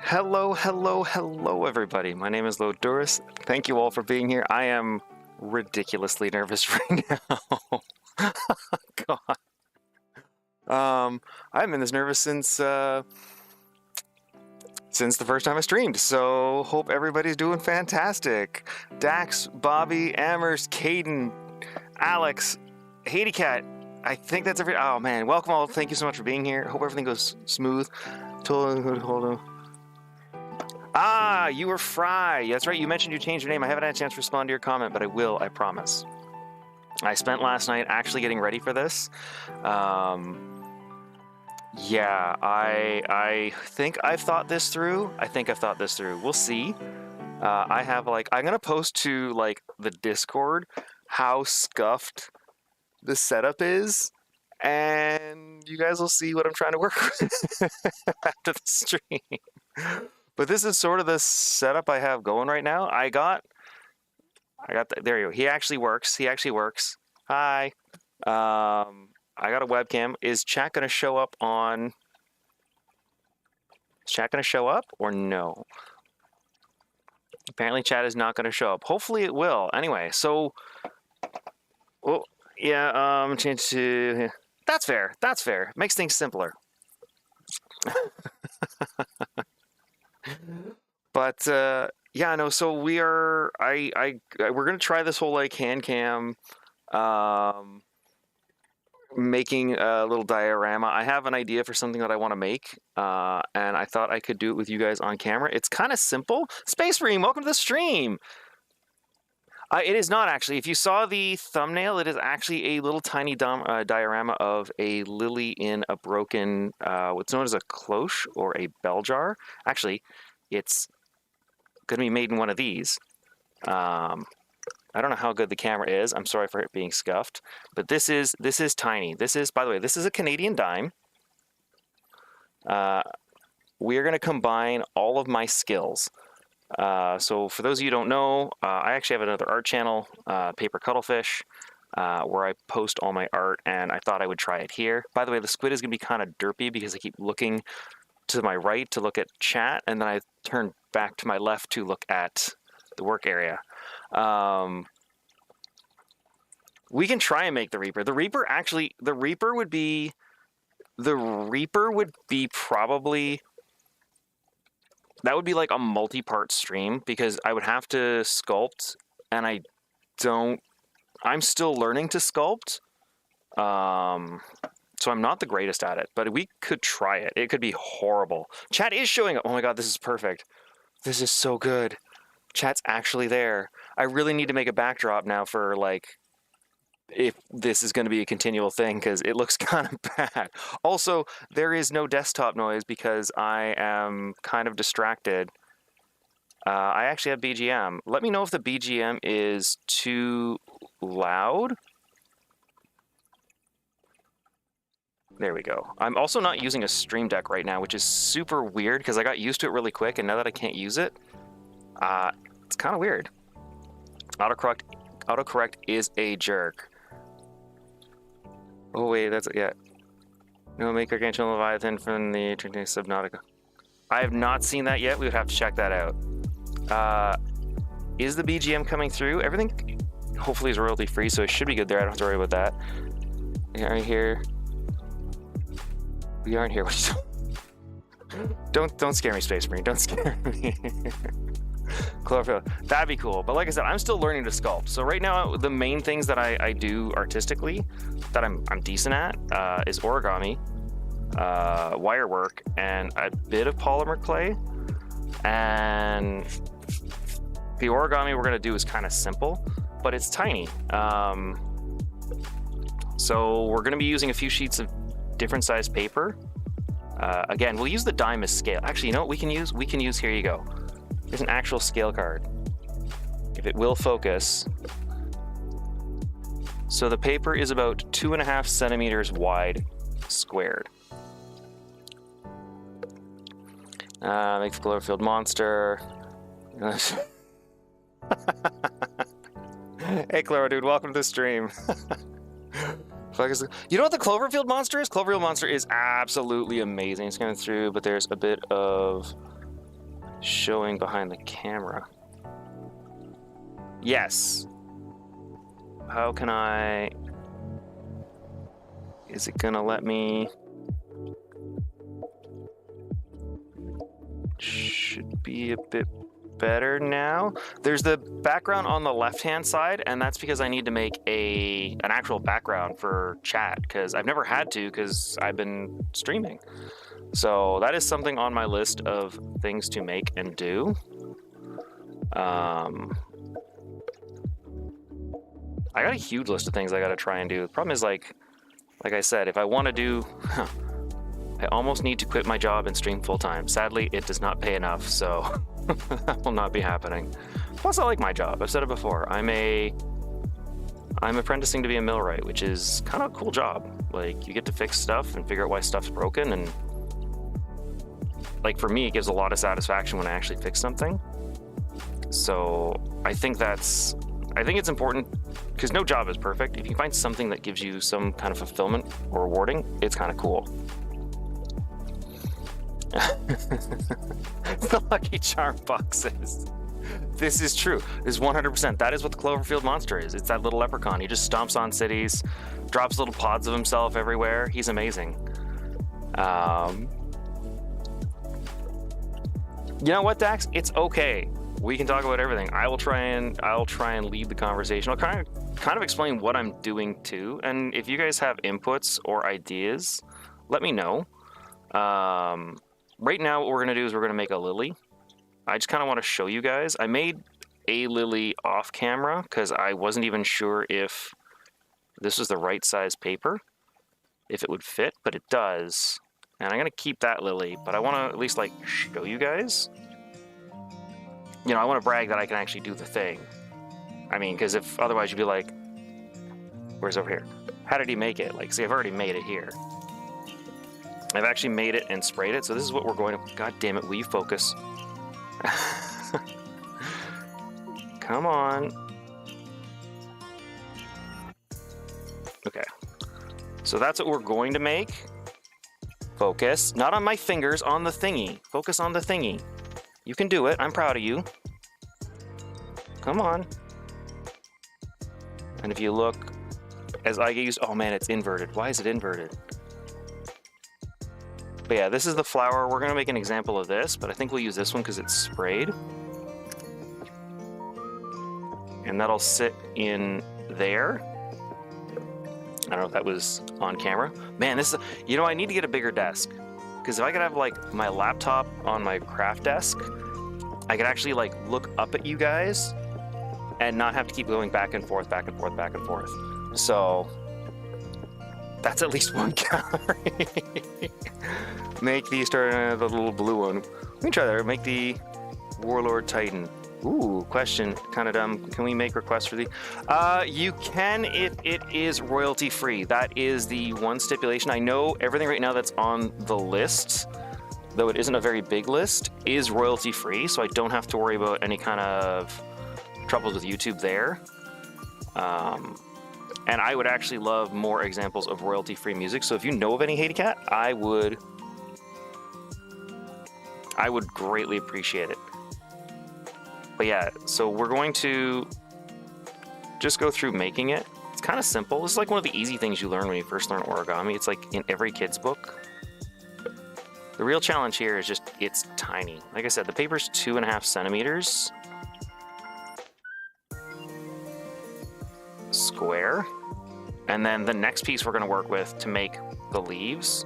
Hello, hello, hello, everybody. My name is Loduris. Thank you all for being here. I am ridiculously nervous right now. God. I've been this nervous since the first time I streamed, so hope everybody's doing fantastic. Dax, Bobby, Amers, Caden, Alex, Hadycat. I think that's every. Oh man, welcome all. Thank you so much for being here. Hope everything goes smooth. Hold on. Ah, you were Fry. That's right. You mentioned you changed your name. I haven't had a chance to respond to your comment, but I will. I promise. I spent last night actually getting ready for this. Yeah, I think I've thought this through. We'll see. I have I'm gonna post to the Discord how scuffed the setup is, and you guys will see what I'm trying to work with after the stream. But this is sort of the setup I have going right now. I got there you go. He actually works. Hi. I got a webcam. Is chat gonna show up on? Is chat gonna show up or no? Apparently chat is not gonna show up. Hopefully it will. Anyway, so yeah, change to that's fair. Makes things simpler. But yeah, no, so we're gonna try this whole Handcam making a little diorama. I have an idea for something that I want to make, and I thought I could do it with you guys on camera. It's kind of simple. Space Marine, welcome to the stream. It is not actually. If you saw the thumbnail, it is actually a little tiny diorama of a lily in a broken, what's known as a cloche or a bell jar. Actually, it's going to be made in one of these. I don't know how good the camera is. I'm sorry for it being scuffed, but this is tiny. This is, by the way, this is a Canadian dime. We are going to combine all of my skills. So for those of you who don't know, I actually have another art channel, Paper Cuttlefish, where I post all my art, and I thought I would try it here. By the way, the squid is going to be kind of derpy because I keep looking to my right to look at chat, and then I turn back to my left to look at the work area. We can try and make the Reaper. The Reaper would be probably, that would be like a multi-part stream because I would have to sculpt, and I'm still learning to sculpt. So I'm not the greatest at it, but we could try it. It could be horrible. Chat is showing up. Oh my god, this is perfect. This is so good. Chat's actually there. I really need to make a backdrop now for if this is going to be a continual thing, because it looks kind of bad. Also, there is no desktop noise because I am kind of distracted. I actually have BGM. Let me know if the BGM is too loud. There we go. I'm also not using a Stream Deck right now, which is super weird because I got used to it really quick, and now that I can't use it, it's kind of weird. Autocorrect is a jerk. Oh wait, that's yeah. No, make Gargantuan Leviathan from the Subnautica. I have not seen that yet. We would have to check that out. Is the BGM coming through? Everything hopefully is royalty free, so it should be good there. I don't have to worry about that. Right here. We aren't here. Don't scare me, Space Marine. Don't scare me. Chlorophyll. That'd be cool. But like I said, I'm still learning to sculpt. So right now, the main things that I do artistically that I'm decent at is origami, wire work, and a bit of polymer clay. And the origami we're gonna do is kind of simple, but it's tiny. So we're gonna be using a few sheets of different size paper. Again, we'll use the dime as scale. Actually, you know what we can use? We can use, here you go. Here's an actual scale card. If it will focus. So the paper is about 2.5 centimeters wide, squared. Makes Glowfield monster. Hey, Cloro dude, welcome to the stream. You know what the Cloverfield monster is? Cloverfield monster is absolutely amazing. It's going through, but there's a bit of showing behind the camera. Yes. How can I... Is it gonna let me... Should be a bit better now. There's the background on the left-hand side, and that's because I need to make an actual background for chat, because I've never had to, because I've been streaming. So that is something on my list of things to make and do. I got a huge list of things I got to try and do. The problem is, like I said, if I want to do... I almost need to quit my job and stream full-time. Sadly, it does not pay enough, so that will not be happening. Plus, I like my job. I've said it before. I'm apprenticing to be a millwright, which is kind of a cool job. Like, you get to fix stuff and figure out why stuff's broken, and like for me, it gives a lot of satisfaction when I actually fix something. So I think it's important, because no job is perfect. If you find something that gives you some kind of fulfillment or rewarding, it's kind of cool. The Lucky Charm boxes. This is true. This is 100%. That is what the Cloverfield monster is. It's that little leprechaun. He just stomps on cities, drops little pods of himself everywhere. He's amazing. You know what, Dax? It's okay. We can talk about everything. I'll try and lead the conversation. I'll kind of explain what I'm doing too. And if you guys have inputs or ideas, let me know. Right now, what we're going to do is we're going to make a lily. I just kind of want to show you guys. I made a lily off camera because I wasn't even sure if this was the right size paper, if it would fit, but it does. And I'm going to keep that lily, but I want to at least like show you guys. You know, I want to brag that I can actually do the thing. I mean, because if otherwise you'd be like, where's over here? How did he make it? Like, see, I've already made it here. I've actually made it and sprayed it, so this is what we're going to... God damn it, will you focus? Come on. Okay. So that's what we're going to make. Focus. Not on my fingers, on the thingy. Focus on the thingy. You can do it. I'm proud of you. Come on. And if you look, as I get used... Oh man, it's inverted. Why is it inverted? But yeah, this is the flower. We're going to make an example of this, but I think we'll use this one because it's sprayed. And that'll sit in there. I don't know if that was on camera. Man, this is... You know, I need to get a bigger desk. Because if I could have, like, my laptop on my craft desk, I could actually, like, look up at you guys and not have to keep going back and forth, back and forth, back and forth. So... That's at least one gallery. Make the the little blue one. We can try that. Make the Warlord Titan. Ooh, question. Kind of dumb. Can we make requests for the... You can if it is royalty free. That is the one stipulation. I know everything right now that's on the list, though it isn't a very big list, is royalty free, so I don't have to worry about any kind of troubles with YouTube there. And I would actually love more examples of royalty-free music. So if you know of any, Haiti Cat, I would greatly appreciate it. But yeah, so we're going to just go through making it. It's kind of simple. This is like one of the easy things you learn when you first learn origami. It's like in every kid's book. The real challenge here is just, it's tiny. Like I said, the paper's 2.5 centimeters. Square. And then the next piece we're going to work with to make the leaves,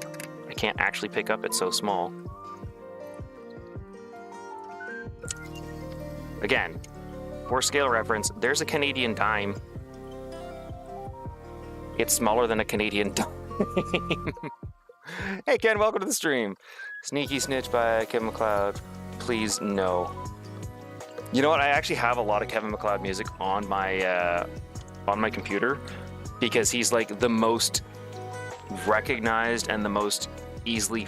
I can't actually pick up, it's so small. Again, for scale reference, there's a Canadian dime. It's smaller than a Canadian dime. Hey Ken, welcome to the stream. Sneaky Snitch by Kevin MacLeod. Please no. You know what? I actually have a lot of Kevin MacLeod music on my computer, because he's like the most recognized and the most easily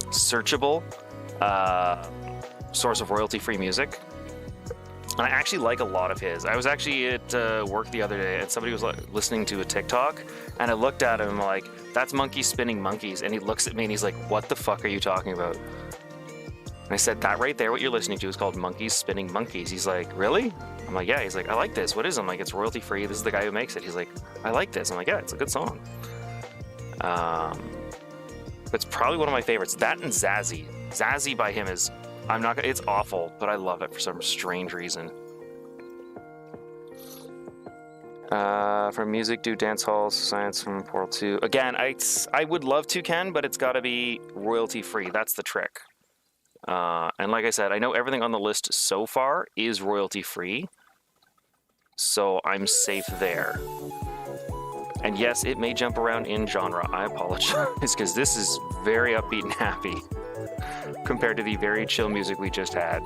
searchable source of royalty-free music. And I actually like a lot of his. I was actually at work the other day and somebody was listening to a TikTok, and I looked at him and I'm like, that's monkeys spinning monkeys. And he looks at me and he's like, what the fuck are you talking about? I said, that right there, what you're listening to is called Monkeys Spinning Monkeys. He's like, really? I'm like, yeah. He's like, I like this. What is it? I'm like, it's royalty free. This is the guy who makes it. He's like, I like this. I'm like, yeah, it's a good song. It's probably one of my favorites. That and Zazzy. Zazzy by him is, it's awful, but I love it for some strange reason. From music, do dance halls, science from Portal 2. Again, I would love to, Ken, but it's got to be royalty free. That's the trick. And like I said, I know everything on the list so far is royalty free, so I'm safe there. And yes, it may jump around in genre. I apologize, because this is very upbeat and happy compared to the very chill music we just had.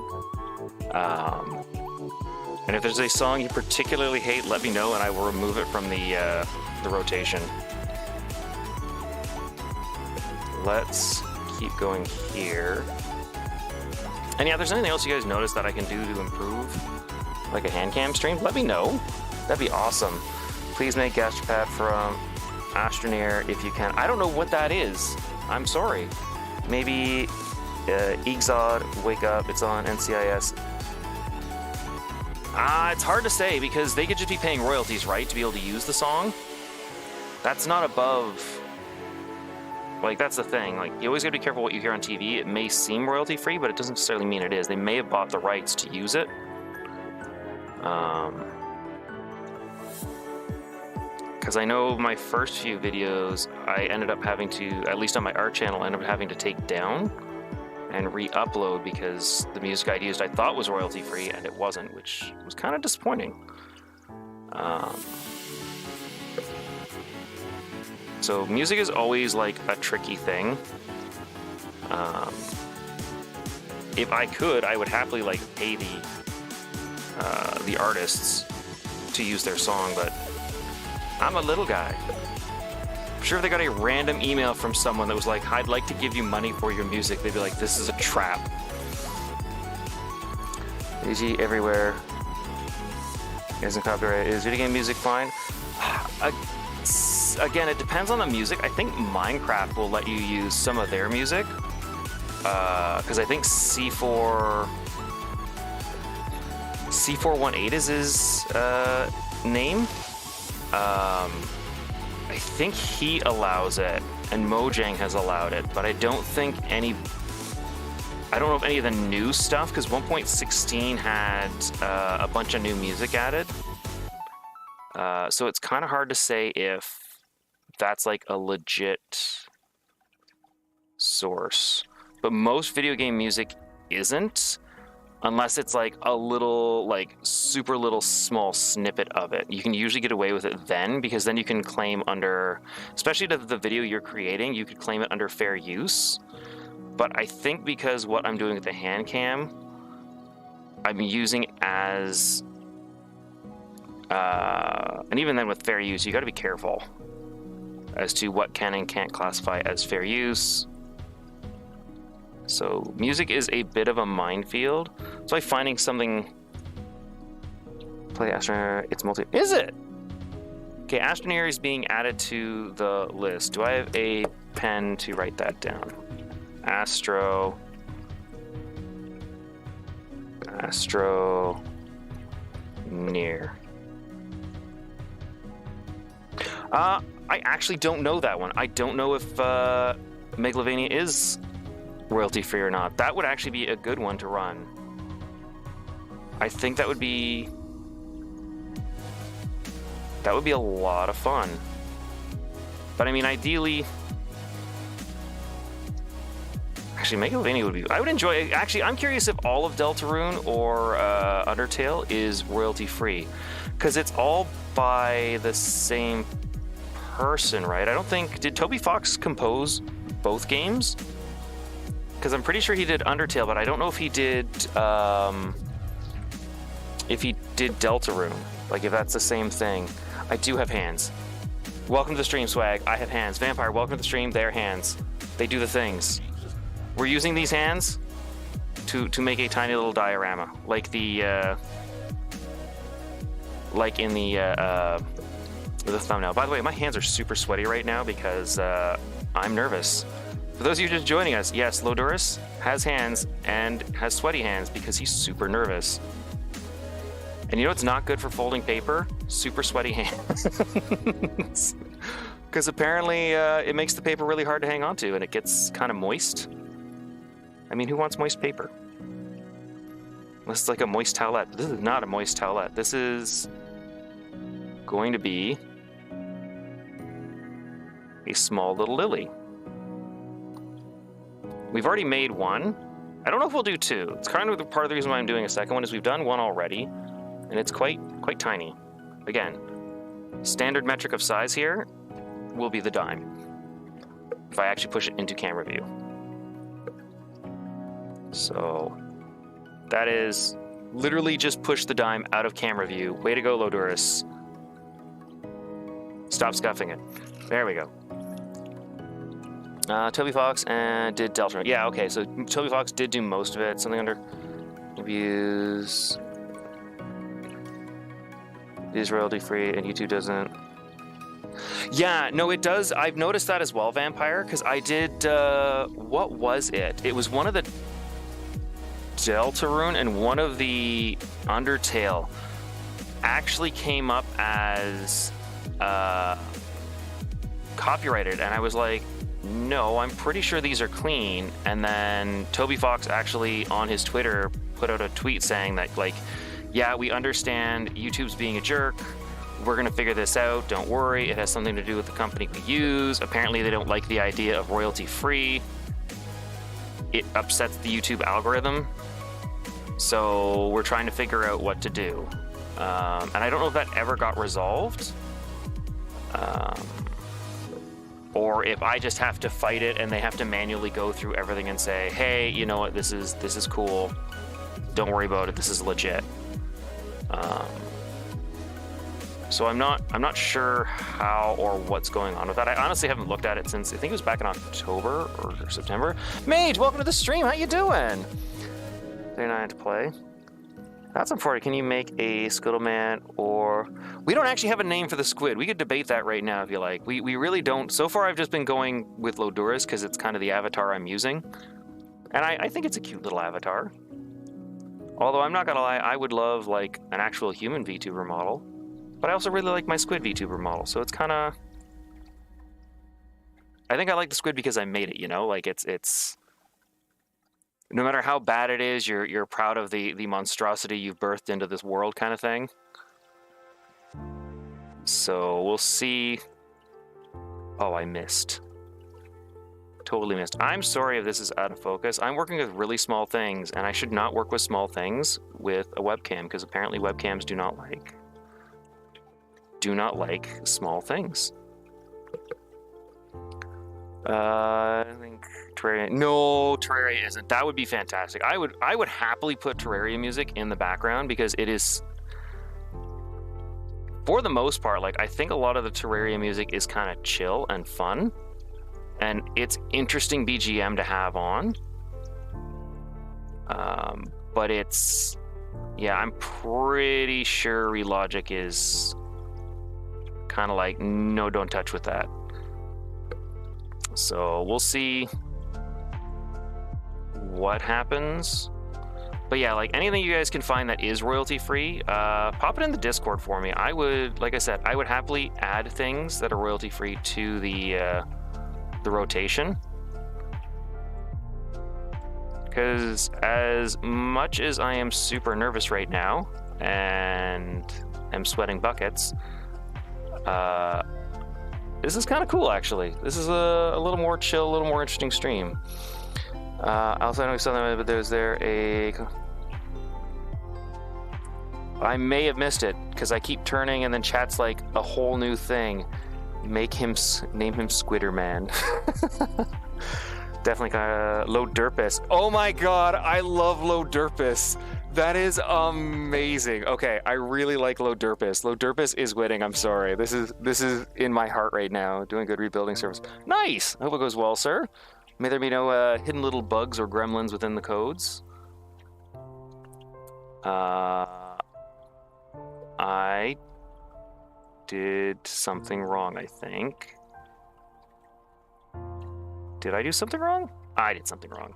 And if there's a song you particularly hate, let me know and I will remove it from the rotation. Let's keep going here. And yeah, if there's anything else you guys notice that I can do to improve, like a Handcam stream, let me know. That'd be awesome. Please make Gastropad from Astroneer if you can. I don't know what that is. I'm sorry. Maybe Exod, Wake Up, it's on NCIS. It's hard to say because they could just be paying royalties, right, to be able to use the song. That's not above... Like, that's the thing. Like, you always gotta be careful what you hear on TV. It may seem royalty free, but it doesn't necessarily mean it is. They may have bought the rights to use it. Because I know my first few videos, I ended up having to, at least on my art channel, I ended up having to take down and re-upload because the music I'd used I thought was royalty free and it wasn't, which was kind of disappointing. So music is always like a tricky thing. If I could, I would happily like pay the artists to use their song, but I'm a little guy. I'm sure if they got a random email from someone that was like, I'd like to give you money for your music, they'd be like, this is a trap. Easy everywhere. Isn't copyright. Is video game music fine? Again, it depends on the music. I think Minecraft will let you use some of their music. Because I think C418 is his name. I think he allows it, and Mojang has allowed it, but I don't know if any of the new stuff, because 1.16 had a bunch of new music added. So it's kind of hard to say if that's like a legit source. But most video game music isn't, unless it's like a little, like super little small snippet of it. You can usually get away with it then, because then you can claim under, especially to the video you're creating, you could claim it under fair use. But I think because what I'm doing with the Handcam, I'm using as, and even then with fair use, you got to be careful as to what can and can't classify as fair use. So music is a bit of a minefield. So I'm finding something. Play Astroneer. It's multi. Is it? Okay, Astroneer is being added to the list. Do I have a pen to write that down? Astroneer. I actually don't know that one. I don't know if Megalovania is royalty free or not. That would actually be a good one to run. I think that would be a lot of fun. But I mean, ideally, actually, Megalovania would be. I would enjoy. Actually, I'm curious if all of Deltarune or Undertale is royalty free, because it's all by the same person, right? I don't think, did Toby Fox compose both games? Because I'm pretty sure he did Undertale, but I don't know if he did Deltarune. Like if that's the same thing. I do have hands. Welcome to the stream, Swag. I have hands. Vampire, welcome to the stream. They're hands. They do the things. We're using these hands to make a tiny little diorama, like the like in the thumbnail. By the way, my hands are super sweaty right now because I'm nervous. For those of you just joining us, yes, Lodurus has hands and has sweaty hands because he's super nervous. And you know what's not good for folding paper? Super sweaty hands. Because apparently it makes the paper really hard to hang on to and it gets kind of moist. I mean, who wants moist paper? Unless it's like a moist towelette. This is not a moist towelette. This is going to be a small little lily. We've already made one. I don't know if we'll do two. It's kind of part of the reason why I'm doing a second one is we've done one already, and it's quite tiny. Again, standard metric of size here will be the dime. If I actually push it into camera view. So that is literally just push the dime out of camera view. Way to go, Lodurus. Stop scuffing it. There we go. Toby Fox and did Delta. Yeah, okay, so Toby Fox did do most of it. Something under reviews. It is royalty free and YouTube doesn't. Yeah, no, it does. I've noticed that as well, Vampire, because I did, what was it? It was one of the Deltarune and one of the Undertale actually came up as copyrighted, and I was like, no, I'm pretty sure these are clean. And then Toby Fox actually on his Twitter put out a tweet saying that, like, yeah, we understand YouTube's being a jerk. We're going to figure this out. Don't worry. It has something to do with the company we use. Apparently, they don't like the idea of royalty free. It upsets the YouTube algorithm. So we're trying to figure out what to do. And I don't know if that ever got resolved. Or if I just have to fight it and they have to manually go through everything and say, hey, you know what, this is cool. Don't worry about it. This is legit. So I'm not sure how or what's going on with that. I honestly haven't looked at it since I think it was back in October or September. Mage, welcome to the stream. How you doing? 39 to play. That's unfortunate. Can you make a Squiddleman or... We don't actually have a name for the squid. We could debate that right now if you like. We really don't. So far I've just been going with Lodurus because it's kind of the avatar I'm using. And I think it's a cute little avatar. Although I'm not gonna lie, I would love like an actual human VTuber model. But I also really like my squid VTuber model. So it's kind of... I think I like the squid because I made it, you know? Like it's... No matter how bad it is, you're proud of the monstrosity you've birthed into this world kind of thing. So we'll see. Oh, I missed. Totally missed. I'm sorry if this is out of focus. I'm working with really small things, and I should not work with small things with a webcam, because apparently webcams do not like small things. I think Terraria. No, Terraria isn't. That would be fantastic. I would happily put Terraria music in the background because it is, for the most part, like I think a lot of the Terraria music is kind of chill and fun, and it's interesting BGM to have on. But it's, yeah, I'm pretty sure Relogic is kind of like, no, don't touch with that. So we'll see what happens. But yeah, like anything you guys can find that is royalty free, pop it in the Discord for me. I would, like I said, I would happily add things that are royalty free to the rotation. Because as much as I am super nervous right now and am sweating buckets, this is kind of cool, actually. This is a little more chill, a little more interesting stream. Also, I know we saw that, but there's there a... I may have missed it, because I keep turning and then chat's like a whole new thing. Name him Squidderman. Definitely Lodurpus. Oh my god, I love Lodurpus. That is amazing. Okay, I really like Lodurpus. Lodurpus is winning, I'm sorry. This is in my heart right now. Doing good rebuilding service. Nice! I hope it goes well, sir. May there be no hidden little bugs or gremlins within the codes. I did something wrong, I think. Did I do something wrong? I did something wrong.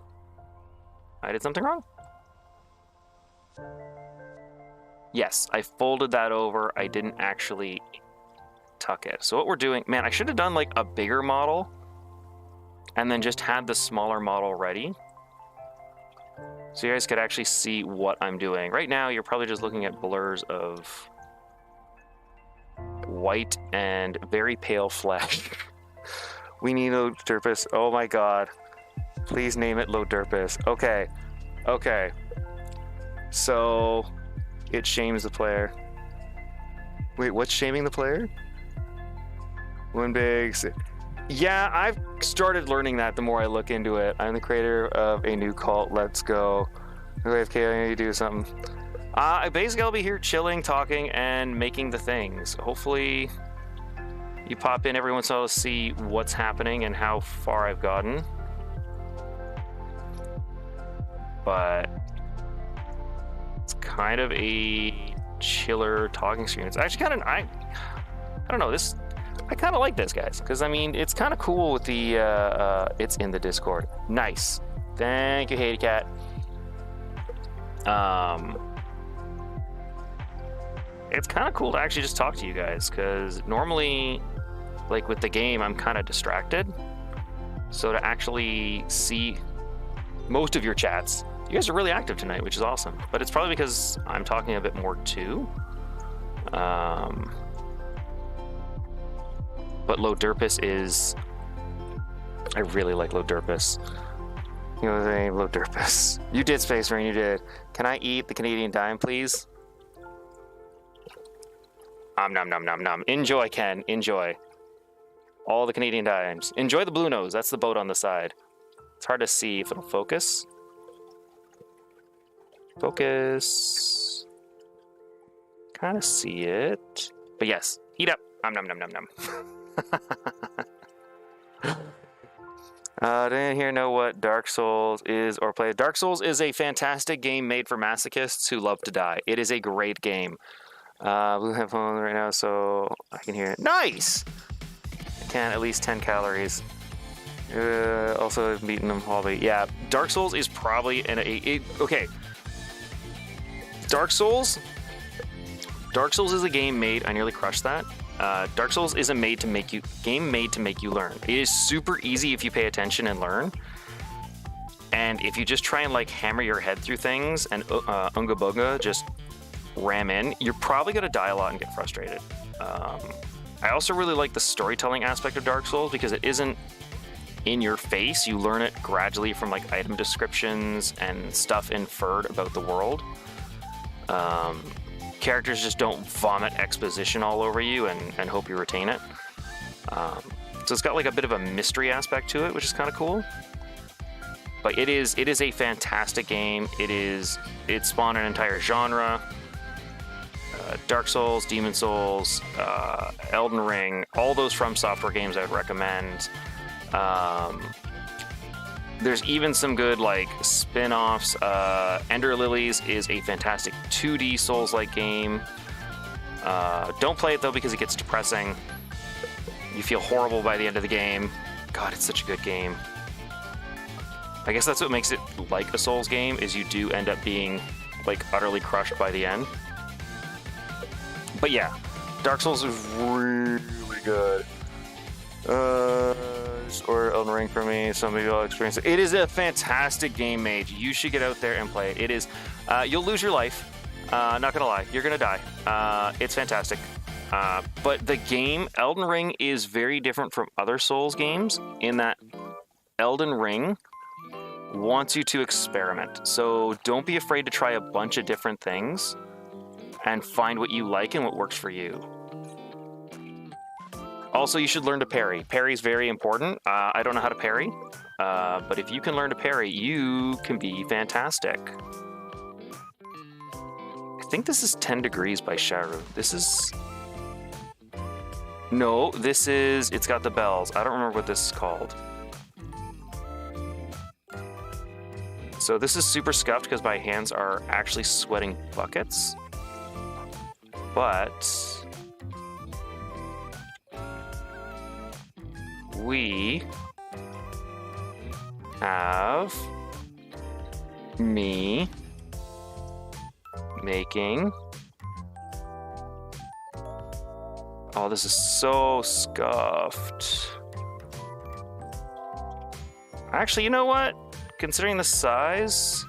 I did something wrong? Yes, I folded that over. I didn't actually tuck it. So what we're doing, man, I should have done like a bigger model and then just had the smaller model ready so you guys could actually see what I'm doing. Right now, you're probably just looking at blurs of white and very pale flesh. We need Lodurpus. Oh my god. Please name it Lodurpus. Okay. Okay. So it shames the player. Wait, what's shaming the player? One big... Yeah, I've started learning that the more I look into it. I'm the creator of a new cult. Let's go. Okay, I need to do something. Basically, I'll be here chilling, talking, and making the things. Hopefully, you pop in every once in a while to see what's happening and how far I've gotten. But it's kind of a chiller talking stream. It's actually kind of... I don't know, this... I kind of like this, guys, because, I mean, it's kind of cool with the, it's in the Discord. Nice. Thank you, Haty Cat. It's kind of cool to actually just talk to you guys, because normally, like, with the game, I'm kind of distracted. So to actually see most of your chats, you guys are really active tonight, which is awesome. But it's probably because I'm talking a bit more, too. But Lodurpus is... I really like Lodurpus. You know the name, Lodurpus. You did, Space Marine, you did. Can I eat the Canadian dime, please? Nom nom nom nom. Enjoy, Ken. Enjoy. All the Canadian dimes. Enjoy the blue nose. That's the boat on the side. It's hard to see if it'll focus. Focus. Kind of see it. But yes, eat up. Nom nom nom nom nom. Didn't here know what Dark Souls is or play. Dark Souls is a fantastic game made for masochists who love to die. It is a great game. Blue headphones right now, so I can hear it. Nice! I can at least 10 calories. Also beating them hobby. Yeah, Dark Souls is probably okay. Dark Souls is a game made. I nearly crushed that. Dark Souls is a game made to make you learn. It is super easy if you pay attention and learn. And if you just try and like hammer your head through things and unga bunga just ram in, you're probably gonna die a lot and get frustrated. I also really like the storytelling aspect of Dark Souls because it isn't in your face. You learn it gradually from like item descriptions and stuff inferred about the world. Characters just don't vomit exposition all over you and hope you retain it. So it's got like a bit of a mystery aspect to it, which is kind of cool. But it is a fantastic game. It spawned an entire genre. Dark Souls, Demon Souls, Elden Ring, all those From Software games I would recommend. There's even some good like spin-offs. Ender Lilies is a fantastic 2D Souls-like game. Don't play it though because it gets depressing. You feel horrible by the end of the game. God, it's such a good game. I guess that's what makes it like a Souls game, is you do end up being like utterly crushed by the end. But yeah, Dark Souls is really good. Or Elden Ring for me. Some of you will experience it. It is a fantastic game, Mage. You should get out there and play it. It is. You'll lose your life. Not gonna lie, you're gonna die. It's fantastic. But the game Elden Ring is very different from other Souls games in that Elden Ring wants you to experiment. So don't be afraid to try a bunch of different things and find what you like and what works for you. Also, you should learn to parry. Parry is very important. I don't know how to parry, but if you can learn to parry, you can be fantastic. I think this is 10 Degrees by Sharou. This is... No, this is... It's got the bells. I don't remember what this is called. So this is super scuffed because my hands are actually sweating buckets. But... we have me making... Oh, this is so scuffed. Actually, you know what? Considering the size...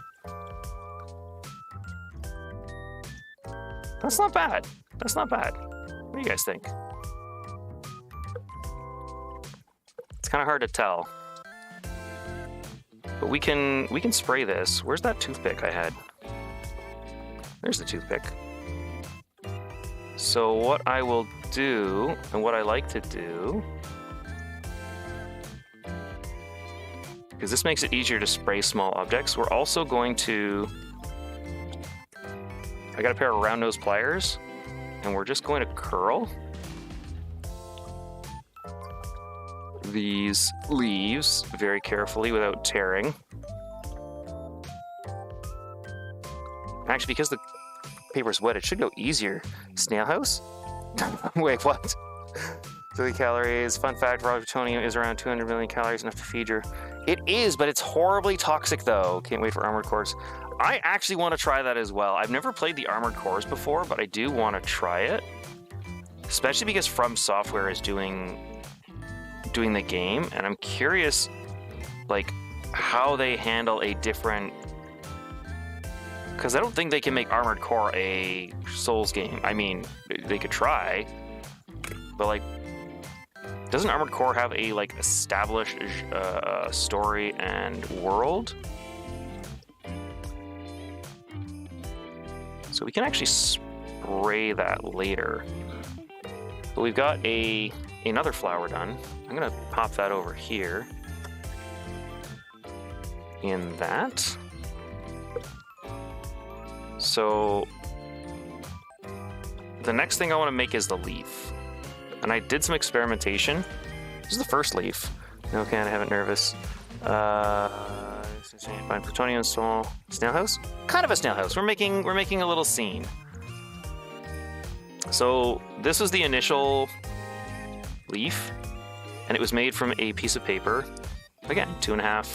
That's not bad. That's not bad. What do you guys think? It's kind of hard to tell. But we can spray this. Where's that toothpick I had? There's the toothpick. So what I will do, and what I like to do, because this makes it easier to spray small objects, we're also going to... I got a pair of round nose pliers, and we're just going to curl these leaves very carefully without tearing. Actually, because the paper's wet, it should go easier. Snail house? Wait, what? 30 calories. Fun fact, raw plutonium is around 200 million calories, enough to feed your... It is, but it's horribly toxic, though. Can't wait for Armored Cores. I actually want to try that as well. I've never played the Armored Cores before, but I do want to try it. Especially because From Software is doing the game, and I'm curious, like, how they handle a different... Because I don't think they can make Armored Core a Souls game. I mean, they could try, but, like, doesn't Armored Core have a, like, established story and world? So we can actually spray that later. But we've got another flower done. I'm gonna pop that over here. In that. So the next thing I want to make is the leaf. And I did some experimentation. This is the first leaf. No, can I have it nervous. Find plutonium small snail house. Kind of a snail house. We're making a little scene. So this was the initial leaf, and it was made from a piece of paper. Again, 2.5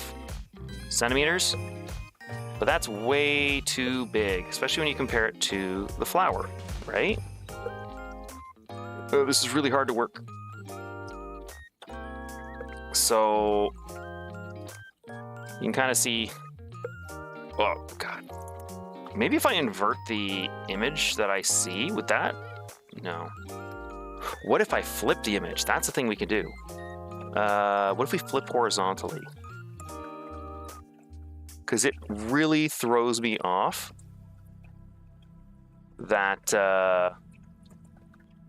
centimeters. But that's way too big, especially when you compare it to the flower, right? Oh, this is really hard to work. So you can kind of see, oh God. Maybe if I invert the image that I see, would that? No. What if I flip the image? That's the thing we could do. What if we flip horizontally? Because it really throws me off that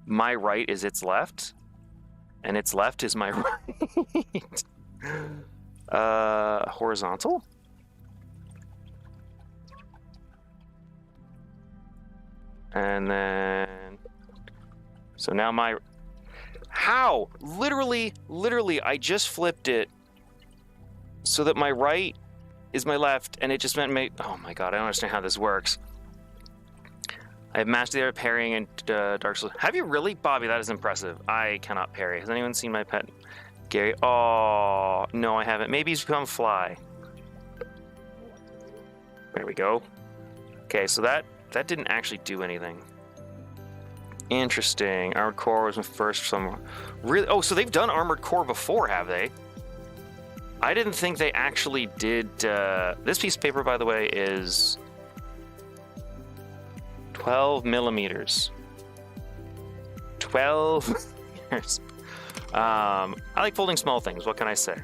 my right is its left, and its left is my right. Horizontal? And then... So now my... How? Literally, I just flipped it so that my right is my left, and it just meant oh my God, I don't understand how this works. I have mastered the art of parrying and Dark Souls. Have you really? Bobby, that is impressive. I cannot parry. Has anyone seen my pet? Gary? Oh, no, I haven't. Maybe he's become fly. There we go. Okay, so that didn't actually do anything. Interesting. Armored Core was my first some... Really? Oh, so they've done Armored Core before, have they? I didn't think they actually did... This piece of paper, by the way, is 12 millimeters. 12 millimeters. I like folding small things. What can I say?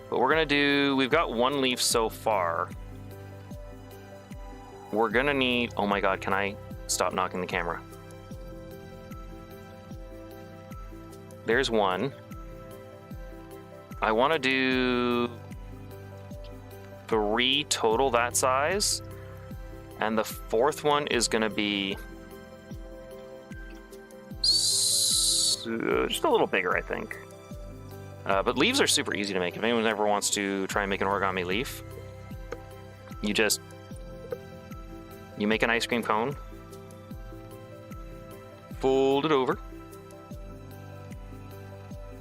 But we're going to do... We've got one leaf so far. We're going to need... Oh my God, can I stop knocking the camera? There's one. I want to do 3 total that size, and the 4th one is going to be just a little bigger, I think. But leaves are super easy to make. If anyone ever wants to try and make an origami leaf, you make an ice cream cone, fold it over,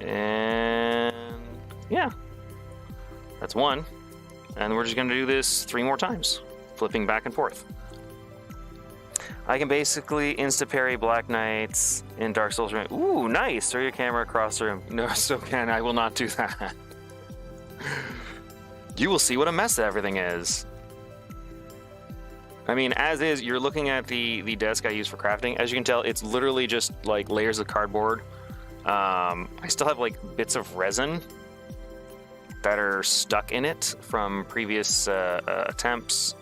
and yeah, That's one. And we're just going to do this 3 more times, flipping back and forth. I can basically insta-parry Black Knights in Dark Souls. Ooh, nice! Throw your camera across the room. No, so can I will not do that. You will see what a mess everything is. I mean, as is, you're looking at the desk I use for crafting. As you can tell, it's literally just like layers of cardboard. I still have like bits of resin that are stuck in it from previous attempts.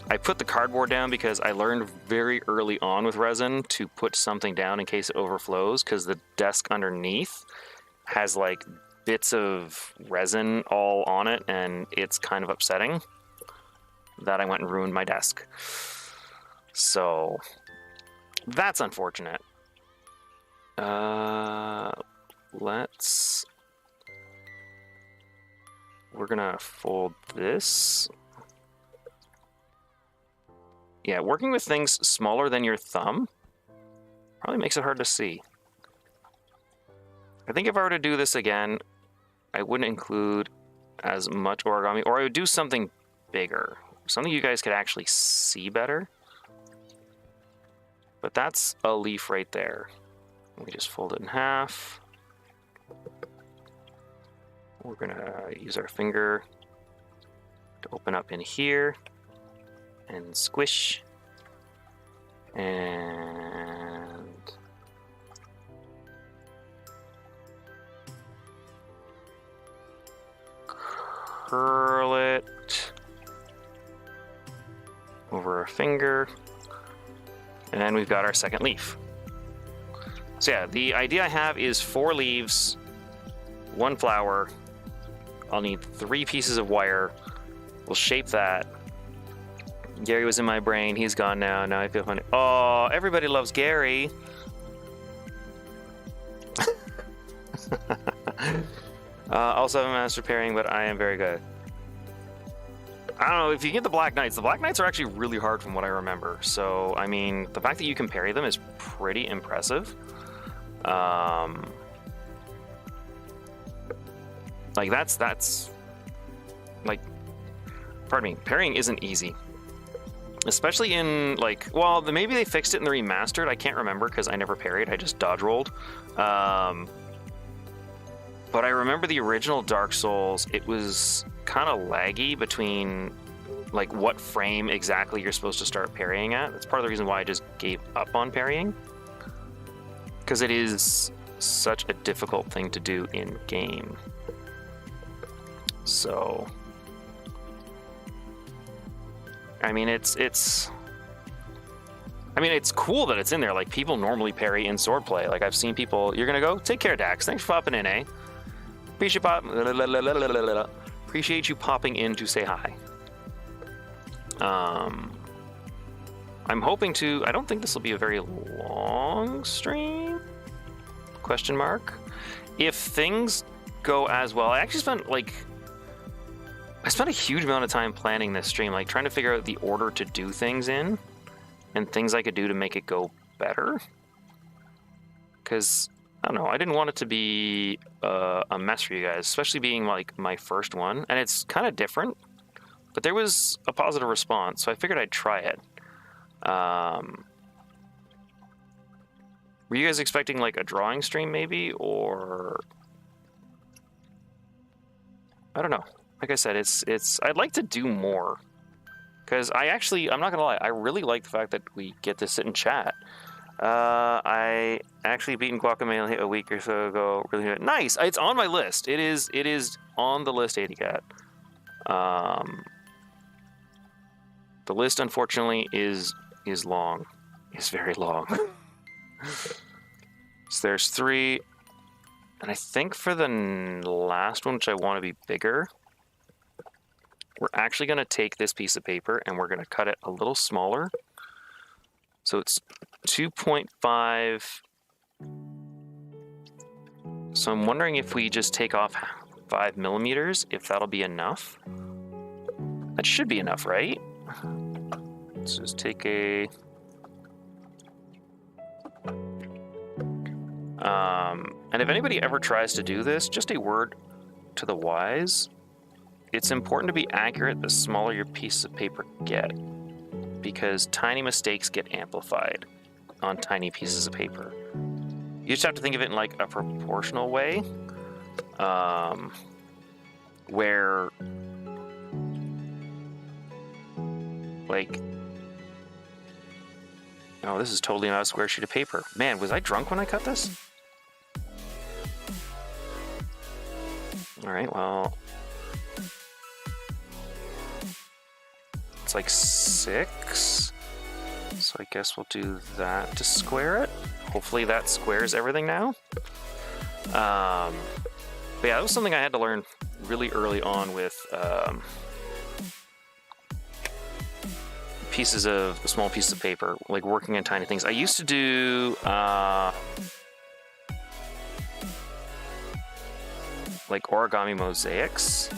I put the cardboard down because I learned very early on with resin to put something down in case it overflows, because the desk underneath has like bits of resin all on it, and it's kind of upsetting that I went and ruined my desk. So that's unfortunate. We're gonna fold this. Yeah, working with things smaller than your thumb probably makes it hard to see. I think if I were to do this again, I wouldn't include as much origami, or I would do something bigger. Something you guys could actually see better. But that's a leaf right there. We just fold it in half. We're gonna use our finger to open up in here and squish. And curl it over our finger. And then we've got our second leaf. So yeah, the idea I have is 4 leaves, 1 flower. I'll need 3 pieces of wire. We'll shape that. Gary was in my brain. He's gone now. Now I feel funny. Oh, everybody loves Gary. Also, I'm master pairing, but I am very good. I don't know, if you get the Black Knights are actually really hard from what I remember. So, I mean, the fact that you can parry them is pretty impressive. Like, that's... Like, pardon me, parrying isn't easy. Especially in, like, well, maybe they fixed it in the remastered. I can't remember because I never parried. I just dodge rolled. But I remember the original Dark Souls, it was kind of laggy between, like, what frame exactly you're supposed to start parrying at. That's part of the reason why I just gave up on parrying. Because it is such a difficult thing to do in-game. So... I mean, it's cool that it's in there. Like, people normally parry in swordplay. Like, I've seen people... You're gonna go? Take care, Dax. Thanks for popping in, eh? Appreciate you popping in to say hi. I'm hoping to... I don't think this will be a very long stream? Question mark. If things go as well... I actually spent, like... I spent a huge amount of time planning this stream, like trying to figure out the order to do things in and things I could do to make it go better. Because, I don't know, I didn't want it to be a mess for you guys, especially being like my first one. And it's kind of different, but there was a positive response, so I figured I'd try it. Were you guys expecting like a drawing stream maybe, or... I don't know. Like I said, it's I'd like to do more, because I'm not gonna lie, I really like the fact that we get to sit and chat. I actually beaten Guacamelee a week or so ago. Really good. Nice. It's on my list. It is on the list, ADCat. The list, unfortunately, is long. It's very long. So there's 3, and I think for the last one, which I want to be bigger. We're actually going to take this piece of paper and we're going to cut it a little smaller. So it's 2.5. So I'm wondering if we just take off 5 millimeters, if that'll be enough. That should be enough, right? Let's just take a... And if anybody ever tries to do this, just a word to the wise. It's important to be accurate the smaller your pieces of paper get, because tiny mistakes get amplified on tiny pieces of paper. You just have to think of it in like a proportional way, where like, oh, this is totally not a square sheet of paper. Man, was I drunk when I cut this? All right, well, it's like 6. So I guess we'll do that to square it. Hopefully that squares everything now. But yeah, that was something I had to learn really early on with small pieces of paper, like working in tiny things. I used to do like origami mosaics,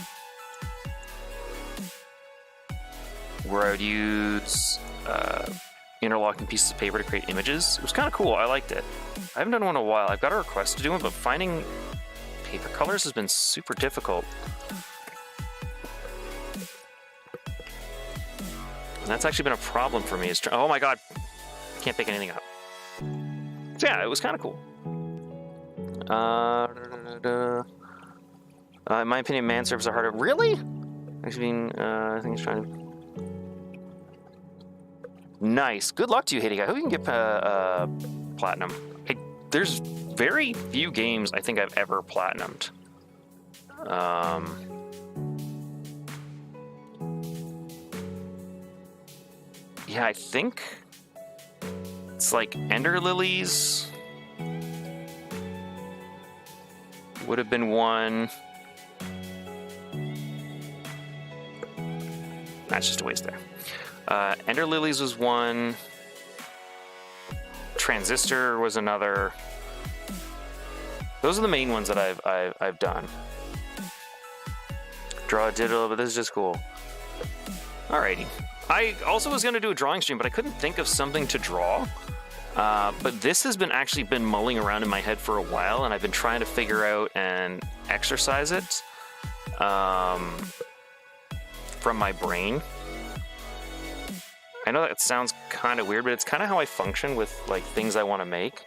where I would use interlocking pieces of paper to create images. It was kind of cool. I liked it. I haven't done one in a while. I've got a request to do one, but finding paper colors has been super difficult. And that's actually been a problem for me. Oh my god, can't pick anything up. So yeah, it was kind of cool. In my opinion, man servers are harder. Really? Actually, I think it's trying to. Nice. Good luck to you, Yuhei. I hope you can get platinum. There's very few games I think I've ever platinumed. Yeah, I think it's like Ender Lilies would have been one. That's just a waste there. Ender Lilies was one. Transistor was another. Those are the main ones that I've done. Draw a digital, but this is just cool. Alrighty. I also was gonna do a drawing stream, but I couldn't think of something to draw. But this has actually been mulling around in my head for a while, and I've been trying to figure out and exercise it from my brain. I know that sounds kind of weird, but it's kind of how I function with like things I want to make.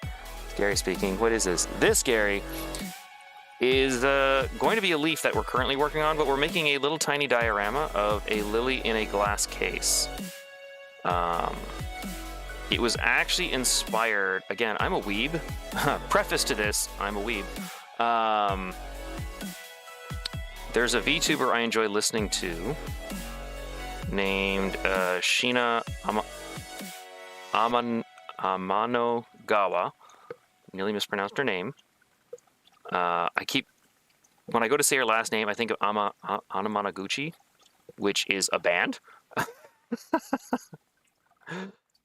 Gary speaking. What is this? This, Gary, is going to be a leaf that we're currently working on, but we're making a little tiny diorama of a lily in a glass case. It was actually inspired, again, I'm a weeb. Preface to this, I'm a weeb. There's a VTuber I enjoy listening to named Shina Amanogawa. Nearly mispronounced her name. When I go to say her last name, I think of Anamanaguchi, which is a band.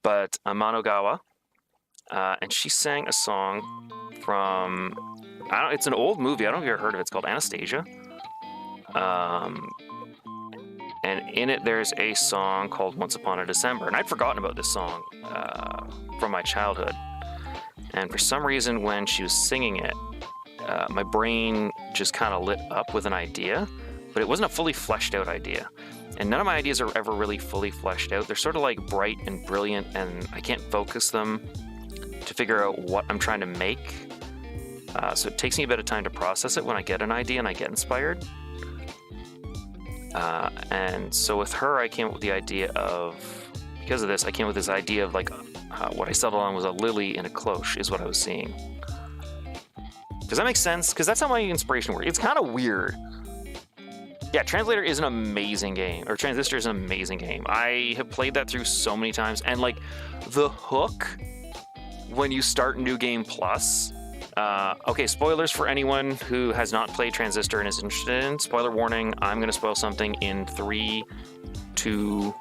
But Amanogawa, and she sang a song from, it's an old movie, I don't know if you've ever heard of it, it's called Anastasia. And in it there's a song called Once Upon a December, and I'd forgotten about this song from my childhood. And for some reason when she was singing it, my brain just kind of lit up with an idea, but it wasn't a fully fleshed out idea. And none of my ideas are ever really fully fleshed out. They're sort of like bright and brilliant, and I can't focus them to figure out what I'm trying to make. So it takes me a bit of time to process it when I get an idea and I get inspired. And so with her, I came up with the idea of, because of this, I came up with this idea of like, what I settled on was a lily in a cloche is what I was seeing. Does that make sense? Because that's how my inspiration works. It's kind of weird. Yeah, Translator is an amazing game, or Transistor is an amazing game. I have played that through so many times, and like the hook when you start New Game Plus. Okay, spoilers for anyone who has not played Transistor and is interested in. Spoiler warning, I'm going to spoil something in 3, 2,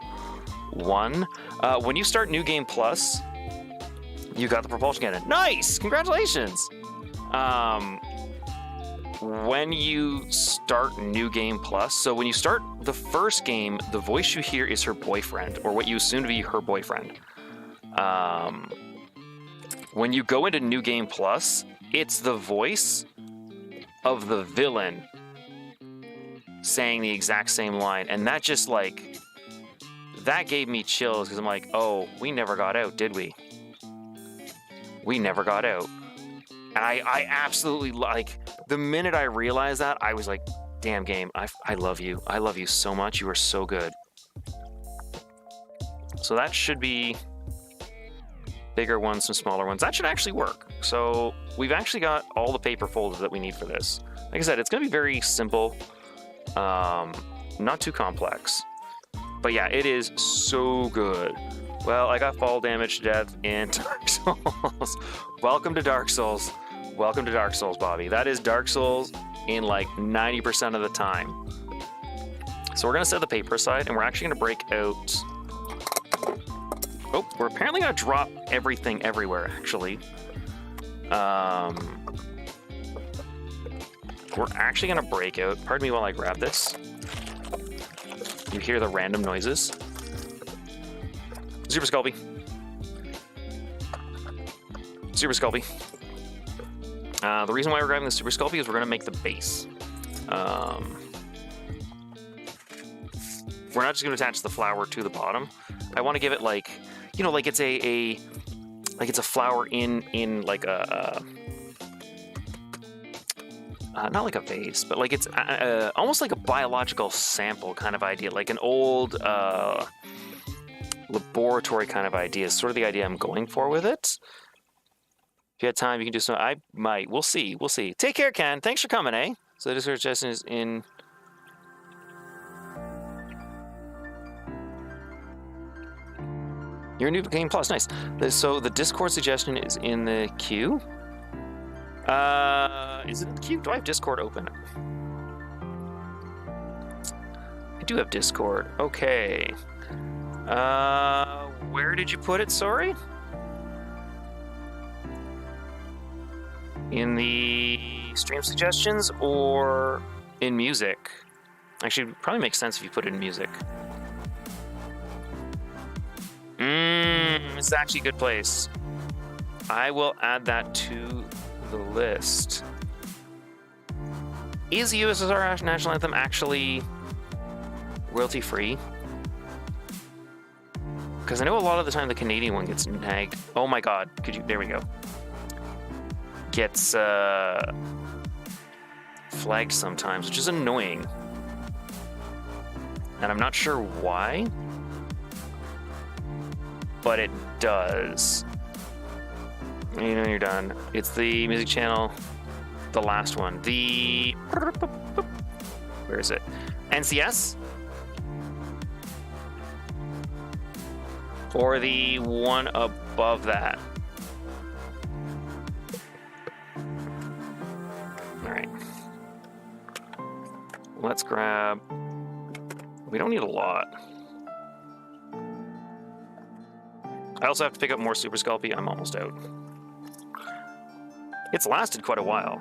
1. When you start New Game Plus, you got the propulsion cannon. Nice! Congratulations! When you start New Game Plus, so when you start the first game, the voice you hear is her boyfriend, or what you assume to be her boyfriend. When you go into New Game Plus, it's the voice of the villain saying the exact same line. And that just like, that gave me chills because I'm like, oh, we never got out, did we? We never got out. And I absolutely, like, the minute I realized that, I was like, damn game, I love you. I love you so much. You are so good. So that should be bigger ones, some smaller ones. That should actually work. So we've actually got all the paper folded that we need for this. Like I said, it's going to be very simple, not too complex. But yeah, it is so good. Well, I got fall damage to death in Dark Souls. Welcome to Dark Souls. Welcome to Dark Souls, Bobby. That is Dark Souls in like 90% of the time. So we're going to set the paper aside, and we're actually going to break out... Oh, we're apparently going to drop everything everywhere, actually. We're actually going to break out... Pardon me while I grab this. You hear the random noises. Super Sculpey. Super Sculpey. The reason why we're grabbing the Super Sculpey is we're going to make the base. We're not just going to attach the flower to the bottom. I want to give it like, you know, like it's a flower in like a not like a vase, but like it's almost like a biological sample kind of idea, like an old laboratory kind of idea is sort of the idea I'm going for with it. If you had time, you can do some. I might. We'll see. We'll see. Take care, Ken. Thanks for coming, eh? So the Discord suggestion is in. Your new game plus, nice. So the Discord suggestion is in the queue. Is it in the queue? Do I have Discord open? I do have Discord. Okay. Where did you put it? Sorry. In the stream suggestions or in music? Actually, it probably makes sense if you put it in music. It's actually a good place. I will add that to the list. Is the USSR national anthem actually royalty free? Because I know a lot of the time the Canadian one gets nagged. Oh my god, could you? There we go. Gets flagged sometimes, which is annoying. And I'm not sure why, but it does. You know you're done. It's the music channel, the last one. The... Where is it? NCS? Or the one above that? Alright. Let's grab... We don't need a lot. I also have to pick up more Super Sculpey. I'm almost out. It's lasted quite a while,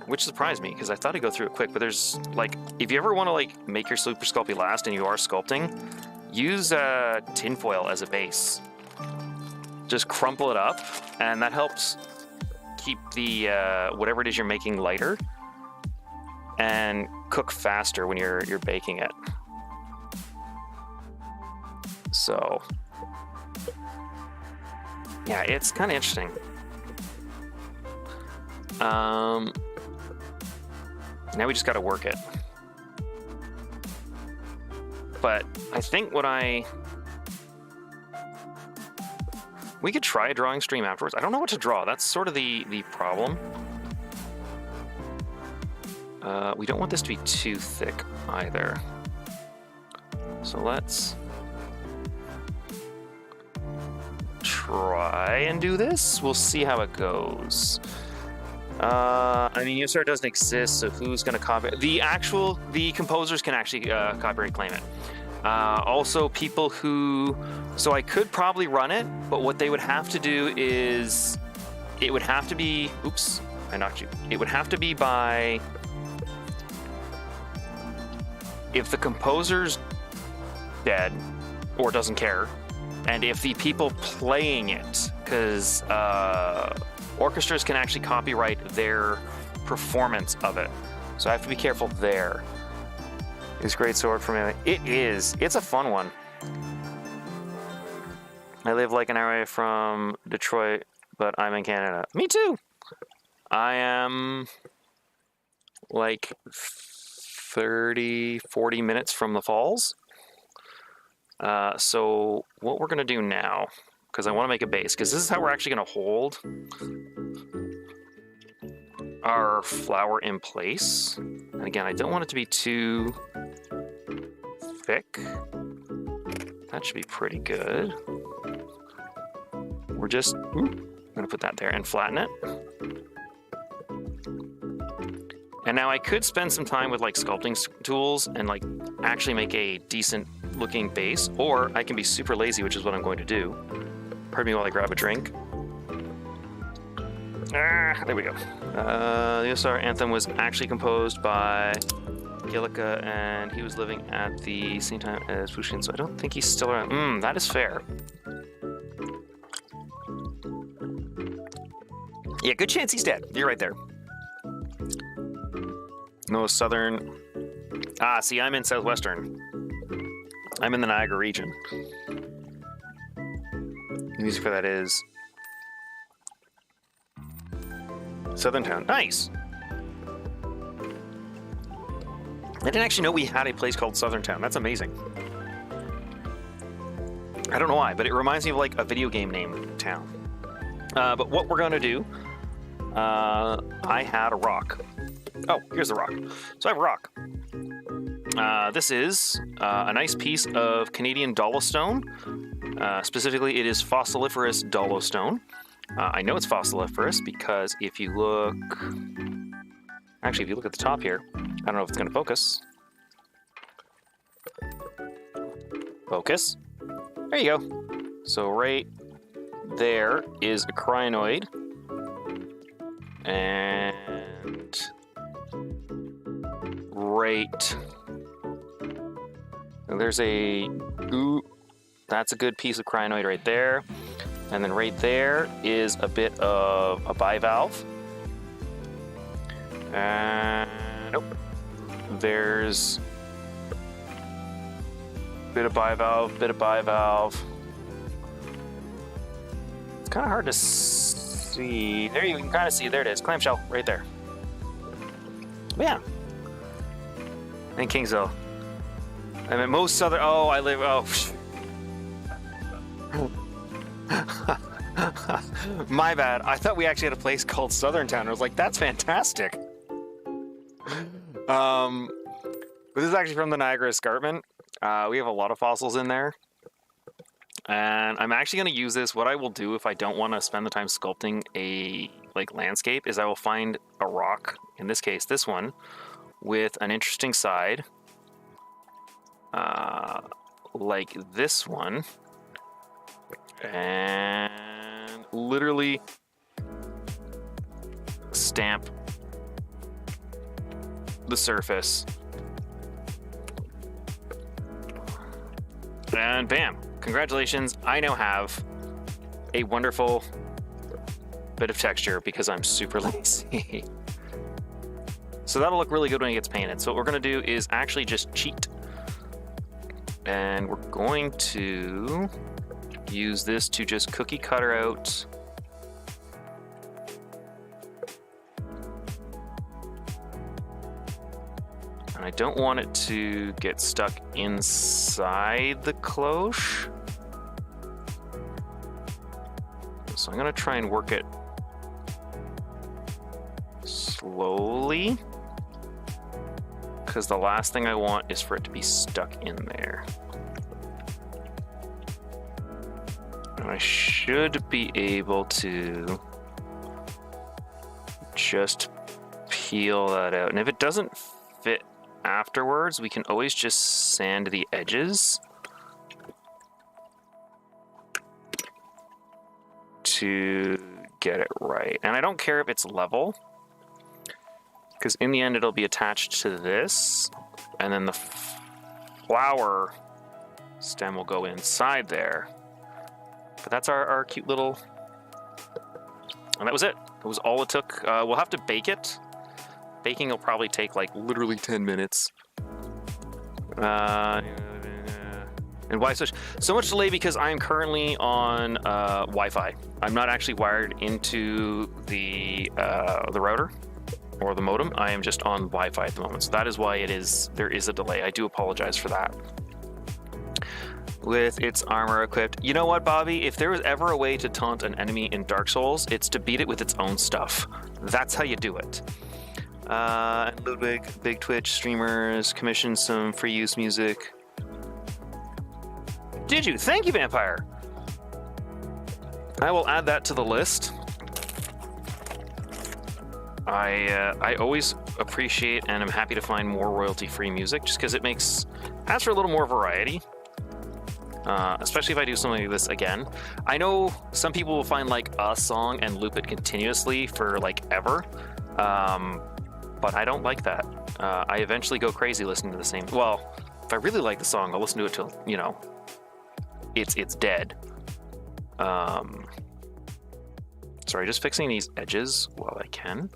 which surprised me because I thought it'd go through it quick. But there's like, if you ever want to like make your Super Sculpey last and you are sculpting, use tinfoil as a base. Just crumple it up, and that helps keep the whatever it is you're making lighter and cook faster when you're baking it. So. Yeah, it's kind of interesting. Now we just got to work it. But I think we could try a drawing stream afterwards. I don't know what to draw. That's sort of the problem. We don't want this to be too thick either. So let's try and do this. We'll see how it goes. I mean, USR doesn't exist, so who's going to copy? The composers can actually copyright claim it. Also, people who... So I could probably run it, but what they would have to do is... It would have to be... Oops, I knocked you. It would have to be by... If the composer's dead, or doesn't care, and if the people playing it, because orchestras can actually copyright their performance of it. So I have to be careful there. Is great sword for melee. It is. It's a fun one. I live like an hour away from Detroit, but I'm in Canada. Me too. I am like 30, 40 minutes from the falls. So what we're going to do now, because I want to make a base, because this is how we're actually going to hold our flower in place. And again, I don't want it to be too thick. That should be pretty good. We're just gonna put that there and flatten it. And now I could spend some time with like sculpting tools and like actually make a decent looking base, or I can be super lazy, which is what I'm going to do. Pardon me while I grab a drink. There we go. The OSR anthem was actually composed by Gillica, and he was living at the same time as Fushkin, so I don't think he's still around. That is fair. Yeah, good chance he's dead. You're right there. No southern... see, I'm in southwestern. I'm in the Niagara region. The music for that is... Southern Town. Nice! I didn't actually know we had a place called Southern Town. That's amazing. I don't know why, but it reminds me of like a video game name town. But what we're going to do... I had a rock. Oh, here's the rock. So I have a rock. This is a nice piece of Canadian dolostone. Specifically, it is fossiliferous dolostone. I know it's fossiliferous because if you look... Actually, if you look at the top here, I don't know if it's going to focus. Focus. There you go. So right there is a crinoid. And right, and there's that's a good piece of crinoid right there. And then right there is a bit of a bivalve. And nope, there's a bit of bivalve, It's kind of hard to see. There you can kind of see. There it is. Clamshell right there. Yeah. And Kingsville. I mean, most southern. Oh, I live. Oh. My bad. I thought we actually had a place called Southern Town. I was like, that's fantastic. This is actually from the Niagara Escarpment. We have a lot of fossils in there. And I'm actually going to use this. What I will do if I don't want to spend the time sculpting a landscape is I will find a rock, in this case this one, with an interesting side, like this one, and literally stamp the surface, and bam. Congratulations, I now have a wonderful bit of texture because I'm super lazy. So that'll look really good when it gets painted. So what we're gonna do is actually just cheat. And we're going to use this to just cookie cutter out and I don't want it to get stuck inside the cloche. So I'm gonna try and work it slowly, because the last thing I want is for it to be stuck in there. And I should be able to just peel that out. And if it doesn't fit afterwards, we can always just sand the edges to get it right. And I don't care if it's level, because in the end it'll be attached to this, and then the flower stem will go inside there. But that's our cute little... And that was it. It was all it took. We'll have to bake it. Baking will probably take like literally 10 minutes. And why such so much delay? Because I am currently on Wi-Fi. I'm not actually wired into the router or the modem. I am just on Wi-Fi at the moment. So that is why there is a delay. I do apologize for that. With its armor equipped. You know what, Bobby? If there was ever a way to taunt an enemy in Dark Souls, it's to beat it with its own stuff. That's how you do it. Ludwig, big Twitch streamers, commissioned some free use music. Did you? Thank you, Vampire. I will add that to the list. I always appreciate and I'm happy to find more royalty-free music just because it adds for a little more variety. Especially if I do something like this again. I know some people will find like a song and loop it continuously for like ever, but I don't like that. I eventually go crazy listening to the same. Well, if I really like the song, I'll listen to it till it's dead. Sorry, just fixing these edges while I can.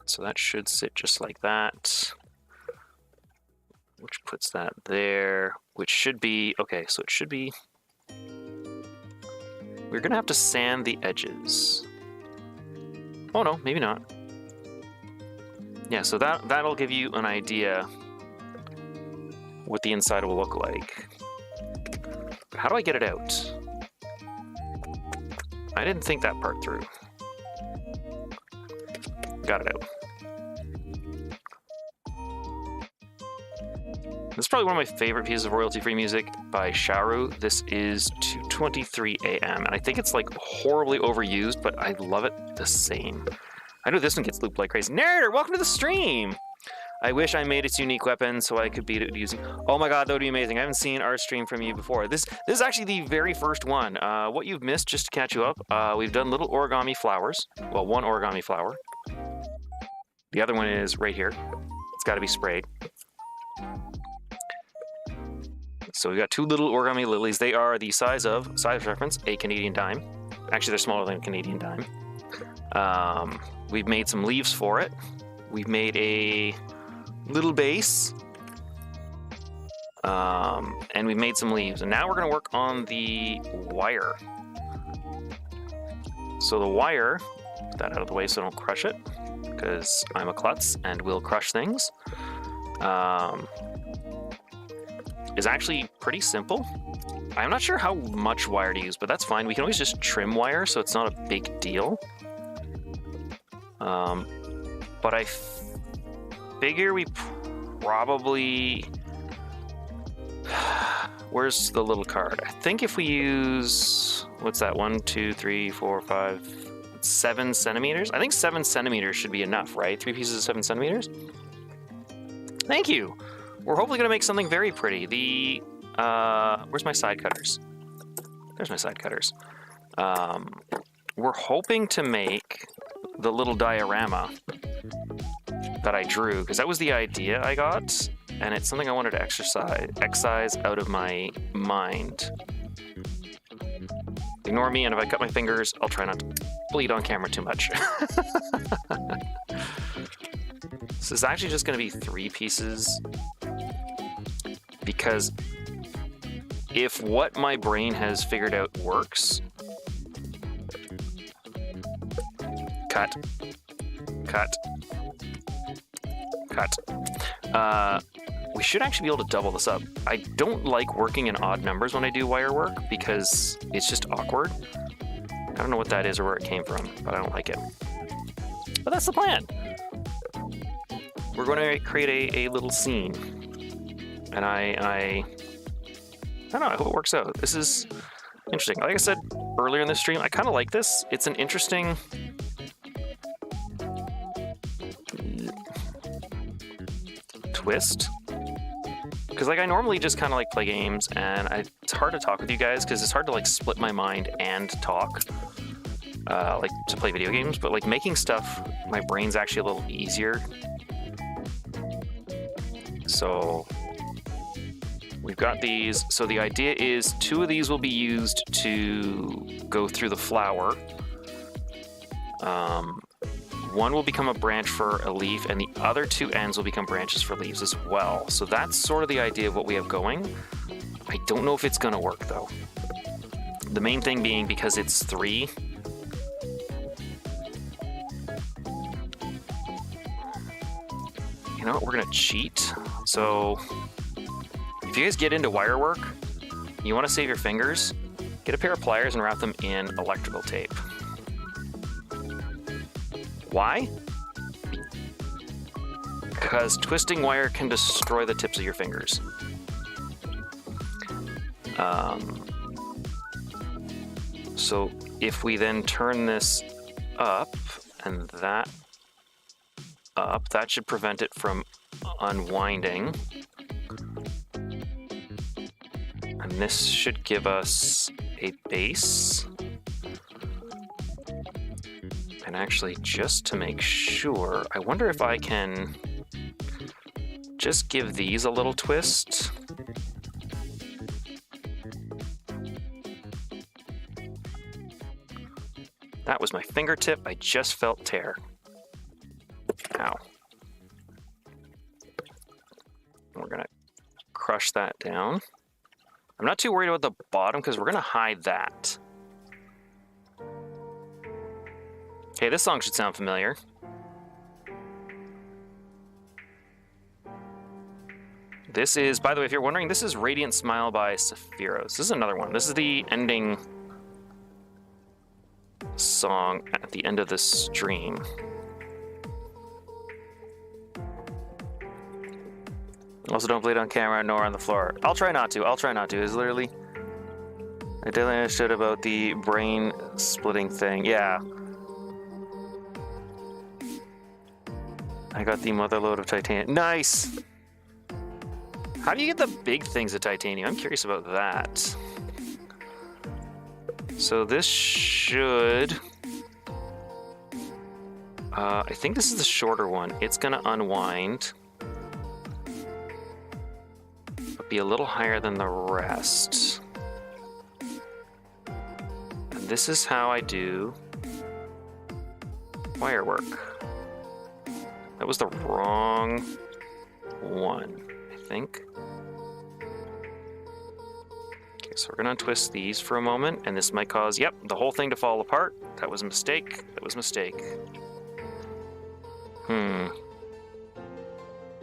So that should sit just like that. Which puts that there, which should be, okay, so it should be, we're gonna have to sand the edges. Oh no, maybe not. Yeah, so that'll give you an idea what the inside will look like. How do I get it out? I didn't think that part through. Got it out. This is probably one of my favorite pieces of royalty-free music by Sharou. This is 2:23 a.m. and I think it's like horribly overused, but I love it the same. I know this one gets looped like crazy. Nerder, welcome to the stream! I wish I made its unique weapon so I could beat it using... Oh my god, that would be amazing. I haven't seen our stream from you before. This is actually the very first one. What you've missed, just to catch you up, we've done little origami flowers. Well, one origami flower. The other one is right here. It's got to be sprayed. So we've got two little origami lilies. They are the size reference, a Canadian dime. Actually, they're smaller than a Canadian dime. We've made some leaves for it. We've made a little base. And we've made some leaves. And now we're going to work on the wire. So the wire, put that out of the way so I don't crush it, because I'm a klutz and will crush things. Is actually pretty simple. I'm not sure how much wire to use, but that's fine. We can always just trim wire, so it's not a big deal. But I figure we probably... Where's the little card? I think if we use... What's that? 1, 2, 3, 4, 5, 7 centimeters? I think 7 centimeters should be enough, right? 3 pieces of 7 centimeters? Thank you! We're hopefully going to make something very pretty. Where's my side cutters? There's my side cutters. We're hoping to make the little diorama that I drew, because that was the idea I got, and it's something I wanted to excise out of my mind. Ignore me, and if I cut my fingers, I'll try not to bleed on camera too much. This is actually just going to be 3 pieces, because if what my brain has figured out works... Cut. We should actually be able to double this up. I don't like working in odd numbers when I do wire work, because it's just awkward. I don't know what that is or where it came from, but I don't like it. But that's the plan. We're going to create a little scene. And I don't know, I hope it works out. This is interesting. Like I said earlier in the stream, I kind of like this. It's an interesting... twist. Because like I normally just kind of like play games, and it's hard to talk with you guys because it's hard to like split my mind and talk. Like to play video games, but like making stuff, my brain's actually a little easier. So we've got these. So the idea is 2 of these will be used to go through the flower. one will become a branch for a leaf, and the other two ends will become branches for leaves as well. So that's sort of the idea of what we have going. I don't know if it's gonna work though. The main thing being because it's 3. You know what, we're gonna cheat. So if you guys get into wire work, you wanna save your fingers, get a pair of pliers and wrap them in electrical tape. Why? Because twisting wire can destroy the tips of your fingers. So if we then turn this up and that up, that should prevent it from unwinding. And this should give us a base. And actually, just to make sure, I wonder if I can just give these a little twist. That was my fingertip. I just felt tear. Ow. We're gonna crush that down. I'm not too worried about the bottom because we're gonna hide that. Okay, this song should sound familiar. This is, by the way, if you're wondering, this is Radiant Smile by Sappheiros. This is another one. This is the ending song at the end of the stream. Also, don't bleed on camera nor on the floor. I'll try not to. I'll try not to. It's literally... I definitely understood about the brain splitting thing. Yeah. I got the mother load of titanium. Nice! How do you get the big things of titanium? I'm curious about that. So this should... I think this is the shorter one. It's gonna unwind. But be a little higher than the rest. And this is how I do wire work. That was the wrong one, I think. Okay, so we're gonna untwist these for a moment, and this might cause, yep, the whole thing to fall apart. That was a mistake. That was a mistake.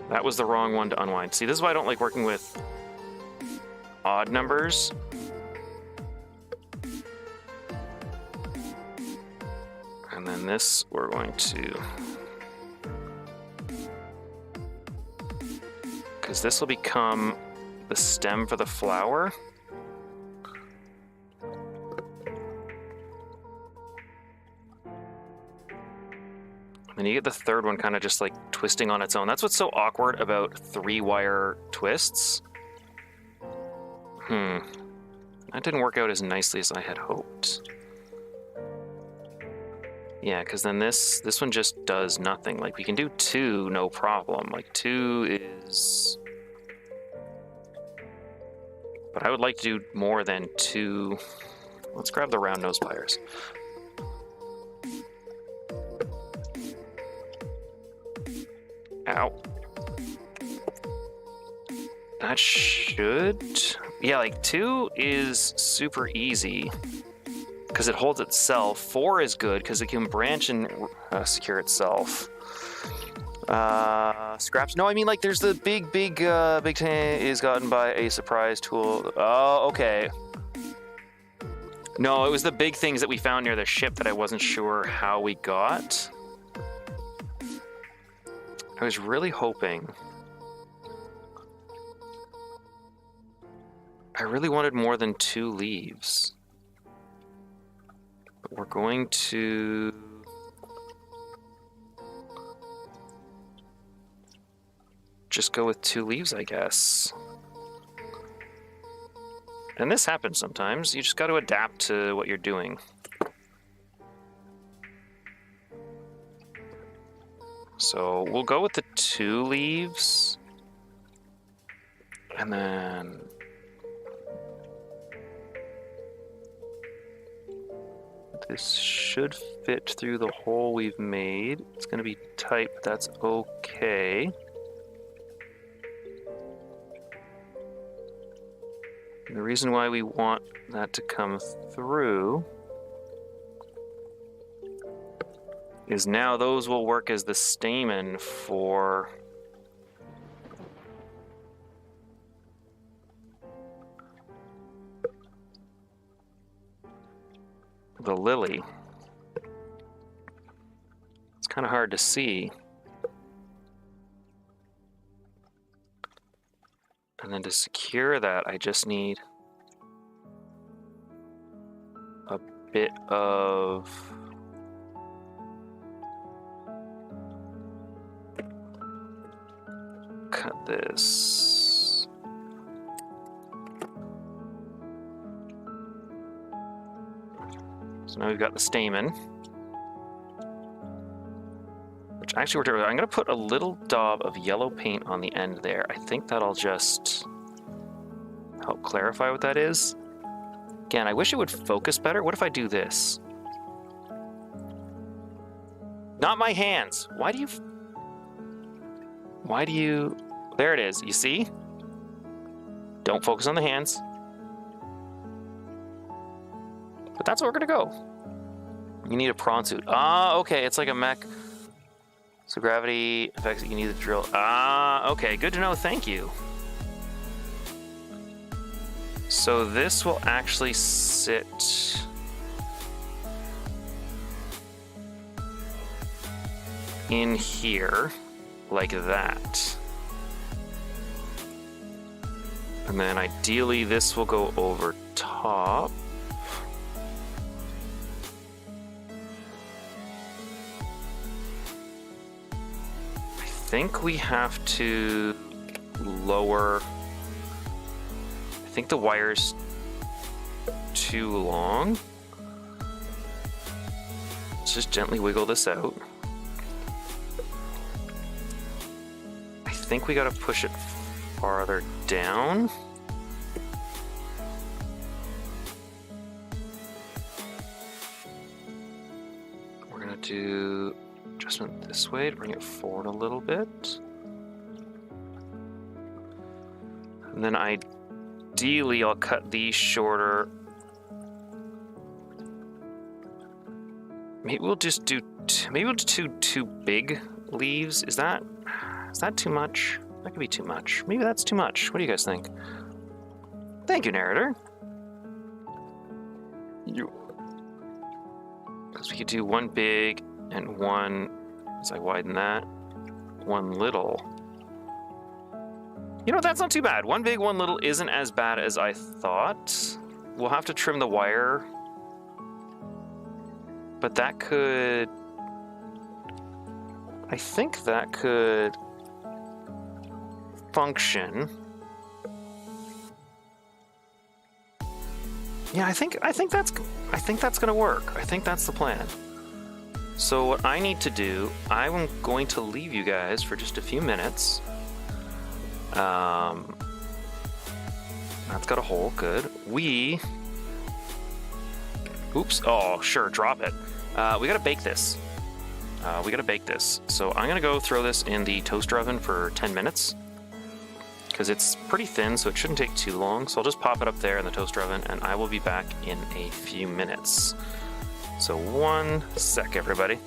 That was the wrong one to unwind. See, this is why I don't like working with odd numbers. And then this, we're going to... because this will become the stem for the flower. And you get the third one kind of just like twisting on its own. That's what's so awkward about 3-wire twists. That didn't work out as nicely as I had hoped. Yeah, because then this one just does nothing. Like, we can do 2, no problem. Like, 2 is... But I would like to do more than 2. Let's grab the round nose pliers. Ow. That should... Yeah, like 2 is super easy because it holds itself. 4 is good because it can branch and secure itself. Scraps? No, I mean, like, there's the big tank is gotten by a surprise tool. Oh, okay. No, it was the big things that we found near the ship that I wasn't sure how we got. I was really hoping. I really wanted more than 2 leaves. But we're going to... just go with 2 leaves, I guess. And this happens sometimes. You just got to adapt to what you're doing. So we'll go with the 2 leaves. And then... This should fit through the hole we've made. It's going to be tight, but that's okay. And the reason why we want that to come through is now those will work as the stamen for the lily. It's kind of hard to see. And then to secure that, I just need a bit of cut this. So now we've got the stamen, which actually worked out. I'm going to put a little daub of yellow paint on the end there. I think that'll just help clarify what that is. Again, I wish it would focus better. What if I do this? Not my hands. Why do you... There it is. You see? Don't focus on the hands. But that's where we're going to go. You need a prawn suit. Ah, okay. It's like a mech. So gravity affects it. You need the drill. Ah, okay. Good to know. Thank you. So this will actually sit in here like that. And then ideally this will go over top. I think we have to lower... I think the wire's too long. Let's just gently wiggle this out. I think we gotta push it farther down. We're gonna do adjustment this way to bring it forward a little bit. And then ideally, I'll cut these shorter. Maybe we'll just do two big leaves. Is that too much? That could be too much. Maybe that's too much. What do you guys think? Thank you, narrator. Because we could do one big and one, as I widen that, one little. You know, that's not too bad. One big, one little isn't as bad as I thought. We'll have to trim the wire. But that could... I think that could function. Yeah, I think that's gonna work. I think that's the plan. So what I need to do, I'm going to leave you guys for just a few minutes. That's got a hole, good. Oops, oh, sure, drop it. We gotta bake this. So I'm gonna go throw this in the toaster oven for 10 minutes. Because it's pretty thin, so it shouldn't take too long. So I'll just pop it up there in the toaster oven, and I will be back in a few minutes. So 1 sec, everybody.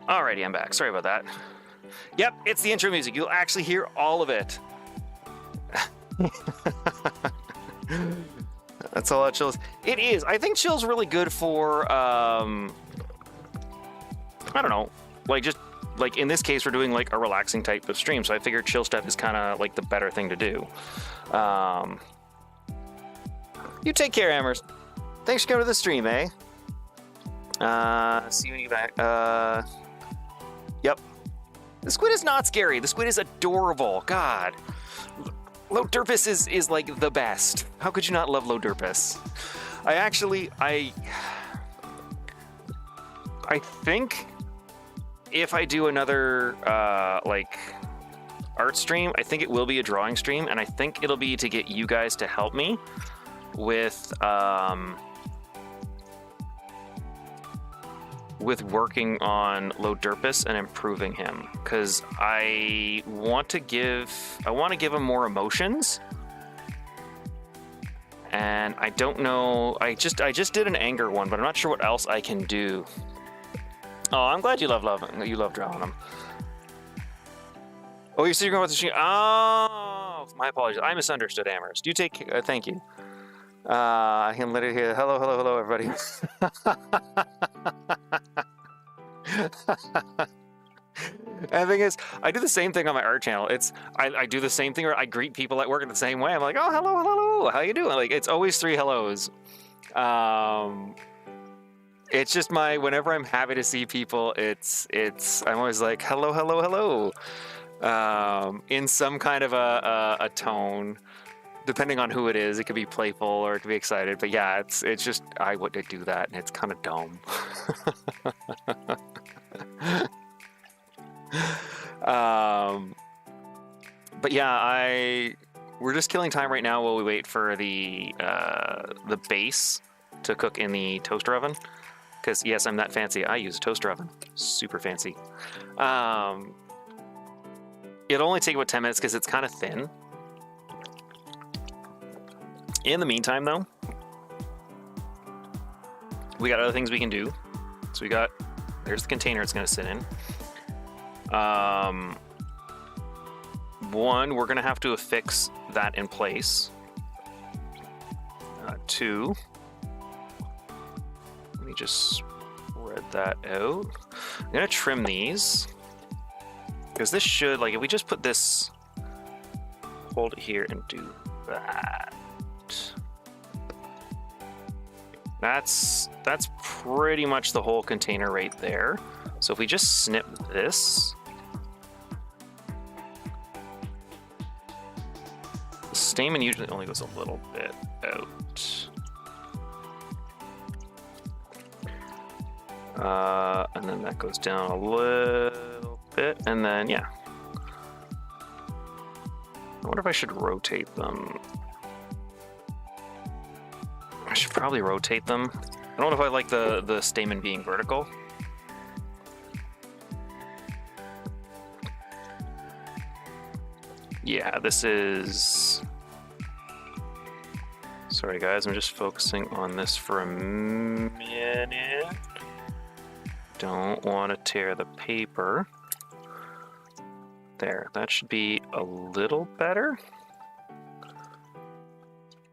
Alrighty, I'm back. Sorry about that. Yep, it's the intro music. You'll actually hear all of it. That's a lot of chills. It is. I think chill's really good for, I don't know, like just, like in this case, we're doing like a relaxing type of stream. So I figured chill stuff is kind of like the better thing to do. You take care, Amers. Thanks for coming to the stream, eh? See you when you get back. Yep. The squid is not scary. The squid is adorable. God. Lodurpus is like the best. How could you not love Lodurpus? I think if I do another like art stream, I think it will be a drawing stream, and I think it'll be to get you guys to help me with working on Lodurpus and improving him, because I want to give him more emotions, and I don't know. I just did an anger one, but I'm not sure what else I can do. Oh, I'm glad you love drawing him. Oh, you're saying you're going with the stream? Oh, my apologies. I misunderstood, Amherst. You take. Thank you. I can let it hear. Hello, everybody. And the thing is, I do the same thing on my art channel. I do the same thing where I greet people at work in the same way. I'm like, oh, hello, how you doing? Like, it's always 3 hellos. It's just whenever I'm happy to see people, I'm always like, hello, in some kind of a tone. Depending on who it is, it could be playful or it could be excited. But yeah, it's just I would do that, and it's kind of dumb. But yeah, we're just killing time right now while we wait for the base to cook in the toaster oven. Because yes, I'm that fancy. I use a toaster oven, super fancy. It'll only take about 10 minutes because it's kind of thin. In the meantime, though, we got other things we can do. So there's the container it's going to sit in. One, we're going to have to affix that in place. 2, let me just spread that out. I'm going to trim these, because this should, like, if we just put this, hold it here and do that. That's pretty much the whole container right there. So if we just snip this, the stamen usually only goes a little bit out. And then that goes down a little bit, and then yeah. I wonder if I should rotate them. I should probably rotate them. I don't know if I like the stamen being vertical. Yeah, this is... Sorry guys, I'm just focusing on this for a minute. Don't want to tear the paper. There, that should be a little better.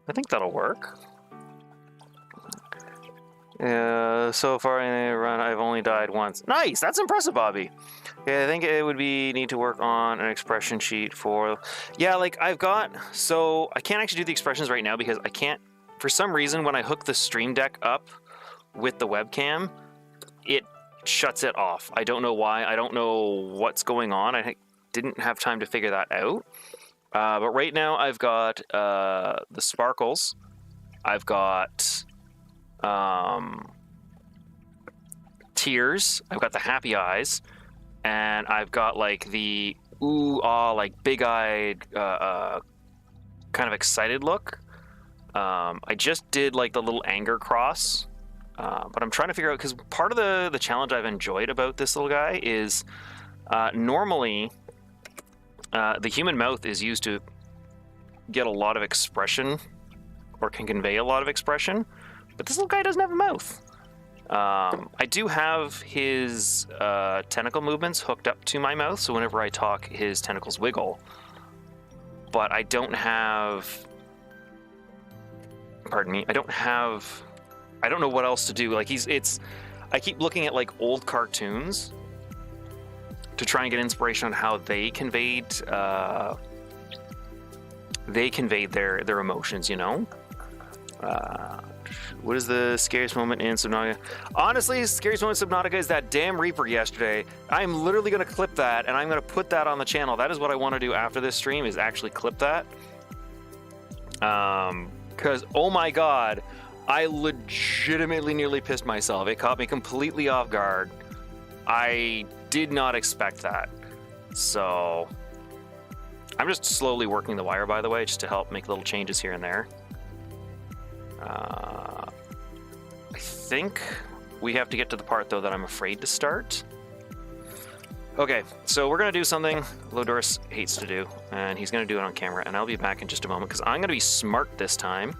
I think that'll work. So far in the run, I've only died once. Nice! That's impressive, Bobby. Yeah, I think it would need to work on an expression sheet for... Yeah, like I've got... So I can't actually do the expressions right now because I can't... For some reason, when I hook the Stream Deck up with the webcam, it shuts it off. I don't know why. I don't know what's going on. I didn't have time to figure that out. But right now, I've got the sparkles. I've got... tears. I've got the happy eyes, and I've got like the ooh ah, like big-eyed, kind of excited look. I just did like the little anger cross, but I'm trying to figure out, because part of the challenge I've enjoyed about this little guy is normally the human mouth is used to get a lot of expression, or can convey a lot of expression, but this little guy doesn't have a mouth. I do have his tentacle movements hooked up to my mouth, so whenever I talk, his tentacles wiggle. But I don't have... Pardon me. I don't know what else to do. Like, I keep looking at, like, old cartoons to try and get inspiration on how they conveyed their emotions, you know? What is the scariest moment in Subnautica? Honestly, the scariest moment in Subnautica is that damn Reaper yesterday. I'm literally going to clip that, and I'm going to put that on the channel. That is what I want to do after this stream, is actually clip that. Because, oh my god, I legitimately nearly pissed myself. It caught me completely off guard. I did not expect that. So, I'm just slowly working the wire, by the way, just to help make little changes here and there. I think we have to get to the part, though, that I'm afraid to start. Okay, so we're going to do something Lodoris hates to do, and he's going to do it on camera, and I'll be back in just a moment, because I'm going to be smart this time.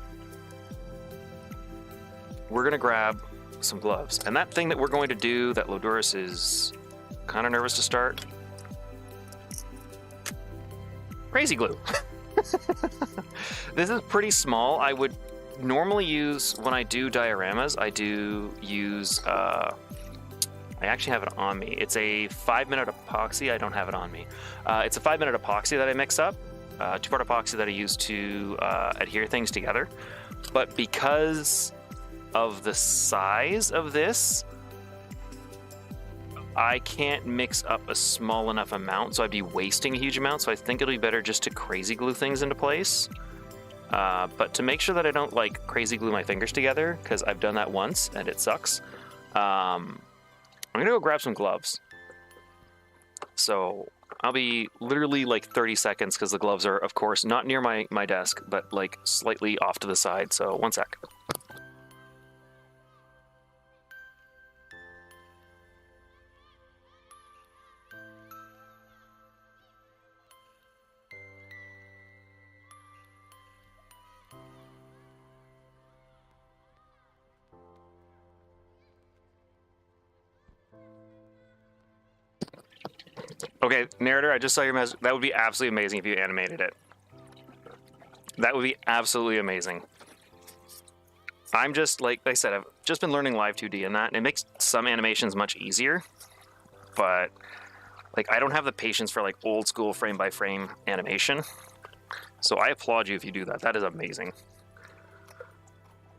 We're going to grab some gloves, and that thing that we're going to do that Lodoris is kind of nervous to start, crazy glue. This is pretty small. I would normally use, when I do dioramas, I do use, I actually have it on me. It's a 5-minute epoxy. I don't have it on me. It's a 5-minute epoxy that I mix up, 2-part epoxy that I use to adhere things together. But because of the size of this, I can't mix up a small enough amount, so I'd be wasting a huge amount. So I think it'll be better just to crazy glue things into place. But to make sure that I don't like crazy glue my fingers together, because I've done that once and it sucks, I'm gonna go grab some gloves. So I'll be literally like 30 seconds, because the gloves are, of course, not near my desk, but like slightly off to the side. So 1 sec. Okay, narrator, I just saw your message. That would be absolutely amazing if you animated it. That would be absolutely amazing. I'm just, like I said, I've just been learning Live 2D and that, and it makes some animations much easier. But, like, I don't have the patience for, like, old school frame-by-frame animation. So I applaud you if you do that. That is amazing.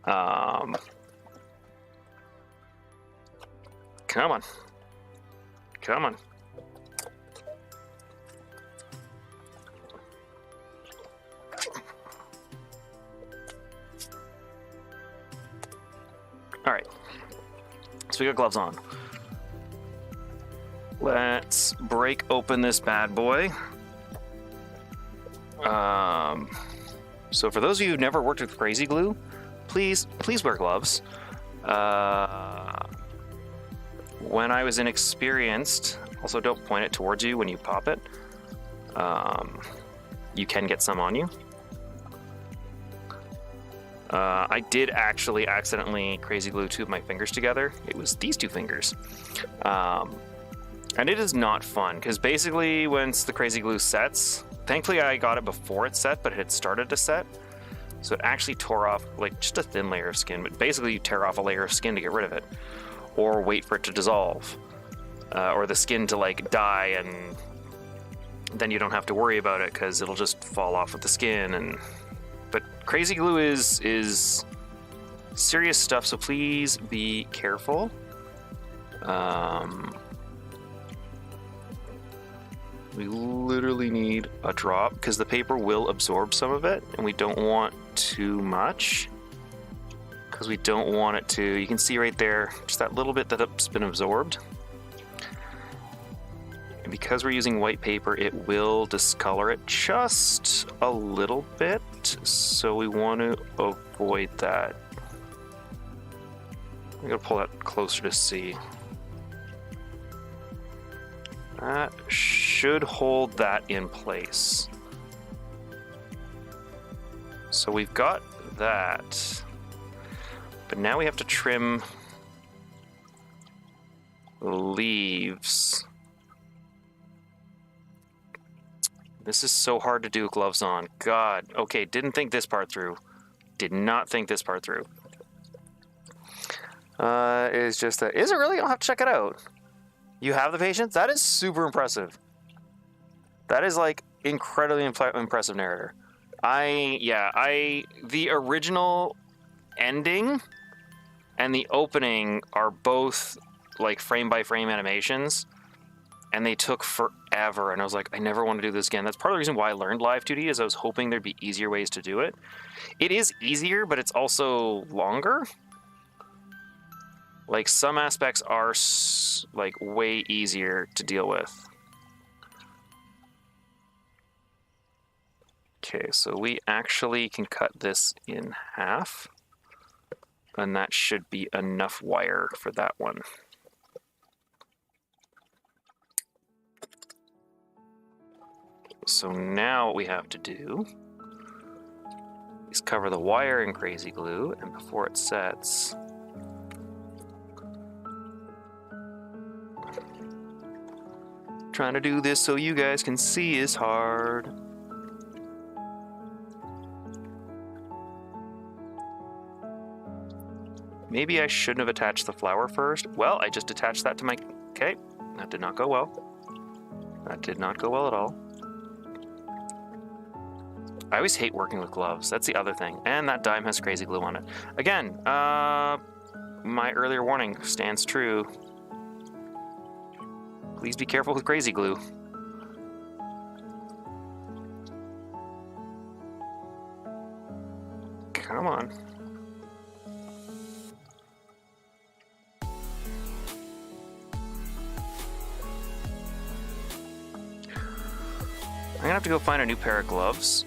Come on. Come on. All right, so we got gloves on. Let's break open this bad boy. So for those of you who've never worked with crazy glue, please wear gloves. When I was inexperienced, also don't point it towards you when you pop it. You can get some on you. I did actually accidentally crazy glue 2 of my fingers together. It was these 2 fingers. And it is not fun, because basically once the crazy glue sets, thankfully I got it before it set, but it had started to set. So it actually tore off like just a thin layer of skin, but basically you tear off a layer of skin to get rid of it, or wait for it to dissolve, or the skin to like die, and then you don't have to worry about it because it'll just fall off with the skin. But crazy glue is serious stuff, so please be careful. We literally need a drop because the paper will absorb some of it, and we don't want too much because we don't want it to. You can see right there, just that little bit that's been absorbed. And because we're using white paper, it will discolor it just a little bit, so we want to avoid that. I'm gonna pull that closer to see. That should hold that in place. So we've got that, but now we have to trim leaves. This is so hard to do gloves on. God. Okay, didn't think this part through. Did not think this part through. Is just that. Is it really? I'll have to check it out. You have the patience? That is super impressive. That is like incredibly impressive narrator. The original ending and the opening are both like frame by frame animations, and they took forever. And I was like, I never want to do this again. That's part of the reason why I learned live 2D, is I was hoping there'd be easier ways to do it. It is easier, but it's also longer. Like, some aspects are like way easier to deal with. Okay, so we actually can cut this in half, and that should be enough wire for that one. So now what we have to do is cover the wire in crazy glue, and before it sets, trying to do this so you guys can see is hard. Maybe I shouldn't have attached the flower first. Well, I just attached that to my... Okay, that did not go well. That did not go well at all. I always hate working with gloves. That's the other thing. And that dime has crazy glue on it. Again, my earlier warning stands true. Please be careful with crazy glue. Come on. I'm gonna have to go find a new pair of gloves.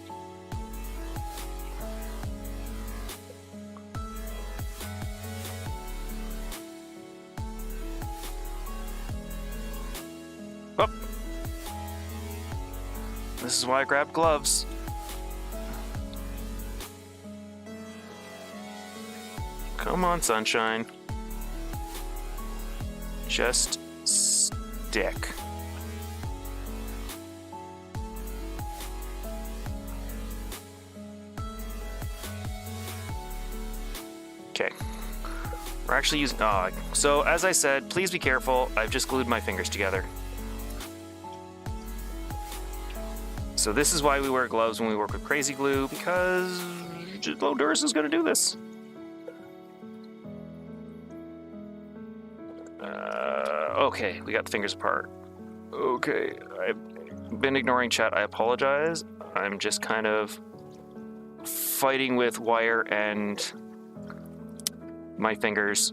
Oh. This is why I grabbed gloves. Come on, sunshine. Just stick. Okay. We're actually using... so, as I said, please be careful. I've just glued my fingers together. So this is why we wear gloves when we work with crazy glue, because Lodurus is going to do this. Okay, we got the fingers apart. Okay, I've been ignoring chat. I apologize. I'm just kind of fighting with wire and my fingers.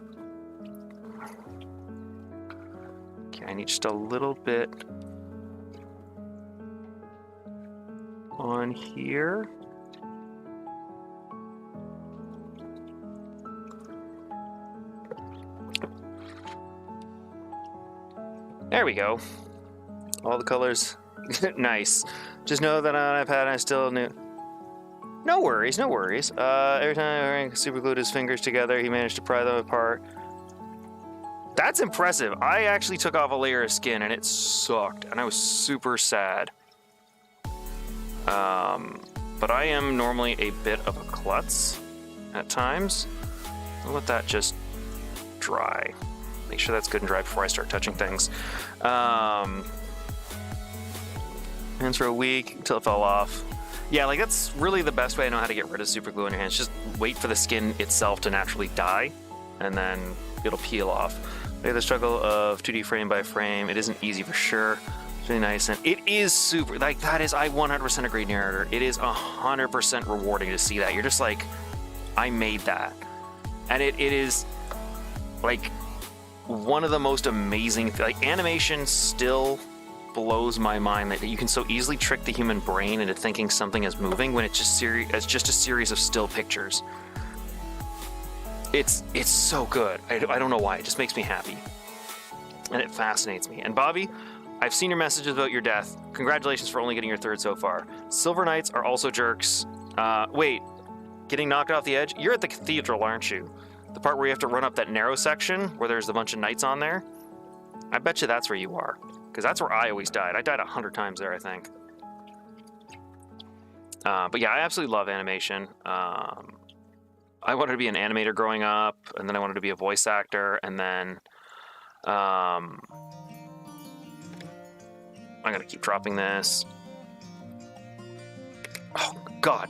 Okay, I need just a little bit on here. There we go. All the colors. Nice. Just know that on iPad I still knew. No worries, no worries. Every time I super glued his fingers together, he managed to pry them apart. That's impressive. I actually took off a layer of skin and it sucked, and I was super sad. But I am normally a bit of a klutz at times. I'll let that just dry. Make sure that's good and dry before I start touching things. Hands for a week until it fell off. Yeah, like that's really the best way I know how to get rid of super glue on your hands. Just wait for the skin itself to naturally die, and then it'll peel off. The struggle of 2D frame by frame. It isn't easy for sure. It's really nice, and it is super, like that is, I 100% agree, narrator. It is 100% rewarding to see that. You're just like, I made that. And it is like one of the most amazing, like animation still blows my mind that you can so easily trick the human brain into thinking something is moving when it's just a series of still pictures. It's so good. I don't know why. It just makes me happy. And it fascinates me. And Bobby, I've seen your messages about your death. Congratulations for only getting your third so far. Silver Knights are also jerks. Wait, getting knocked off the edge? You're at the cathedral, aren't you? The part where you have to run up that narrow section where there's a bunch of knights on there? I bet you that's where you are, because that's where I always died. I died 100 times there, I think. But yeah, I absolutely love animation. I wanted to be an animator growing up, and then I wanted to be a voice actor, and then I'm gonna keep dropping this. Oh God,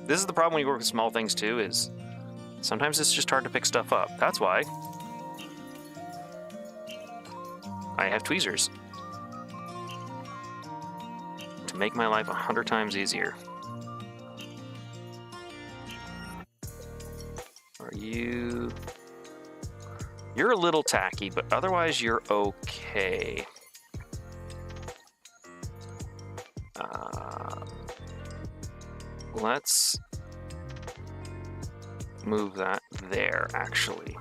this is the problem when you work with small things too, is sometimes it's just hard to pick stuff up. That's why I have tweezers to make my life 100 times easier. Are you... You're a little tacky, but otherwise you're okay. Let's move that there, actually.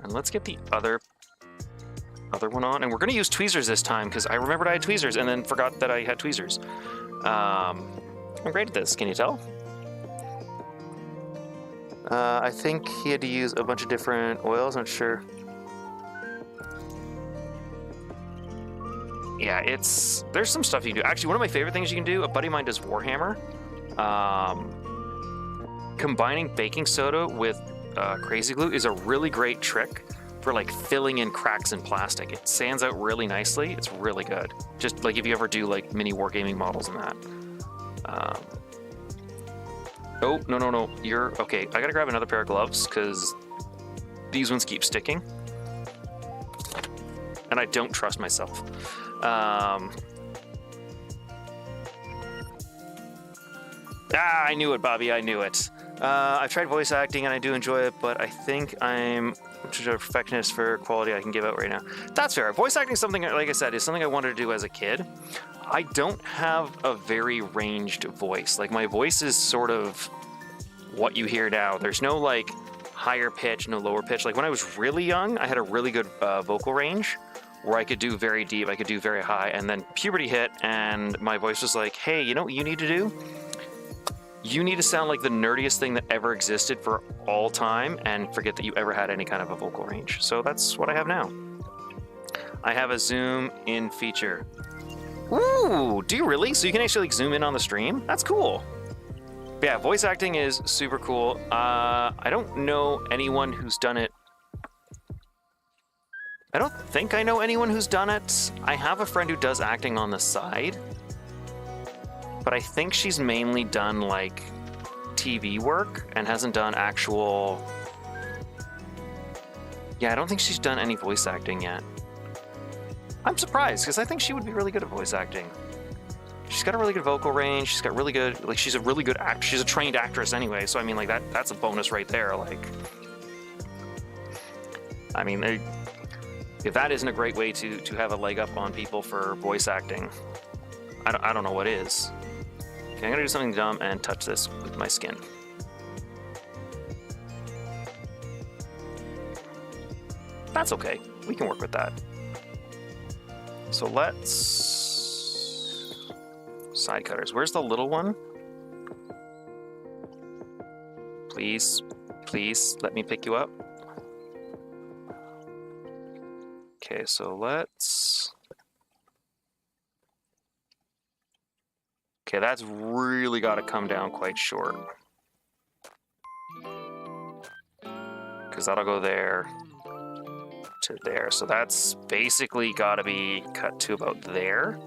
And let's get the other one on. And we're going to use tweezers this time, because I remembered I had tweezers and then forgot that I had tweezers. I'm great at this, can you tell? I think he had to use a bunch of different oils, I'm not sure. Yeah, there's some stuff you can do. Actually, one of my favorite things you can do, a buddy of mine does Warhammer. Combining baking soda with crazy glue is a really great trick for like filling in cracks in plastic. It sands out really nicely. It's really good. Just like if you ever do like mini wargaming models and that. Oh, no. You're okay. I gotta grab another pair of gloves because these ones keep sticking. And I don't trust myself. I knew it, Bobby. I knew it. I've tried voice acting and I do enjoy it, but I think I'm a perfectionist for quality I can give out right now. That's fair. Voice acting is something, like I said, is something I wanted to do as a kid. I don't have a very ranged voice. Like, my voice is sort of what you hear now. There's no, like, higher pitch, no lower pitch. Like, when I was really young, I had a really good vocal range where I could do very deep, I could do very high, and then puberty hit, and my voice was like, hey, you know what you need to do? You need to sound like the nerdiest thing that ever existed for all time and forget that you ever had any kind of a vocal range. So that's what I have now. I have a zoom in feature. Ooh, do you really? So you can actually like zoom in on the stream? That's cool. But yeah, voice acting is super cool. I don't know anyone who's done it. I don't think I know anyone who's done it. I have a friend who does acting on the side, but I think she's mainly done like TV work and hasn't done actual... Yeah, I don't think she's done any voice acting yet. I'm surprised, because I think she would be really good at voice acting. She's got a really good vocal range, she's got really good, like, she's a really good actor, she's a trained actress anyway, so I mean, like, that's a bonus right there, like... I mean, if that isn't a great way to have a leg up on people for voice acting, I don't know what is. Okay, I'm gonna do something dumb and touch this with my skin. That's okay, we can work with that. So let's... Side cutters. Where's the little one? Please, please let me pick you up. Okay, so let's... Okay, that's really got to come down quite short. Because that'll go there to there. So that's basically got to be cut to about there.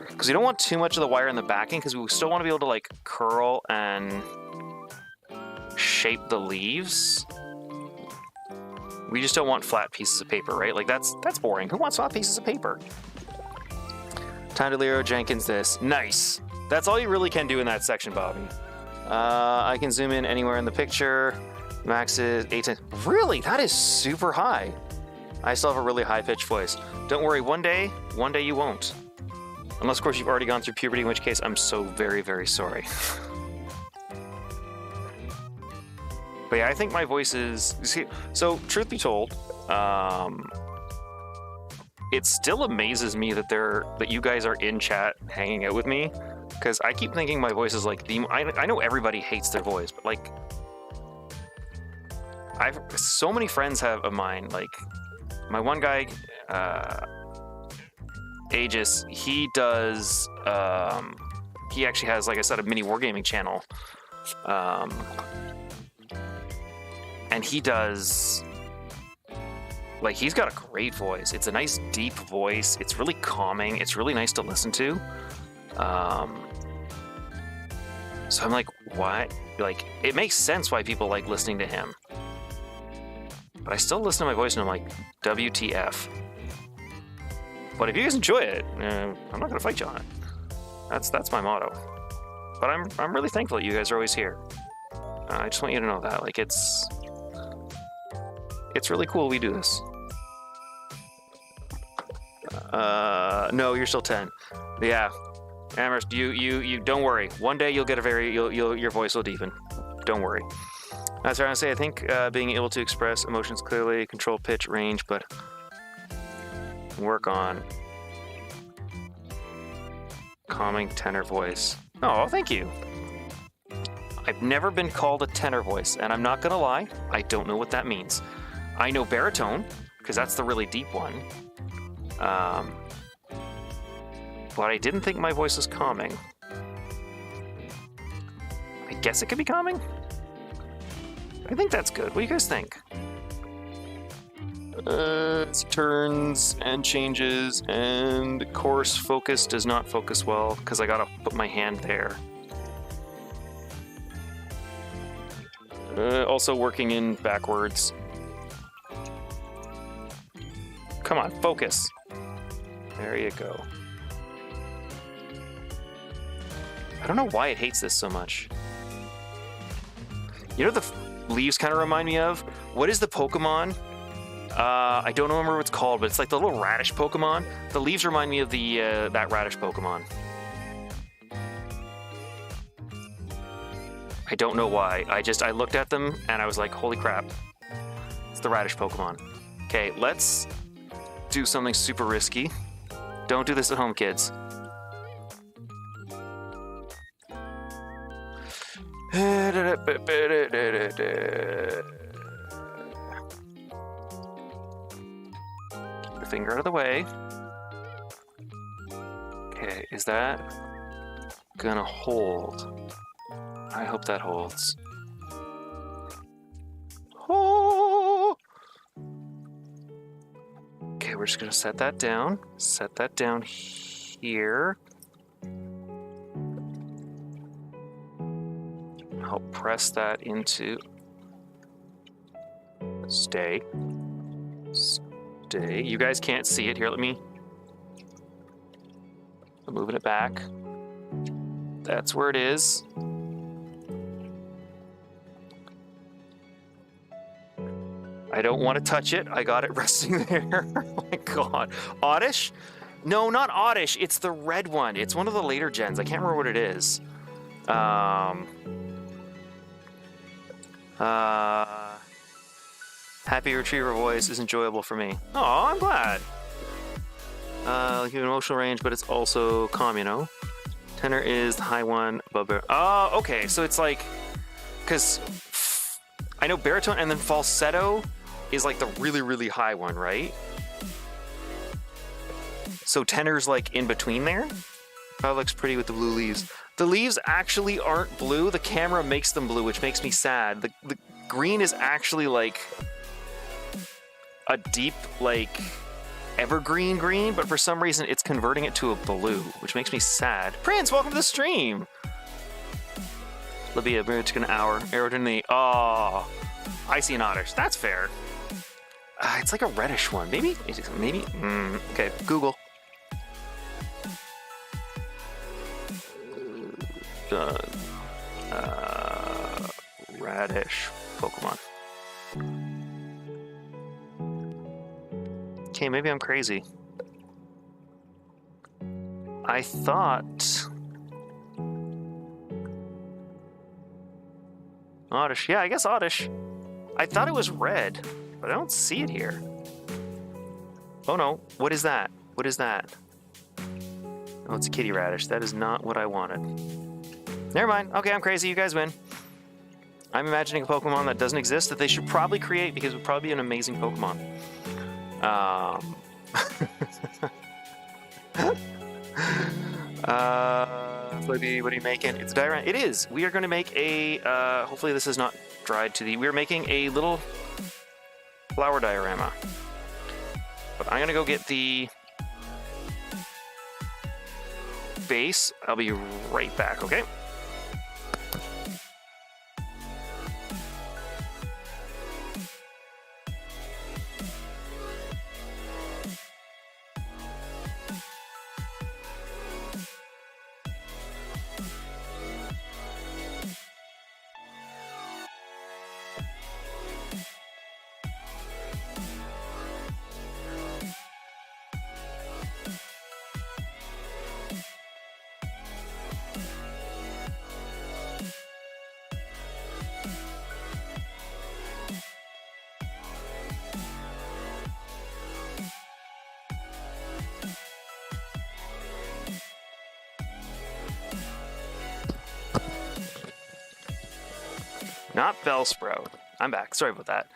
Because we don't want too much of the wire in the backing, because we still want to be able to like curl and shape the leaves. We just don't want flat pieces of paper, right? Like that's boring. Who wants flat pieces of paper? Time to Leroy Jenkins this. Nice. That's all you really can do in that section, Bobby. I can zoom in anywhere in the picture. Max is 8 times. Really? That is super high. I still have a really high-pitched voice. Don't worry, one day you won't. Unless, of course, you've already gone through puberty, in which case I'm so very, very sorry. But yeah, I think my voice is... See, so, truth be told, it still amazes me that you guys are in chat hanging out with me, because I keep thinking my voice is like the... I know everybody hates their voice, but like... so many friends of mine, like... my one guy, Aegis, he does, he actually has, like I said, a mini wargaming channel. And he does, like, he's got a great voice. It's a nice, deep voice. It's really calming. It's really nice to listen to. So I'm like, what? Like, it makes sense why people like listening to him. But I still listen to my voice and I'm like, WTF. But if you guys enjoy it, I'm not gonna fight you on it. That's my motto. But I'm really thankful that you guys are always here. I just want you to know that, like, it's really cool we do this. No, you're still 10. Yeah, Amherst, you don't worry. One day you'll get your voice will deepen. Don't worry. That's what I want to say. I think being able to express emotions clearly, control pitch, range, but work on calming tenor voice. Oh, thank you. I've never been called a tenor voice, and I'm not gonna lie, I don't know what that means. I know baritone, because that's the really deep one. But I didn't think my voice was calming. I guess it could be calming? I think that's good. What do you guys think? It turns and changes, and course focus does not focus well, because I gotta put my hand there. Also working in backwards. Come on, focus. There you go. I don't know why it hates this so much. You know what the leaves kind of remind me of? What is the Pokemon? I don't remember what it's called, but it's like the little radish Pokemon. The leaves remind me of the that radish Pokemon. I don't know why. I looked at them and I was like, holy crap. It's the radish Pokemon. Okay, let's do something super risky. Don't do this at home, kids. Finger out of the way. Okay, is that gonna hold? I hope that holds. Oh! Okay, we're just gonna set that down. Set that down here. I'll press that into... Stay. Stay. You guys can't see it. Here, let me... I'm moving it back. That's where it is. I don't want to touch it. I got it resting there. Oh my god. Oddish? No, not Oddish. It's the red one. It's one of the later gens. I can't remember what it is. Happy Retriever voice is enjoyable for me. Oh, I'm glad. Like an emotional range, but it's also calm, you know? Tenor is the high one above baritone. Oh, okay. So it's like, because I know baritone and then falsetto is like the really, really high one, right? So tenor's like in between there. That looks pretty with the blue leaves. The leaves actually aren't blue. The camera makes them blue, which makes me sad. The green is actually like a deep, like evergreen green, but for some reason it's converting it to a blue, which makes me sad. Prince, welcome to the stream. Libya, it took an hour. Arrow to the... Oh, I see an oddish. That's fair. It's like a reddish one. Maybe? Maybe? Okay, Google. Radish Pokemon. Okay, maybe I'm crazy. I thought... Oddish. Yeah, I guess Oddish. I thought it was red, but I don't see it here. Oh no, what is that? What is that? Oh, it's a kitty radish. That is not what I wanted. Never mind. Okay, I'm crazy. You guys win. I'm imagining a Pokemon that doesn't exist that they should probably create because it would probably be an amazing Pokemon. What are you making? It's diorama. It is. We are going to make a. Hopefully, this is not dried to the. We are making a little flower diorama. But I'm going to go get the base. I'll be right back. Okay. Not Bellsprout. I'm back. Sorry about that.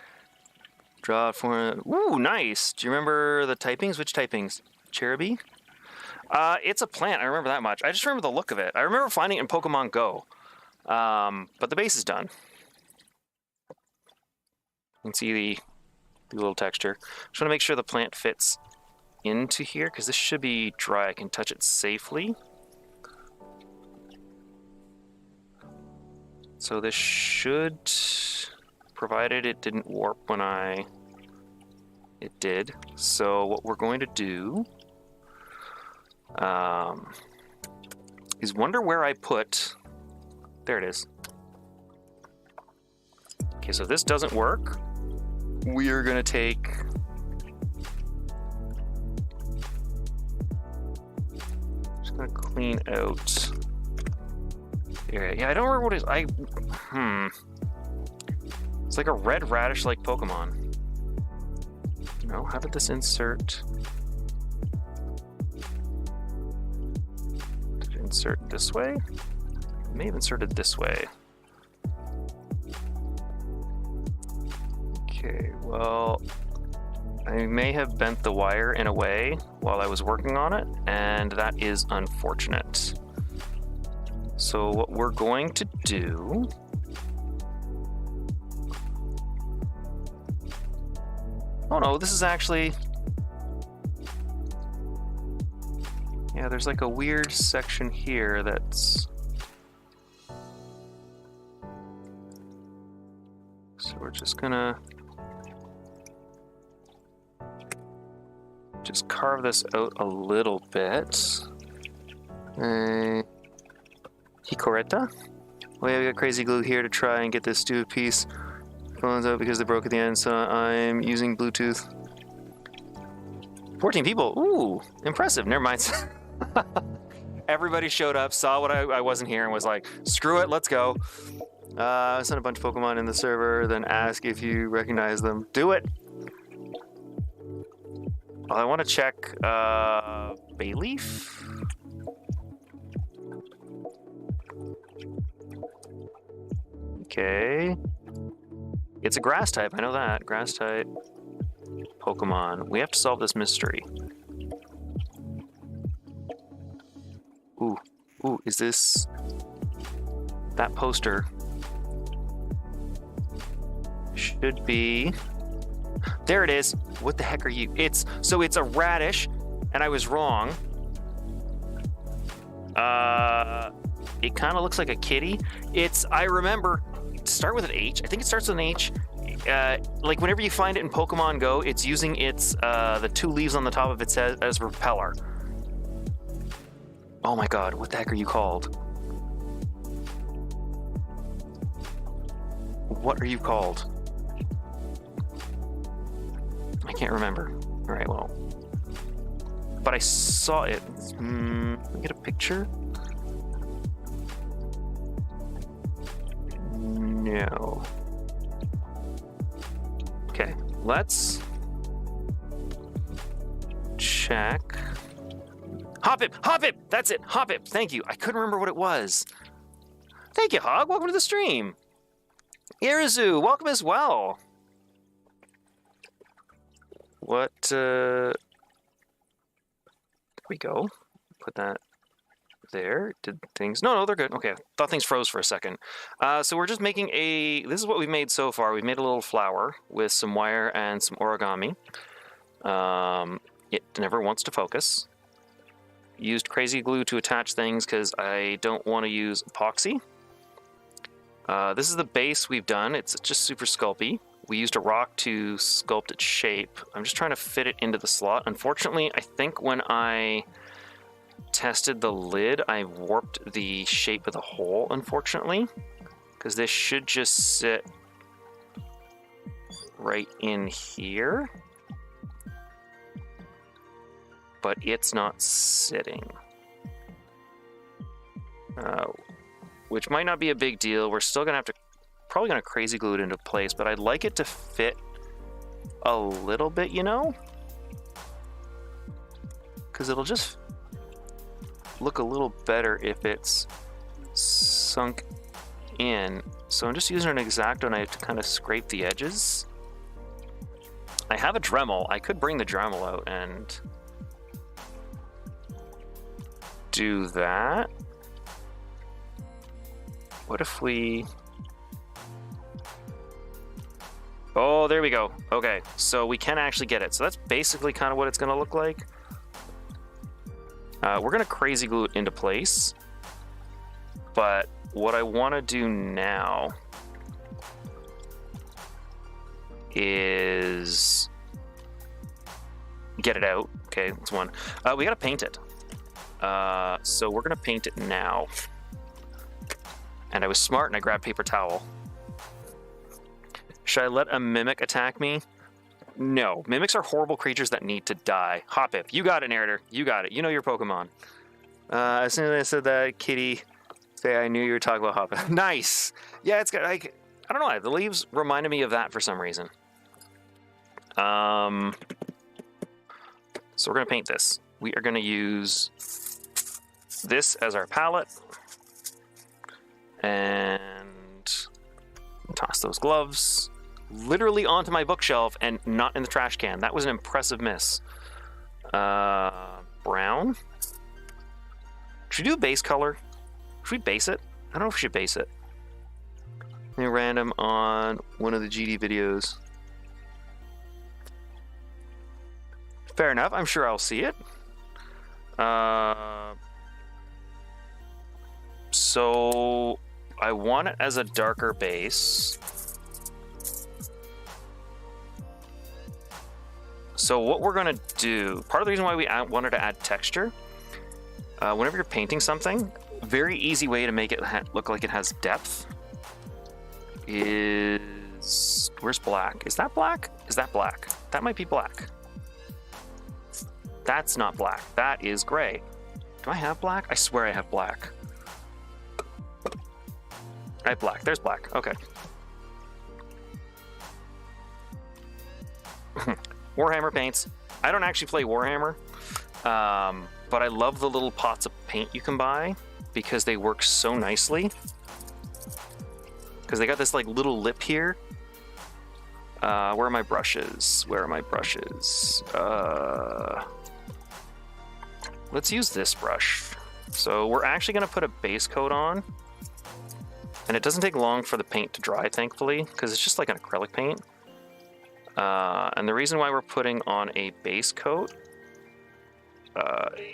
Draw for. Ooh, nice. Do you remember the typings? Which typings? Cherubi? It's a plant. I remember that much. I just remember the look of it. I remember finding it in Pokemon Go. But the base is done. You can see the little texture. Just want to make sure the plant fits into here because this should be dry. I can touch it safely. So this should, provided it didn't warp when it did. So what we're going to do is wonder where I put, there it is. Okay, so this doesn't work. We are gonna take, just gonna clean out. Yeah, I don't remember what it is. It's like a red radish-like Pokemon. No, how did this insert? Did it insert this way? It may have inserted this way. Okay, well, I may have bent the wire in a way while I was working on it, and that is unfortunate. So what we're going to do oh no, this is actually, yeah, there's like a weird section here that's, so we're just gonna just carve this out a little bit. Hikoreta? Oh yeah, we got crazy glue here to try and get this stupid piece phones out because they broke at the end, so I'm using Bluetooth. 14 people. Ooh, impressive. Never mind. Everybody showed up, saw what I wasn't here, and was like, screw it, let's go. Send a bunch of Pokemon in the server, then ask if you recognize them. Do it! I want to check Bayleaf? Okay. It's a grass type, I know that. Grass type Pokemon. We have to solve this mystery. Ooh, is this that poster? Should be. There it is. What the heck are you? It's a radish, and I was wrong. It kind of looks like a kitty. I remember, start with an H. I think it starts with an H. Like whenever you find it in Pokemon Go, it's using its the two leaves on the top of its head as repeller. Oh my god, what the heck are you called? What are you called? I can't remember. All right, well, but I saw it. Let me get a picture. No. Okay, let's check. Hoppip! That's it, Hoppip. Thank you. I couldn't remember what it was. Thank you, Hog. Welcome to the stream. Irizu, welcome as well. What, there we go. Put that there. Did things, no, they're good. Okay, thought things froze for a second. So we're just making this is what we've made so far. We've made a little flower with some wire and some origami. It never wants to focus. Used crazy glue to attach things because I don't want to use epoxy. This is the base we've done. It's just super sculpey. We used a rock to sculpt its shape. I'm just trying to fit it into the slot. Unfortunately, I think when I tested the lid, I warped the shape of the hole, unfortunately, because this should just sit right in here, but it's not sitting, which might not be a big deal. We're still gonna have to probably gonna crazy glue it into place, but I'd like it to fit a little bit, you know, because it'll just look a little better if it's sunk in. So I'm just using an X-Acto knife to kind of scrape the edges. I have a Dremel. I could bring the Dremel out and do that. What if we... Oh, there we go. Okay, so we can actually get it. So that's basically kind of what it's going to look like. We're going to crazy glue it into place. But what I want to do now is get it out. Okay, that's one. We got to paint it. So we're going to paint it now. And I was smart and I grabbed paper towel. Should I let a mimic attack me? No. Mimics are horrible creatures that need to die. Hoppip, you got it, narrator. You got it. You know your Pokemon. As soon as I said that, Kitty, say I knew you were talking about Hoppip. Nice! Yeah, it's got, like, I don't know, the leaves reminded me of that for some reason. So we're going to paint this. We are going to use this as our palette. And toss those gloves literally onto my bookshelf and not in the trash can. That was an impressive miss. Brown. Should we do a base color? Should we base it? I don't know if we should base it. Maybe random on one of the GD videos. Fair enough. I'm sure I'll see it. So I want it as a darker base. So what we're going to do, part of the reason why we wanted to add texture, whenever you're painting something, very easy way to make it look like it has depth is, where's black? Is that black? Is that black? That might be black. That's not black. That is gray. Do I have black? I swear I have black. I have black. There's black. Okay. Warhammer paints. I don't actually play Warhammer, but I love the little pots of paint you can buy because they work so nicely. Because they got this like little lip here. Where are my brushes? Where are my brushes? Let's use this brush. So we're actually going to put a base coat on. And it doesn't take long for the paint to dry, thankfully, because it's just like an acrylic paint. And the reason why we're putting on a base coat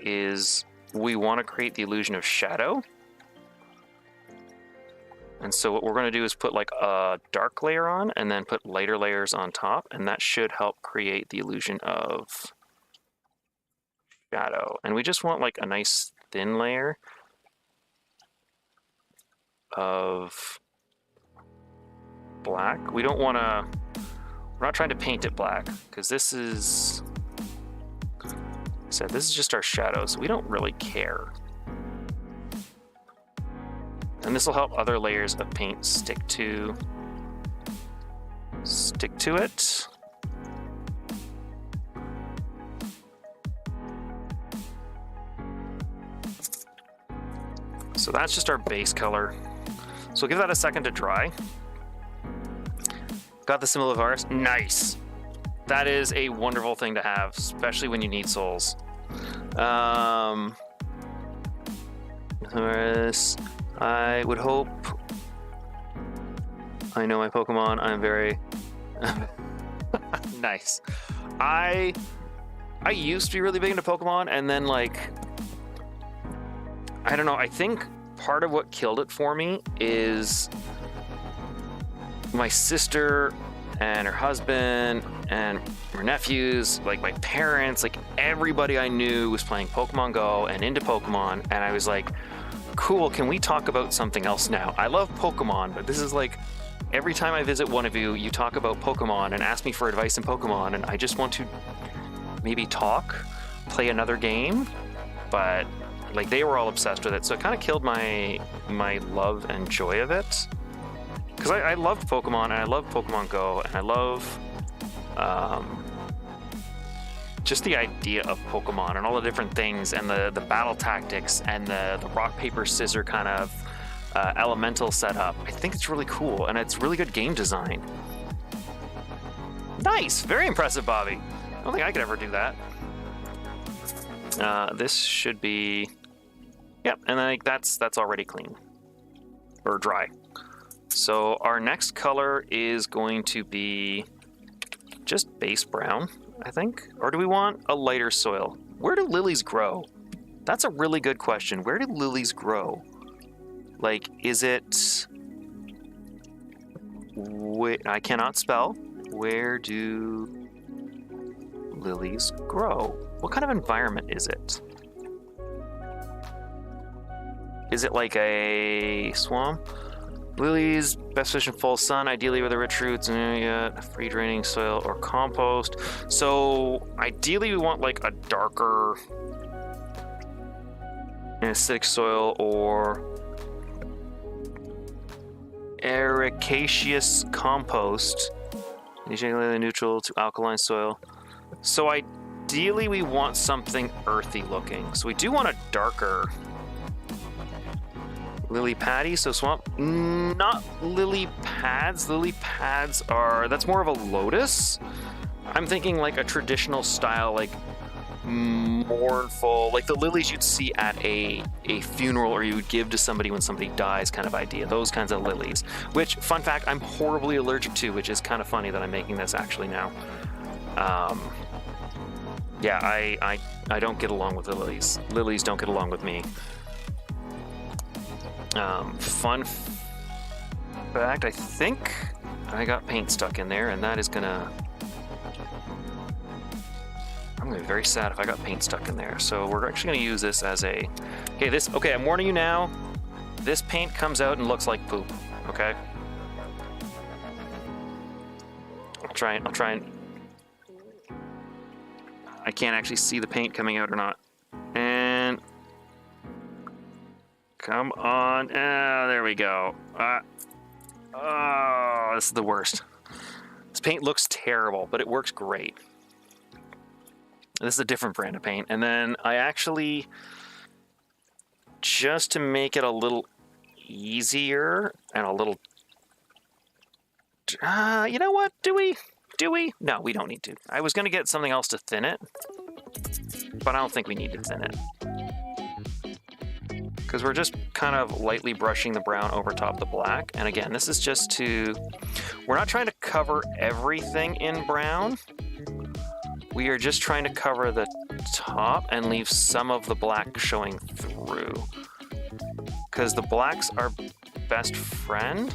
is we want to create the illusion of shadow. And so what we're going to do is put like a dark layer on and then put lighter layers on top, and that should help create the illusion of shadow. And we just want like a nice thin layer of black. We don't want to, we're not trying to paint it black because this is, like I said, this is just our shadow, so we don't really care. And this will help other layers of paint stick to it. So that's just our base color. So we'll give that a second to dry. Got the symbol of ours. Nice. That is a wonderful thing to have, especially when you need souls. I would hope. I know my Pokemon. I'm very nice. I used to be really big into Pokemon, and then like I don't know. I think part of what killed it for me is my sister and her husband and her nephews, like my parents, like everybody I knew was playing Pokemon Go and into Pokemon, and I was like, cool, can we talk about something else now? I love Pokemon, but this is like every time I visit one of you, you talk about Pokemon and ask me for advice in Pokemon, and I just want to maybe talk, play another game, but like they were all obsessed with it, so it kind of killed my love and joy of it. Because I loved Pokemon, and I love Pokemon Go, and I love just the idea of Pokemon and all the different things, and the battle tactics, and the rock, paper, scissor kind of elemental setup. I think it's really cool, and it's really good game design. Nice! Very impressive, Bobby. I don't think I could ever do that. This should be... Yep, and I think that's already clean. Or dry. So our next color is going to be just base brown, I think. Or do we want a lighter soil? Where do lilies grow? That's a really good question. Where do lilies grow? Like, is it... I cannot spell. Where do lilies grow? What kind of environment is it? Is it like a swamp? Lilies, best fish in full sun, ideally with the rich roots, free draining soil or compost. So ideally we want like a darker acidic soil or ericaceous compost. Usually neutral to alkaline soil. So ideally we want something earthy looking. So we do want a darker lily paddy, so swamp, not lily pads. Lily pads that's more of a lotus. I'm thinking like a traditional style, like mournful, like the lilies you'd see at a funeral or you would give to somebody when somebody dies kind of idea. Those kinds of lilies, which, fun fact, I'm horribly allergic to, which is kind of funny that I'm making this actually now. Yeah, I don't get along with the lilies. Lilies don't get along with me. Fun fact, I think I got paint stuck in there, and that is I'm gonna be very sad if I got paint stuck in there. So we're actually gonna use this as okay, I'm warning you now, this paint comes out and looks like poop, okay? I'll try and, I can't actually see the paint coming out or not. And come on. There we go. Oh, this is the worst. This paint looks terrible, but it works great. This is a different brand of paint. And then I actually, just to make it a little easier and a little... you know what? Do we? No, we don't need to. I was going to get something else to thin it, but I don't think we need to thin it. Because we're just kind of lightly brushing the brown over top the black. And again, this is just we're not trying to cover everything in brown. We are just trying to cover the top and leave some of the black showing through. Because the black's our best friend.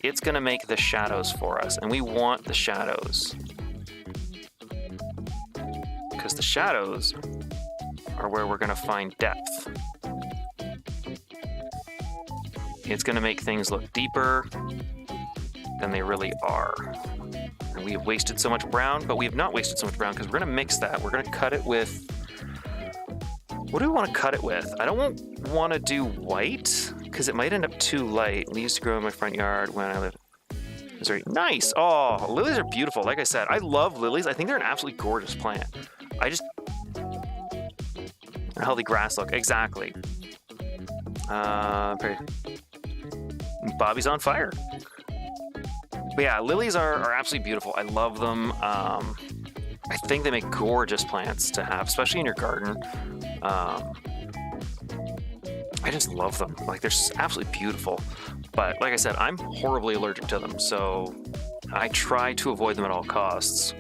It's gonna make the shadows for us, and we want the shadows. Because the shadows are where we're gonna find depth. It's gonna make things look deeper than they really are. And we have wasted so much brown, but we have not wasted so much brown because we're gonna mix that. We're gonna cut it with, what do we wanna cut it with? I don't wanna do white, because it might end up too light. Leaves to grow in my front yard when I live. Missouri. Nice! Oh, lilies are beautiful. Like I said, I love lilies. I think they're an absolutely gorgeous plant. A healthy grass look, exactly. Bobby's on fire. But yeah, lilies are absolutely beautiful. I love them. I think they make gorgeous plants to have, especially in your garden. I just love them. Like, they're absolutely beautiful. But like I said, I'm horribly allergic to them, so I try to avoid them at all costs.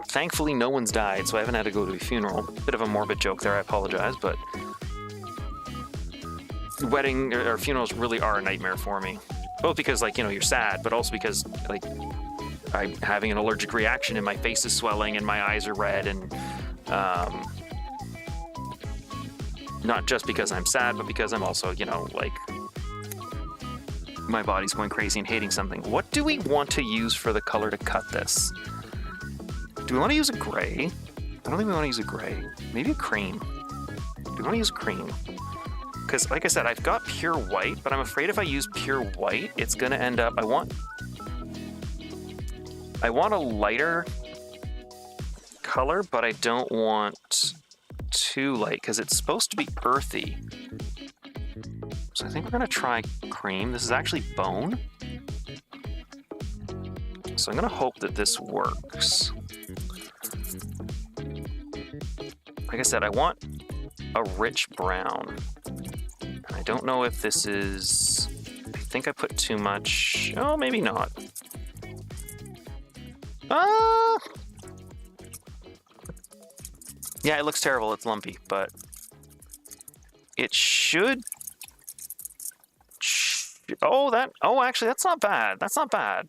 Thankfully, no one's died, so I haven't had to go to a funeral. Bit of a morbid joke there, I apologize, but wedding or funerals really are a nightmare for me. Both because, like, you know, you're sad, but also because, like, I'm having an allergic reaction and my face is swelling and my eyes are red, and not just because I'm sad, but because I'm also, you know, like, my body's going crazy and hating something. What do we want to use for the color to cut this? Do we want to use a gray? I don't think we want to use a gray. Maybe a cream. Do we want to use cream? Because, like I said, I've got pure white, but I'm afraid if I use pure white, it's going to end up... I want a lighter color, but I don't want too light, because it's supposed to be earthy. So I think we're going to try cream. This is actually bone. So I'm going to hope that this works. Like I said, I want a rich brown. And I don't know if this is... I think I put too much... Oh, maybe not. Yeah, it looks terrible. It's lumpy, but it should... Oh, actually, that's not bad. That's not bad.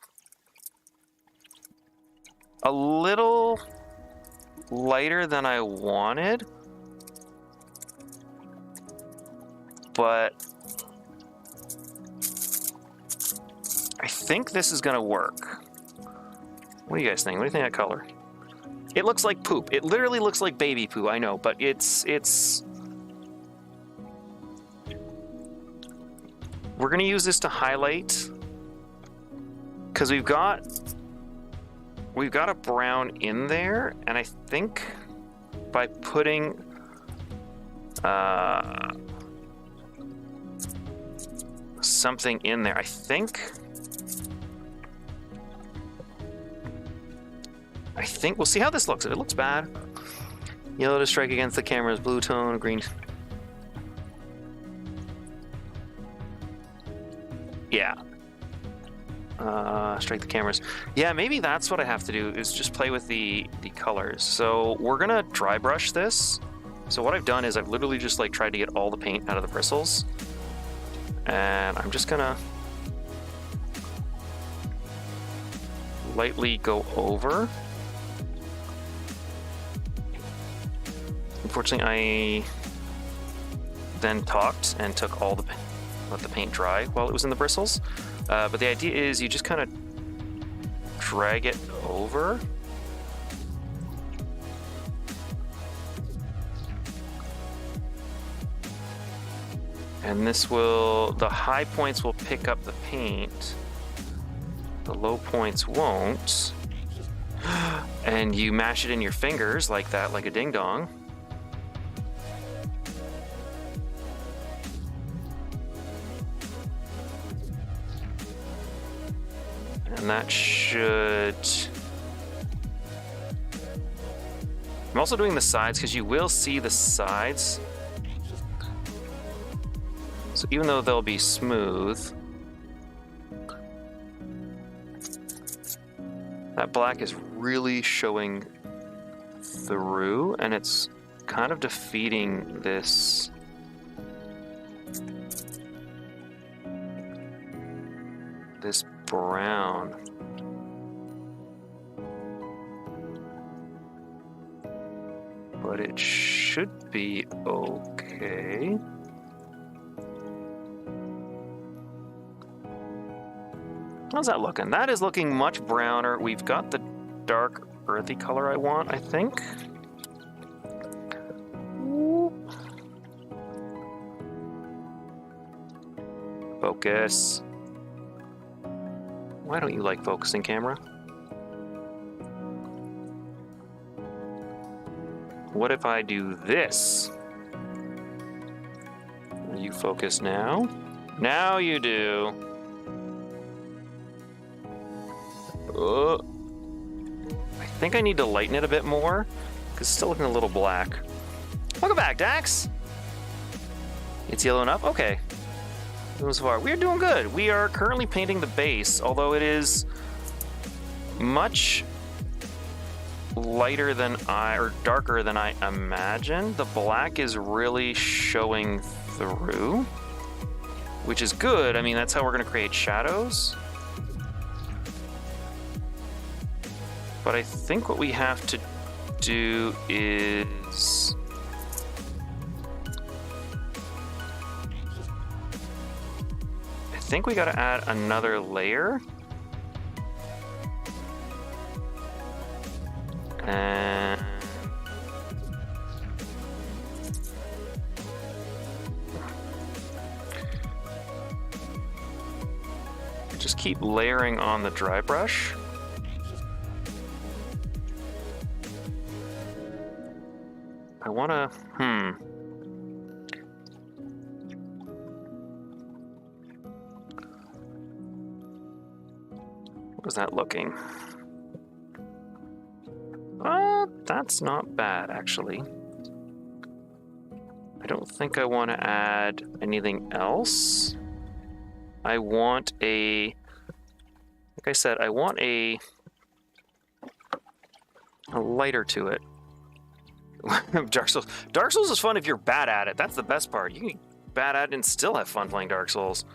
A little lighter than I wanted, but I think this is gonna work. What do you guys think? What do you think of that color? It looks like poop. It literally looks like baby poo, I know, but it's... We're gonna use this to highlight, because we've got a brown in there, and I think by putting something in there, I think we'll see how this looks. If it looks bad, yellow to strike against the camera's blue tone, green. Yeah. Strike the cameras. Yeah, maybe that's what I have to do, is just play with the colors. So we're gonna dry brush this. So what I've done is I've literally just like tried to get all the paint out of the bristles. And I'm just gonna lightly go over. Unfortunately, I then talked and took all the paint. Let the paint dry while it was in the bristles. But the idea is you just kind of drag it over. And this will, the high points will pick up the paint. The low points won't. And you mash it in your fingers like that, like a ding dong. And that should... I'm also doing the sides because you will see the sides. So even though they'll be smooth, that black is really showing through, and it's kind of defeating this brown. But it should be okay. How's that looking? That is looking much browner. We've got the dark earthy color I want, I think. Focus. Why don't you like focusing, camera? What if I do this? Are you focused now? Now you do. I I think I need to lighten it a bit more, because it's still looking a little black. Welcome back, Dax! It's yellow enough? Okay. So far, we're doing good. We are currently painting the base, although it is much lighter than or darker than I imagined. The black is really showing through, which is good. I mean, that's how we're going to create shadows. But I think what we have to do is... I think we got to add another layer. And just keep layering on the dry brush. I want to, How's that looking? That's not bad, actually. I don't think I want to add anything else. I want a... Like I said, I want a lighter to it. Dark Souls. Dark Souls is fun if you're bad at it. That's the best part. You can be bad at it and still have fun playing Dark Souls.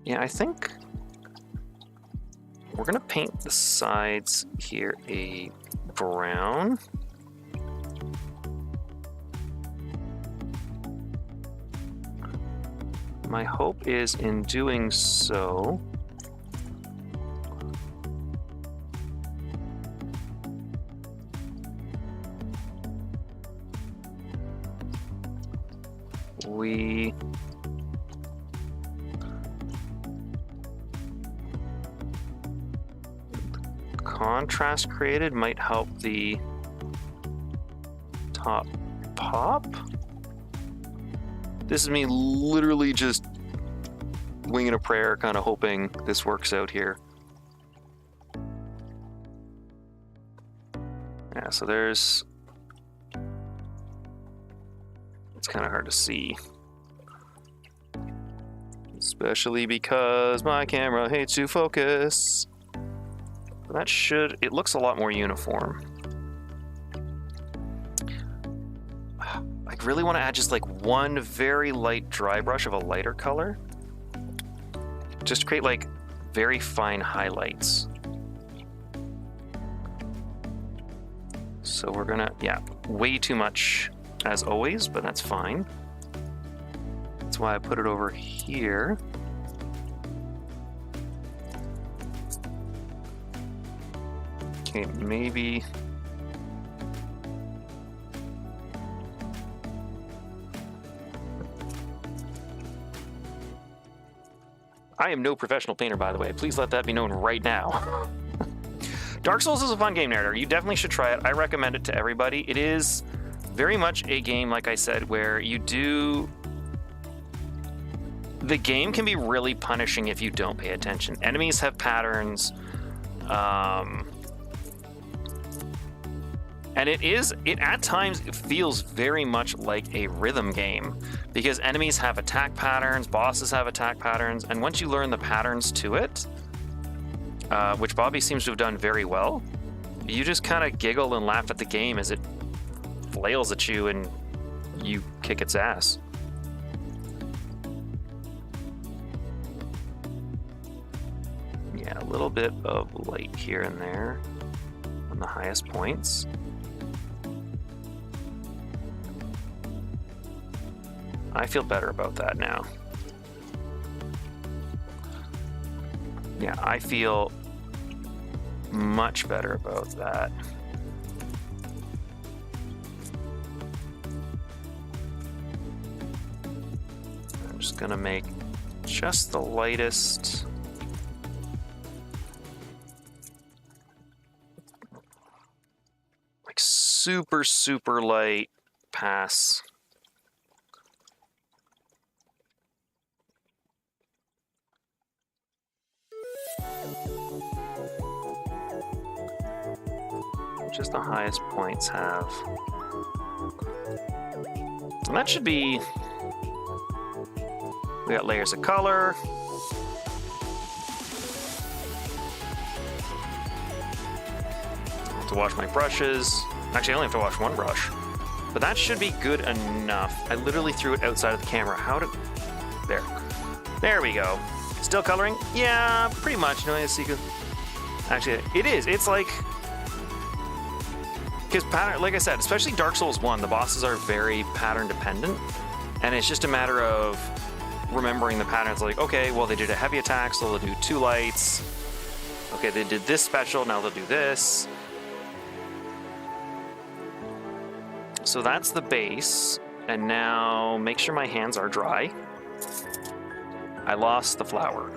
Yeah, I think we're gonna paint the sides here a brown. My hope is in doing so, we contrast created might help the top pop. This is me literally just winging a prayer, kind of hoping this works out here. Yeah, so there's... It's kind of hard to see. Especially because my camera hates to focus. That should... It looks a lot more uniform. I really want to add just like one very light dry brush of a lighter color. Just to create like very fine highlights. So we're gonna, yeah, way too much as always, but that's fine. That's why I put it over here. Okay, maybe... I am no professional painter, by the way. Please let that be known right now. Dark Souls is a fun game, narrator. You definitely should try it. I recommend it to everybody. It is very much a game, like I said, where you do... The game can be really punishing if you don't pay attention. Enemies have patterns. And it at times it feels very much like a rhythm game because enemies have attack patterns, bosses have attack patterns, and once you learn the patterns to it, which Bobby seems to have done very well, you just kind of giggle and laugh at the game as it flails at you and you kick its ass. Yeah, a little bit of light here and there on the highest points. I feel better about that now. Yeah, I feel much better about that. I'm just gonna make just the lightest. Like super, super light pass. does the highest points have? And that should be... We got layers of color. I have to wash my brushes. Actually, I only have to wash one brush. But that should be good enough. I literally threw it outside of the camera. How did... There. There we go. Still coloring? Yeah, pretty much. No, actually, it is. It's like... Because pattern, like I said, especially Dark Souls 1, the bosses are very pattern dependent. And it's just a matter of remembering the patterns. Like, okay, well, they did a heavy attack, so they'll do 2 lights. Okay, they did this special, now they'll do this. So that's the base. And now make sure my hands are dry. I lost the flower.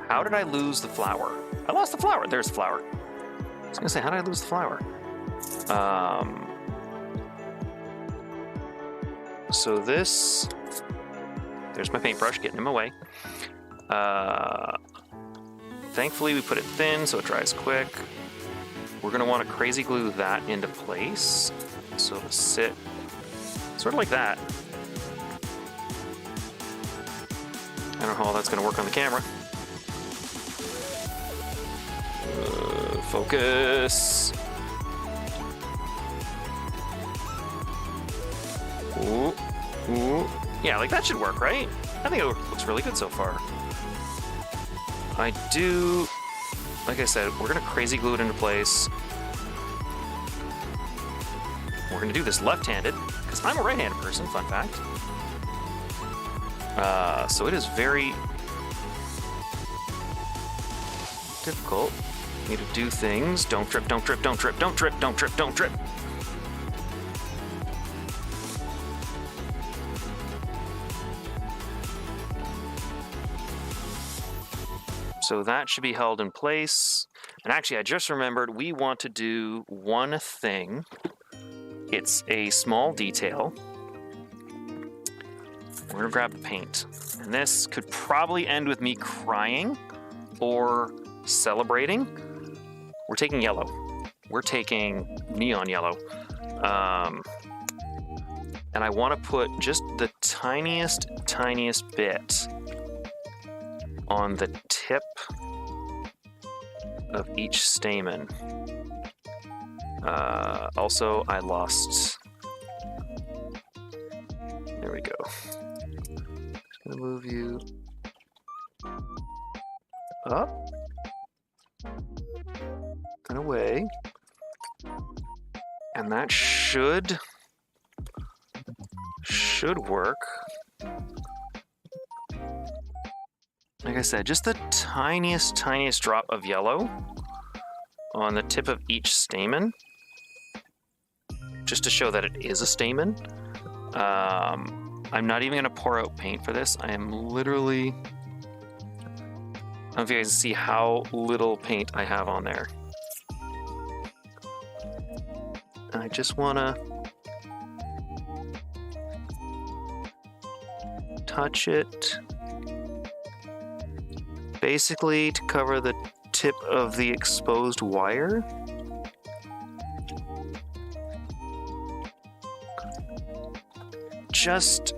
How did I lose the flower? I lost the flower. There's the flower. I was gonna say, how did I lose the flower? So this, there's my paintbrush getting in my way. Thankfully we put it thin so it dries quick. We're gonna want to crazy glue that into place. So it'll sit sort of like that. I don't know how that's gonna work on the camera. Focus. Ooh, ooh. Yeah, like that should work, right? I think it looks really good so far. I do, like I said, we're gonna crazy glue it into place. We're gonna do this left-handed, because I'm a right-handed person, fun fact. So it is very difficult for me to do things. Don't trip, don't trip, don't trip, don't trip, don't trip, don't trip. So that should be held in place. And actually, I just remembered we want to do one thing. It's a small detail. We're gonna grab the paint. And this could probably end with me crying or celebrating. We're taking yellow. We're taking neon yellow. And I want to put just the tiniest bit on the tip of each stamen. Also, I lost... There we go. Just gonna move you up and away. And that should work. Like I said, just the tiniest drop of yellow on the tip of each stamen, just to show that it is a stamen. I'm not even gonna pour out paint for this. I am literally, I don't know if you guys see how little paint I have on there. I just wanna touch it, basically to cover the tip of the exposed wire. Just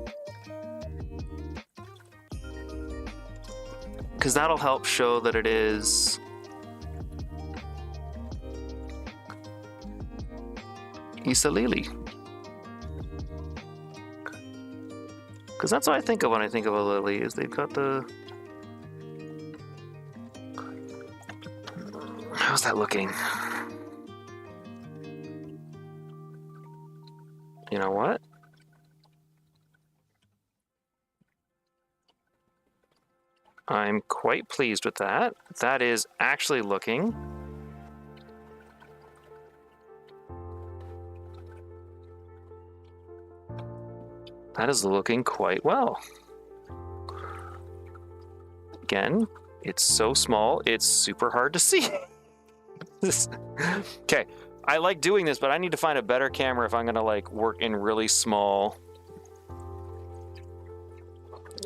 because that'll help show that it is Isalili. Because that's what I think of when I think of a lily, is they've got the... How's that looking? You know what? I'm quite pleased with that. That is actually looking... That is looking quite well. Again, it's so small, it's super hard to see. Okay, I like doing this, but I need to find a better camera if I'm gonna like work in really small.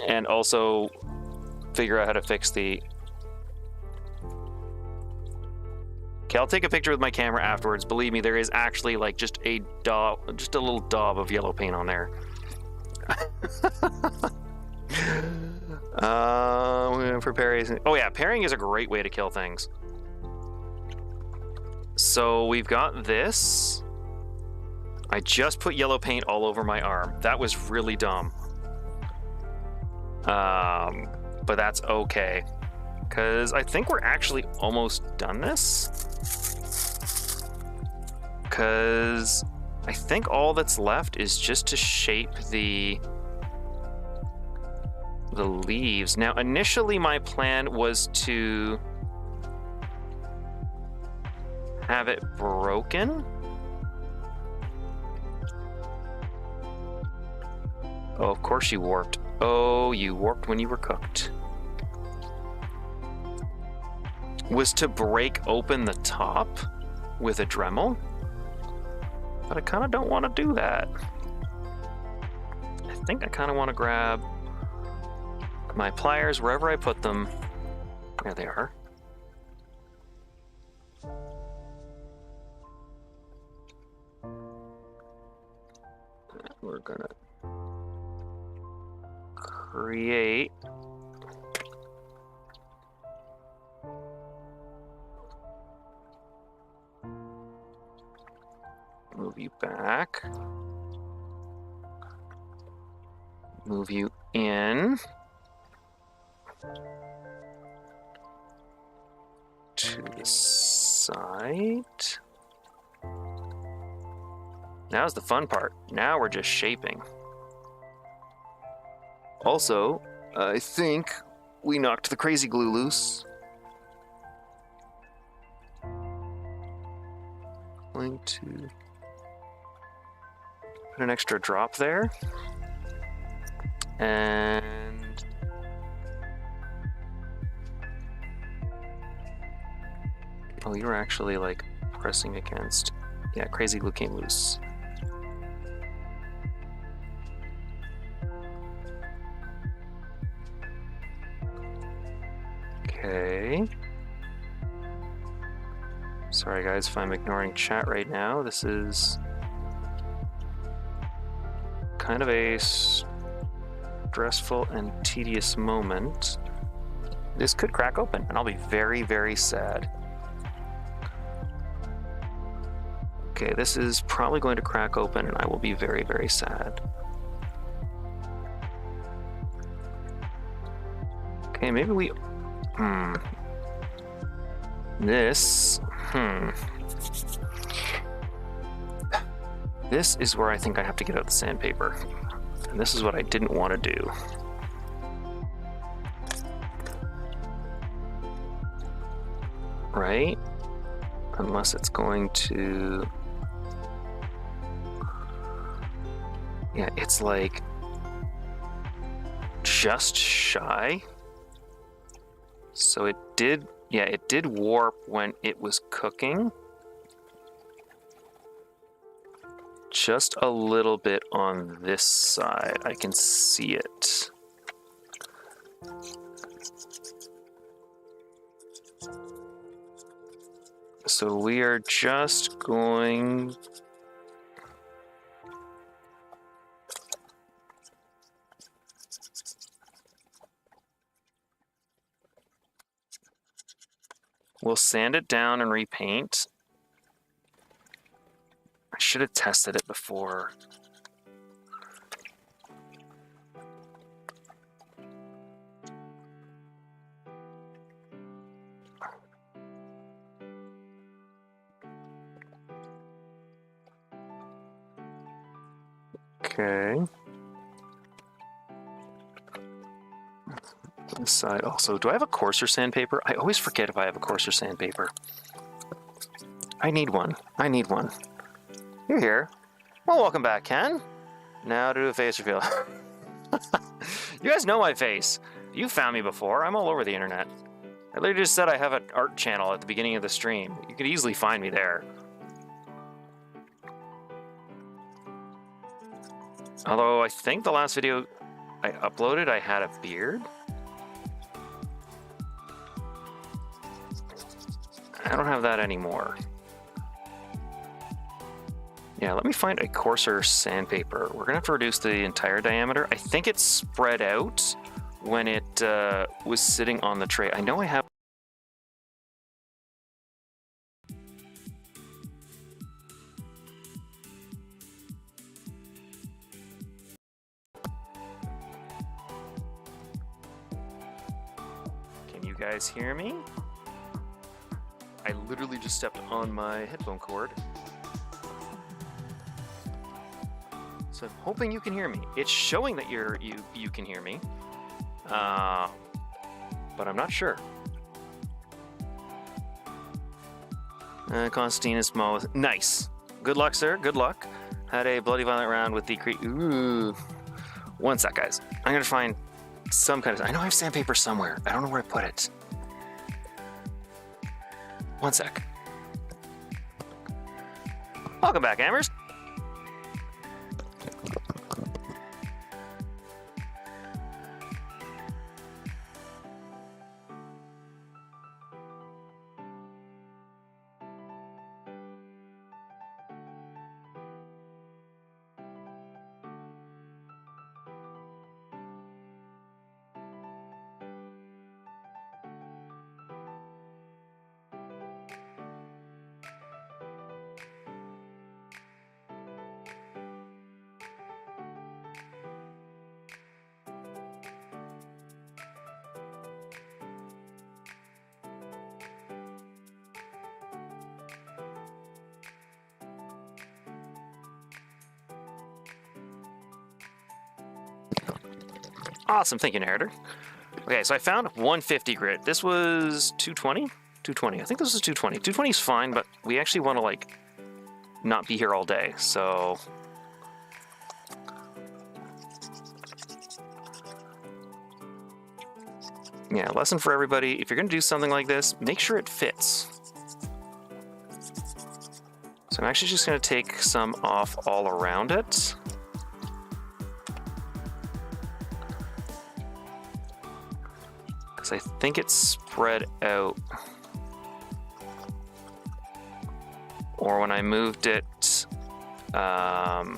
And also figure out how to fix the... Okay, I'll take a picture with my camera afterwards. Believe me, there is actually like just a little daub of yellow paint on there. For parrying. Oh yeah, parrying is a great way to kill things. So we've got this. I just put yellow paint all over my arm. That was really dumb. But that's okay. Because I think we're actually almost done this. Because I think all that's left is just to shape the leaves. Now, initially my plan was to have it broken. Oh, of course you warped. Oh, you warped when you were cooked. Was to break open the top with a Dremel, but I kind of don't want to do that. I think I kind of want to grab my pliers wherever I put them. There they are. We're gonna create move you back, move you in to the side. Now's the fun part. Now we're just shaping. Also, I think we knocked the crazy glue loose. Going to put an extra drop there. And oh, you were actually like pressing against. Yeah, crazy glue came loose. Okay. Sorry guys if I'm ignoring chat right now. This is kind of a stressful and tedious moment. This could crack open and I'll be very, very sad. Okay, this is probably going to crack open and I will be very, very sad. Okay, maybe we... This is where I think I have to get out the sandpaper. And this is what I didn't want to do. Right? Unless it's going to... Yeah, it's like just shy. So it did, yeah, it did warp when it was cooking. Just a little bit on this side. I can see it. So we are just going... We'll sand it down and repaint. I should have tested it before. Okay. This side also. Do I have a coarser sandpaper? I always forget if I have a coarser sandpaper. I need one. I need one. You're here. Well, welcome back, Ken. Now to do a face reveal. You guys know my face. You found me before. I'm all over the internet. I literally just said I have an art channel at the beginning of the stream. You could easily find me there. Although I think the last video I uploaded, I had a beard. I don't don't have that anymore. Yeah, let me find a coarser sandpaper. We're gonna have to reduce the entire diameter. I think it's spread out when it was sitting on the tray. I know I have. Can you guys hear me? I literally just stepped on my headphone cord. So I'm hoping you can hear me. It's showing that you can hear me, but I'm not sure. Constantine is small. Nice. Good luck, sir. Good luck. Had a bloody violent round with the Ooh. One sec, guys. I'm gonna find some kind of. I know I have sandpaper somewhere. I don't know where I put it. One sec. Welcome back, Hammers. Awesome, thank you, narrator. Okay, so I found 150 grit. This was 220? 220. I think this was 220. 220 is fine, but we actually want to, like, not be here all day, so... Yeah, lesson for everybody. If you're going to do something like this, make sure it fits. So I'm actually just going to take some off all around it. I think it's spread out. Or when I moved it to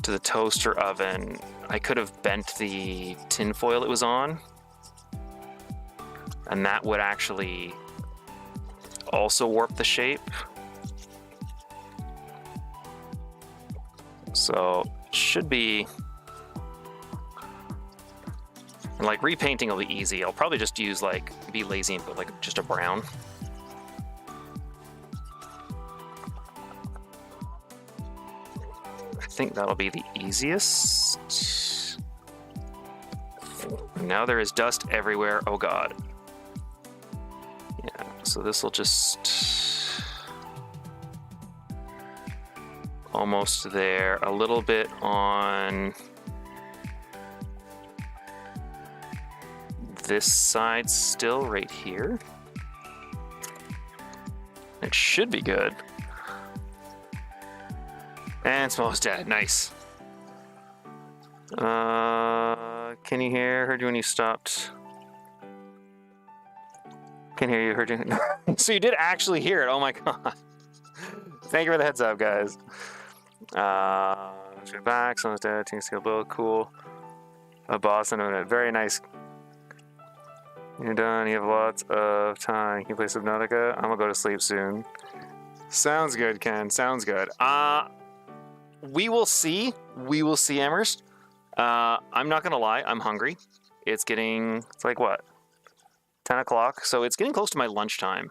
the toaster oven, I could have bent the tin foil it was on, and that would actually also warp the shape. So it should be... And like repainting will be easy. I'll probably just use be lazy and put like just a brown. I think that'll be the easiest. Now there is dust everywhere. Oh God. Yeah, so this will just almost there. A little bit on this side still, right here. It should be good. And Small's dead. Nice. Can you hear? Heard you when you stopped. Can hear you. Heard you. So you did actually hear it. Oh my God. Thank you for the heads up, guys. Back. Someone's dead. Team skill build. Cool. A boss in a minute. Very nice. You're done. You have lots of time. Can you play Subnautica? I'm gonna go to sleep soon. Sounds good, Ken. Sounds good. We will see. We will see, Amherst. I'm not gonna lie. I'm hungry. It's like what? 10 o'clock. So it's getting close to my lunchtime.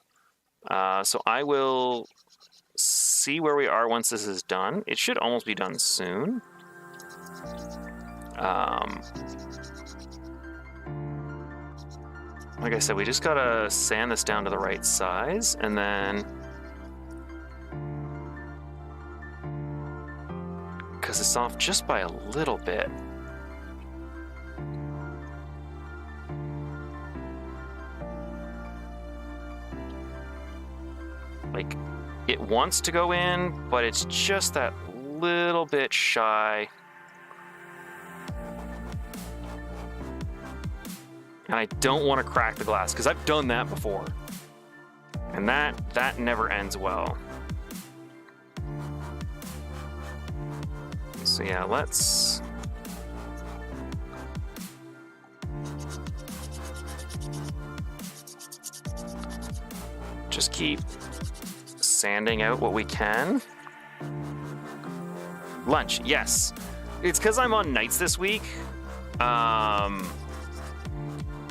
So I will see where we are once this is done. It should almost be done soon. Like I said, we just gotta sand this down to the right size, and then... Because it's off just by a little bit. Like, it wants to go in, but it's just that little bit shy. And I don't want to crack the glass, because I've done that before. And that never ends well. So yeah, let's... just keep sanding out what we can. Lunch, yes. It's because I'm on nights this week.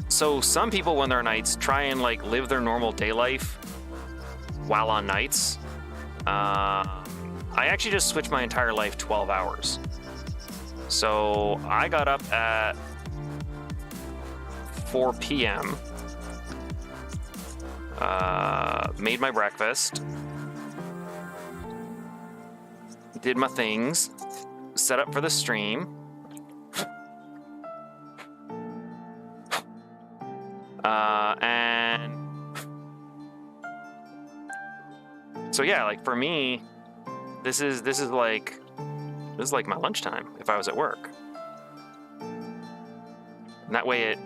So some people, when they're nights, try and like live their normal day life while on nights. I actually just switched my entire life 12 hours. So I got up at 4 p.m., made my breakfast, did my things, set up for the stream, and so yeah, like for me, this is like my lunchtime if I was at work. And that way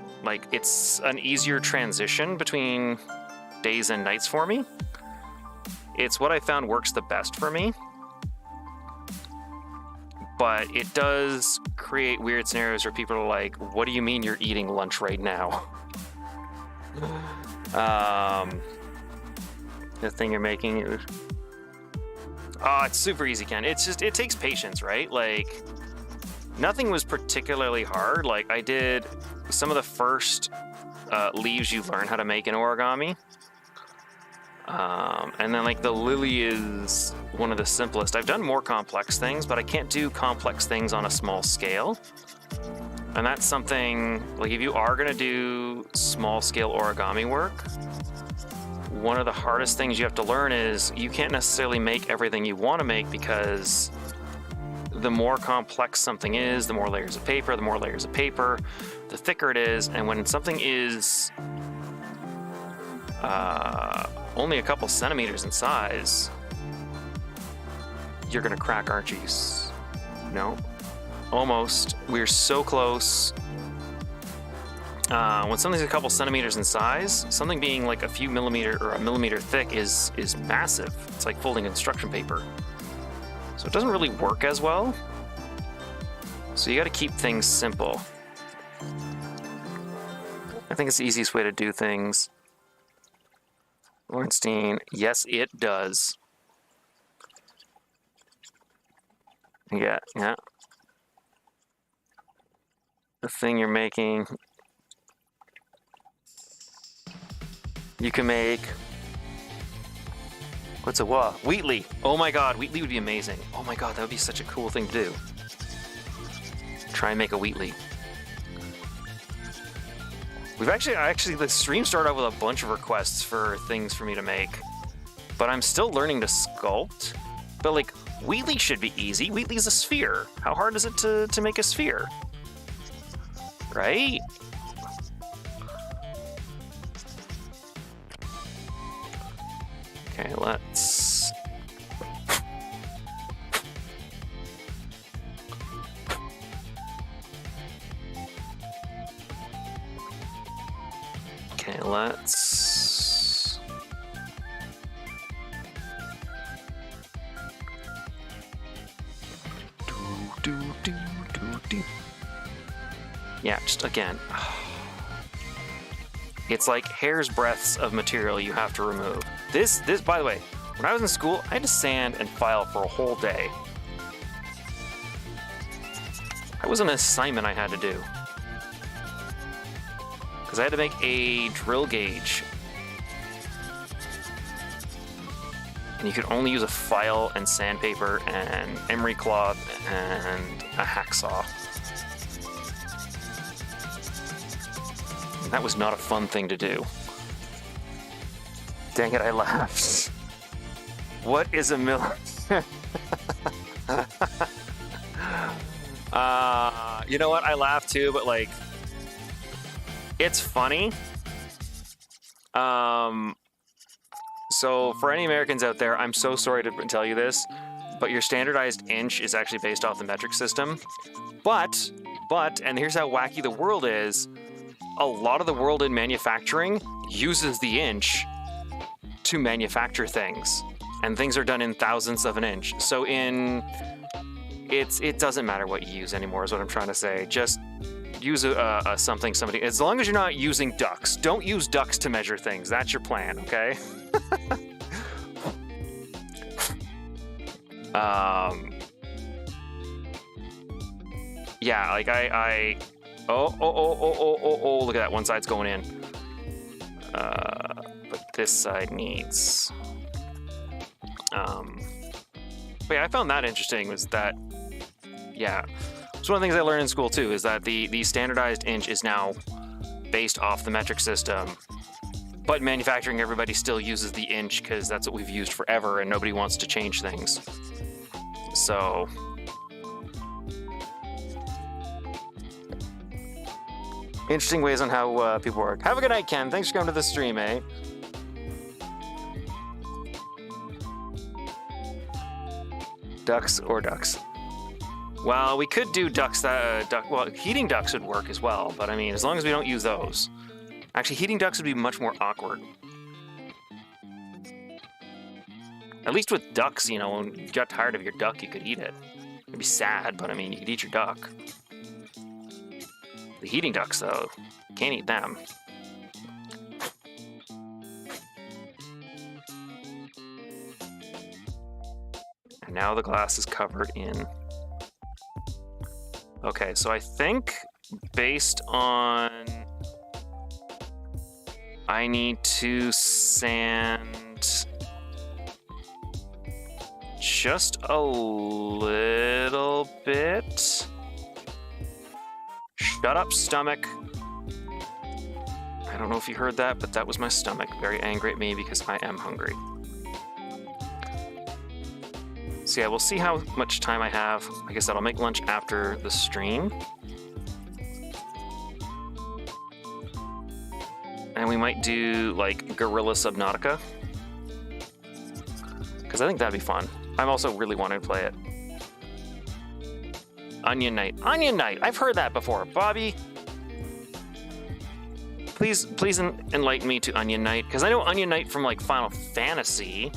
it's an easier transition between days and nights for me. It's what I found works the best for me. But it does create weird scenarios where people are like, what do you mean you're eating lunch right now? The thing you're making. Oh, it's super easy, Ken. It's just, it takes patience, right? Like, nothing was particularly hard. Like, I did some of the first leaves you learn how to make in origami. And then, like, the lily is one of the simplest. I've done more complex things, but I can't do complex things on a small scale. And that's something, like, if you are going to do small-scale origami work, one of the hardest things you have to learn is you can't necessarily make everything you want to make, because the more complex something is, the more layers of paper, the thicker it is. And when something is only a couple centimeters in size, you're going to crack, aren't you? No? Almost. We're so close. When something's a couple centimeters in size, something being like a few millimeter or a millimeter thick is massive. It's like folding construction paper. So it doesn't really work as well. So you got to keep things simple. I think it's the easiest way to do things. Ornstein, yes, it does. Yeah. The thing you're making, you can make, what's a what? Wheatley. Oh my god, Wheatley would be amazing. Oh my god, that would be such a cool thing to do. Try and make a Wheatley. We've actually the stream started out with a bunch of requests for things for me to make, but I'm still learning to sculpt. But like, Wheatley should be easy. Wheatley's a sphere. How hard is it to make a sphere? Right? Okay, let's... Okay, let's... Yeah, just again. It's like hair's breadths of material you have to remove. This, by the way, when I was in school, I had to sand and file for a whole day. That was an assignment I had to do. Because I had to make a drill gauge. And you could only use a file and sandpaper and emery cloth and a hacksaw. And that was not a fun thing to do. Dang it, I laughed. What is a mill? You know what? I laughed too, but like, it's funny. So for any Americans out there, I'm so sorry to tell you this, but your standardized inch is actually based off the metric system. But, and here's how wacky the world is, a lot of the world in manufacturing uses the inch to manufacture things, and things are done in thousandths of an inch. So it doesn't matter what you use anymore, is what I'm trying to say. Just use something, as long as you're not using ducks. Don't use ducks to measure things. That's your plan, okay? Yeah, like oh, look at that, one side's going in. But this side needs, but yeah, I found that interesting, was that, yeah, it's one of the things I learned in school too, is that the standardized inch is now based off the metric system, but manufacturing, everybody still uses the inch because that's what we've used forever and nobody wants to change things. So interesting ways on how people work. Have a good night, Ken. Thanks for coming to the stream, eh? Ducks or ducks? Well, we could do ducks that, well, heating ducks would work as well, but I mean, as long as we don't use those. Actually, heating ducks would be much more awkward. At least with ducks, you know, when you got tired of your duck, you could eat it. It'd be sad, but I mean, you could eat your duck. The heating ducks, though, can't eat them. And now the glass is covered in. Okay, so I think based on, I need to sand just a little bit. Shut up, stomach. I don't know if you heard that, but that was my stomach very angry at me because I am hungry. So yeah, we'll see how much time I have. Like I said, I'll make lunch after the stream. And we might do like Guerrilla Subnautica, because I think that'd be fun. I'm also really wanting to play it. Onion Knight. Onion Knight! I've heard that before. Bobby, please enlighten me to Onion Knight, because I know Onion Knight from like Final Fantasy.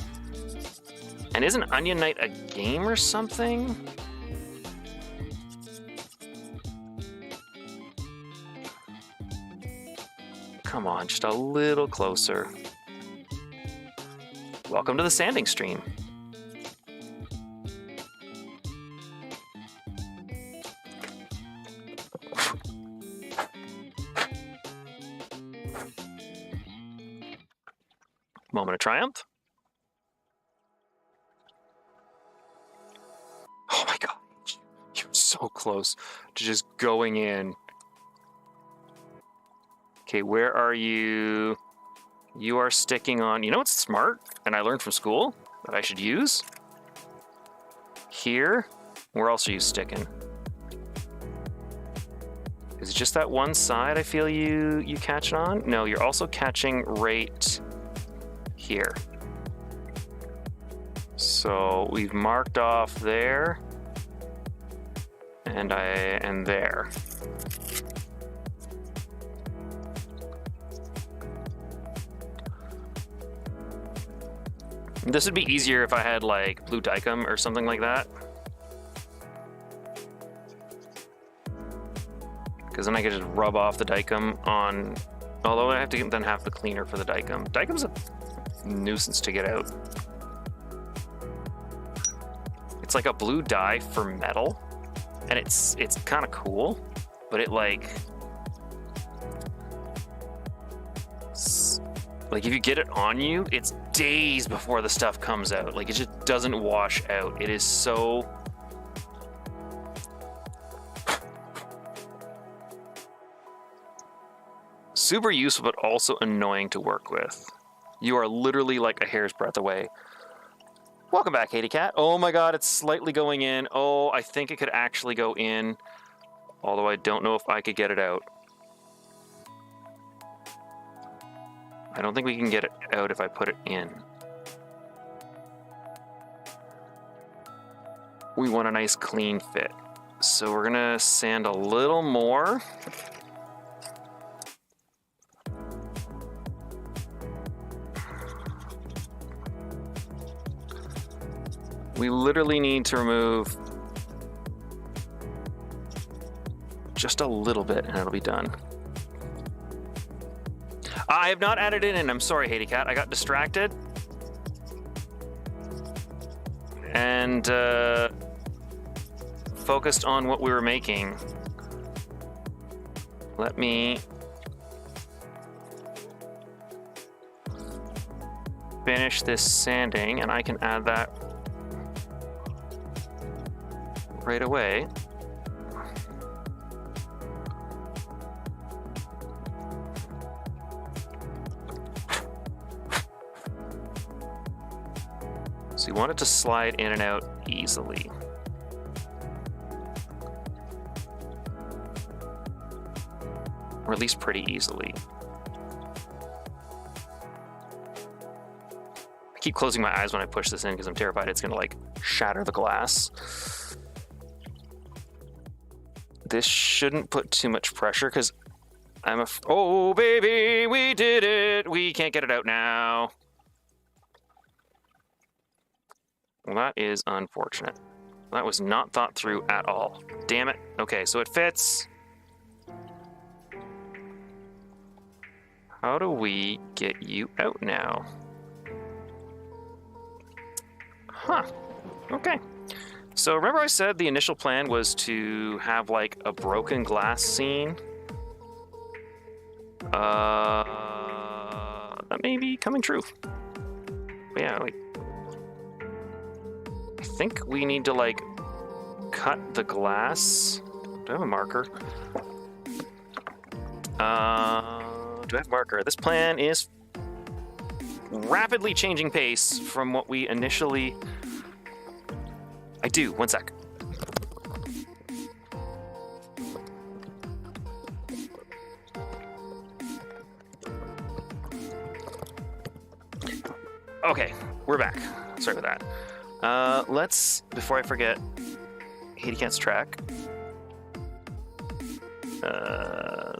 And isn't Onion Knight a game or something? Come on, just a little closer. Welcome to the sanding stream. Moment of triumph. Oh my god, you're so close to just going in. Okay, where are you? You are sticking on, you know what's smart, and I learned from school that I should use? Here, where else are you sticking? Is it just that one side I feel you catch it on? No, you're also catching right here. So we've marked off there, and there. This would be easier if I had like blue Dicom or something like that, because then I could just rub off the Dicom on, although I have to then have the cleaner for the Dicom. Dicom's a nuisance to get out. It's like a blue dye for metal, and it's kind of cool, but it like if you get it on you, it's days before the stuff comes out. Like, it just doesn't wash out. It is so super useful, but also annoying to work with. You are literally like a hair's breadth away. Welcome back, Haty Cat. Oh my god, it's slightly going in. Oh, I think it could actually go in, although I don't know if I could get it out. I don't think we can get it out if I put it in. We want a nice clean fit. So we're gonna sand a little more. We literally need to remove just a little bit and it'll be done. I have not added it in. I'm sorry, Haiti Cat. I got distracted. And focused on what we were making. Let me finish this sanding and I can add that right away. So you want it to slide in and out easily. Or at least pretty easily. I keep closing my eyes when I push this in because I'm terrified it's gonna like shatter the glass. This shouldn't put too much pressure because oh baby, we did it! We can't get it out now. Well, that is unfortunate. That was not thought through at all. Damn it. Okay, so it fits. How do we get you out now? Huh. Okay. So remember I said the initial plan was to have like a broken glass scene? That may be coming true. But yeah, like, I think we need to like cut the glass. Do I have a marker? Do I have a marker? This plan is rapidly changing pace from what we initially... I do, one sec. Okay, we're back. Sorry for that. Let's, before I forget, Haiti Cat's track.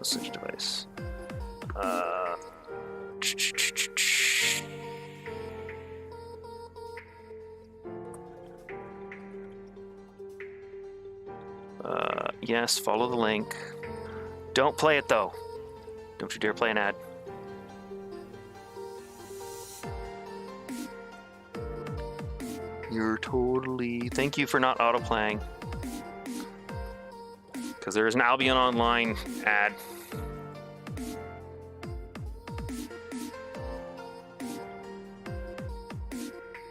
Switch device. Yes, follow the link. Don't play it though. Don't you dare play an ad. You're totally... Thank you for not auto-playing. Because there is an Albion Online ad.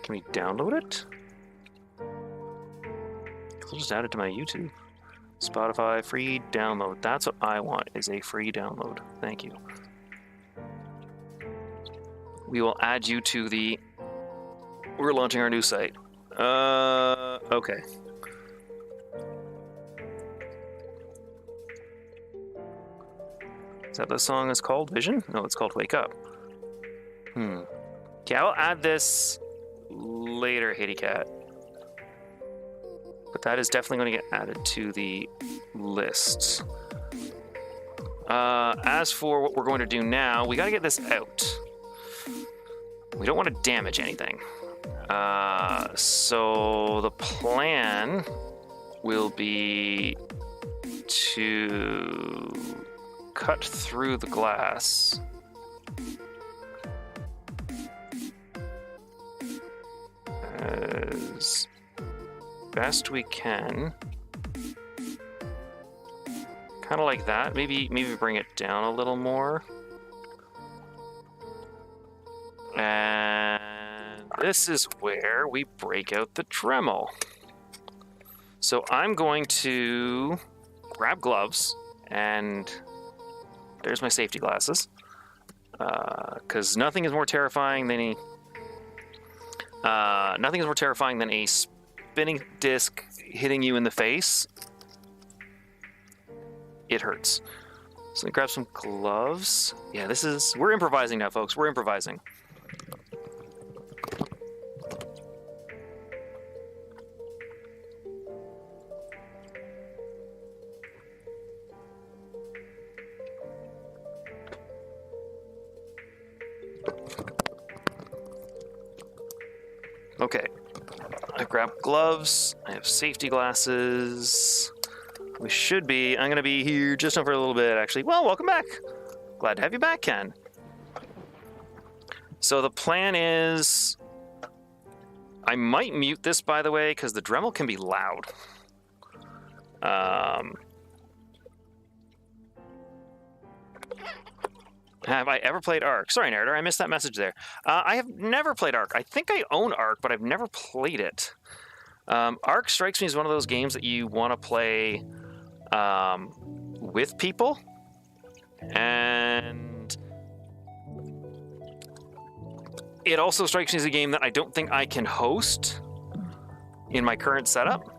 Can we download it? I'll just add it to my YouTube. Spotify, free download. That's what I want, is a free download. Thank you. We will add you to the... We're launching our new site. Okay. Is that the song is called? Vision? No, it's called Wake Up. Okay, I'll add this later, Haiti Cat. But that is definitely going to get added to the list. As for what we're going to do now, we got to get this out. We don't want to damage anything. So the plan will be to cut through the glass. As best we can. Kind of like that. Maybe bring it down a little more. And this is where we break out the Dremel. So I'm going to grab gloves, and there's my safety glasses. Because nothing is more terrifying than a spinning disc hitting you in the face. It hurts. So let me grab some gloves. Yeah, we're improvising now, folks. We're improvising. Okay, I've grabbed gloves. I have safety glasses. We should be... I'm going to be here just for a little bit, actually. Well, welcome back. Glad to have you back, Ken. So the plan is... I might mute this, by the way, because the Dremel can be loud. Have I ever played Ark? Sorry, narrator, I missed that message there. I have never played Ark. I think I own Ark, but I've never played it. Ark strikes me as one of those games that you want to play with people. And it also strikes me as a game that I don't think I can host in my current setup.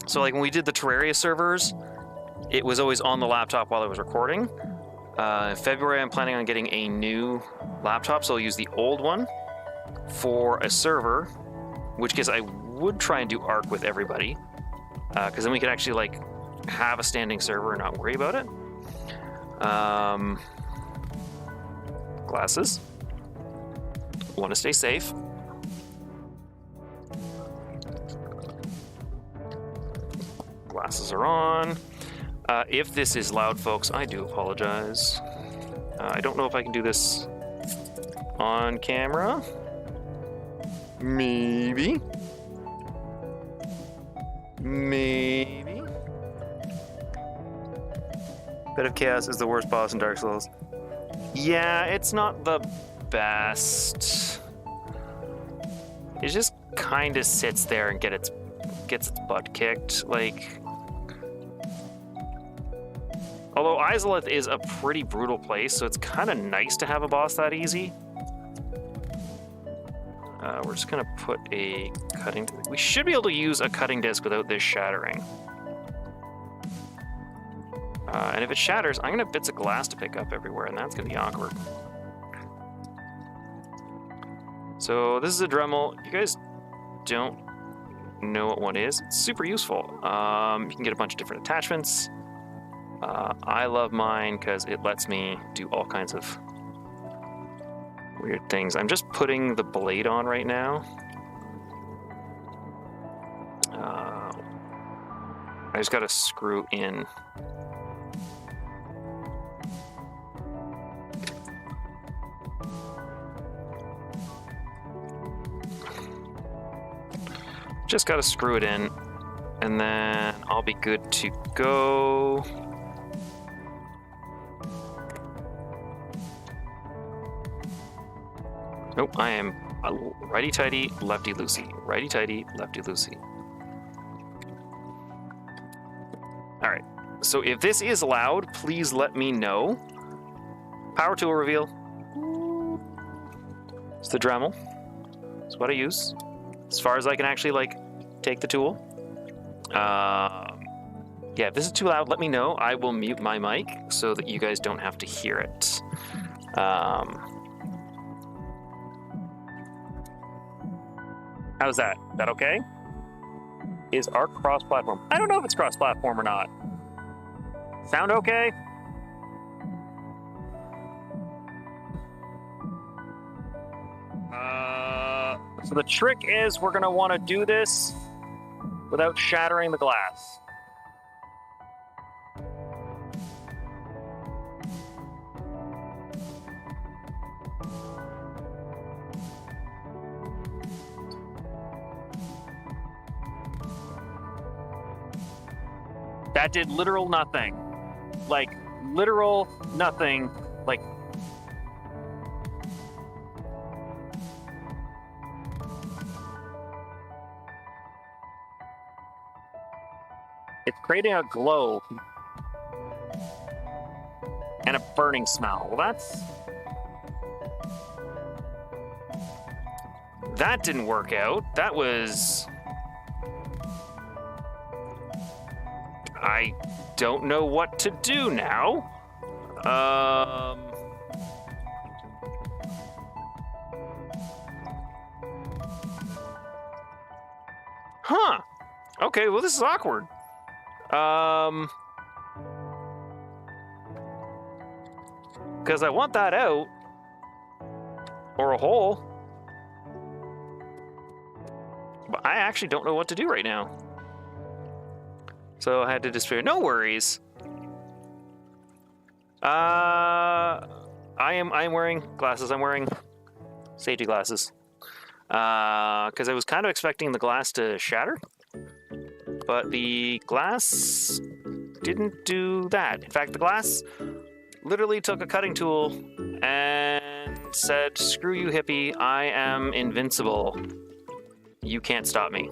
So like when we did the Terraria servers, it was always on the laptop while I was recording. In February, I'm planning on getting a new laptop, so I'll use the old one for a server, which case I would try and do Ark with everybody, because then we could actually like have a standing server and not worry about it. Glasses. Want to stay safe. Glasses are on. If this is loud, folks, I do apologize. I don't know if I can do this on camera. Maybe. Maybe. Bit of Chaos is the worst boss in Dark Souls. Yeah, it's not the best. It just kind of sits there and gets its butt kicked. Like, although Izalith is a pretty brutal place, so it's kind of nice to have a boss that easy. We're just gonna put a cutting... We should be able to use a cutting disc without this shattering. And if it shatters, I'm gonna have bits of glass to pick up everywhere, and that's gonna be awkward. So this is a Dremel. You guys don't know what one is. It's super useful. You can get a bunch of different attachments. I love mine because it lets me do all kinds of weird things. I'm just putting the blade on right now. I just got to screw in. Just got to screw it in, and then I'll be good to go. Nope, I am righty-tighty, lefty-loosey. Righty-tighty, lefty-loosey. All right, so if this is loud, please let me know. Power tool reveal. It's the Dremel. It's what I use. As far as I can actually, like, take the tool. Yeah, if this is too loud, let me know. I will mute my mic so that you guys don't have to hear it. How's that? Is that okay? Is Ark cross-platform? I don't know if it's cross-platform or not. Sound okay? So the trick is we're going to want to do this without shattering the glass. That did literal nothing. Like, literal nothing. Like, it's creating a glow and a burning smell. Well, that didn't work out. That was... I don't know what to do now. Huh. Okay, well, this is awkward. Because I want that out. Or a hole. But I actually don't know what to do right now. So I had to disappear. No worries. I am wearing glasses. I'm wearing safety glasses. Because I was kind of expecting the glass to shatter. But the glass didn't do that. In fact, the glass literally took a cutting tool and said, "Screw you, hippie. I am invincible. You can't stop me."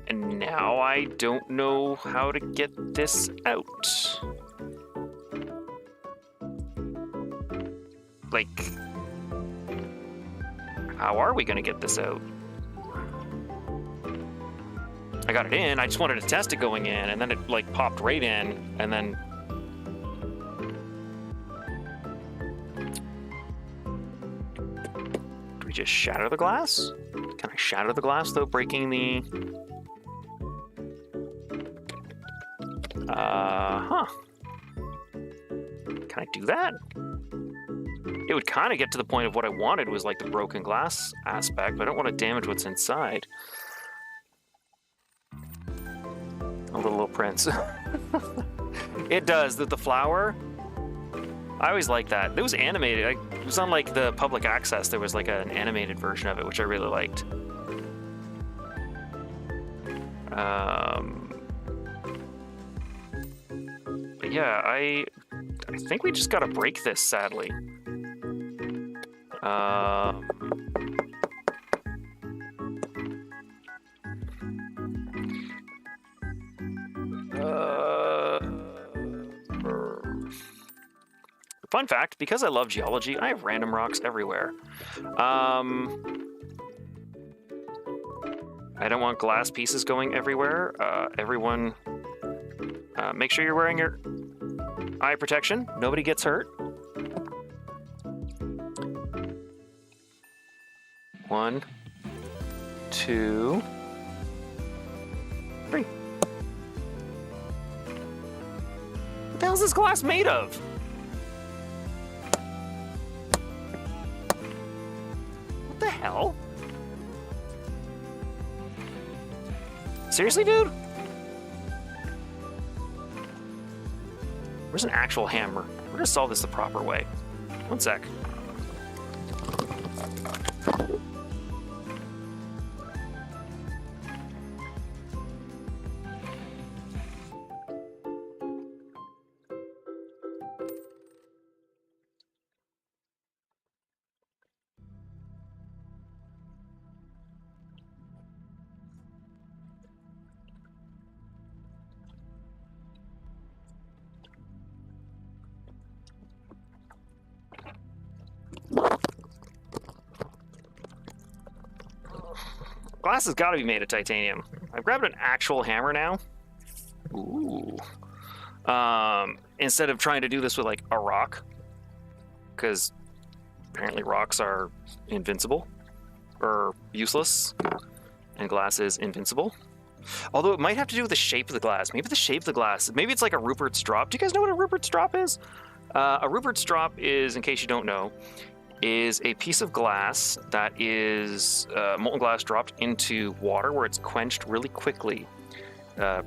And now I don't know how to get this out. Like, how are we gonna get this out? I got it in, I just wanted to test it going in, and then it like popped right in, and then... Do we just shatter the glass? Can I shatter the glass without breaking the... Huh. Can I do that? It would kind of get to the point of what I wanted was like the broken glass aspect, but I don't want to damage what's inside. A little prince. It does. The flower, I always like that. It was animated. It was on like the public access. There was like an animated version of it, which I really liked. But yeah, I think we just gotta break this, sadly. Fun fact, because I love geology, I have random rocks everywhere. I don't want glass pieces going everywhere. Everyone, make sure you're wearing your eye protection. Nobody gets hurt. 1, 2, 3. What the hell is this glass made of? What the hell? Seriously, dude? Where's an actual hammer? We're gonna solve this the proper way. 1 sec. Glass has got to be made of titanium. I've grabbed an actual hammer now. Ooh. Instead of trying to do this with like a rock, because apparently rocks are invincible or useless, and glass is invincible. Although it might have to do with the shape of the glass. Maybe the shape of the glass. Maybe it's like a Rupert's drop. Do you guys know what a Rupert's drop is? A Rupert's drop is, in case you don't know, is a piece of glass that is molten glass dropped into water where it's quenched really quickly.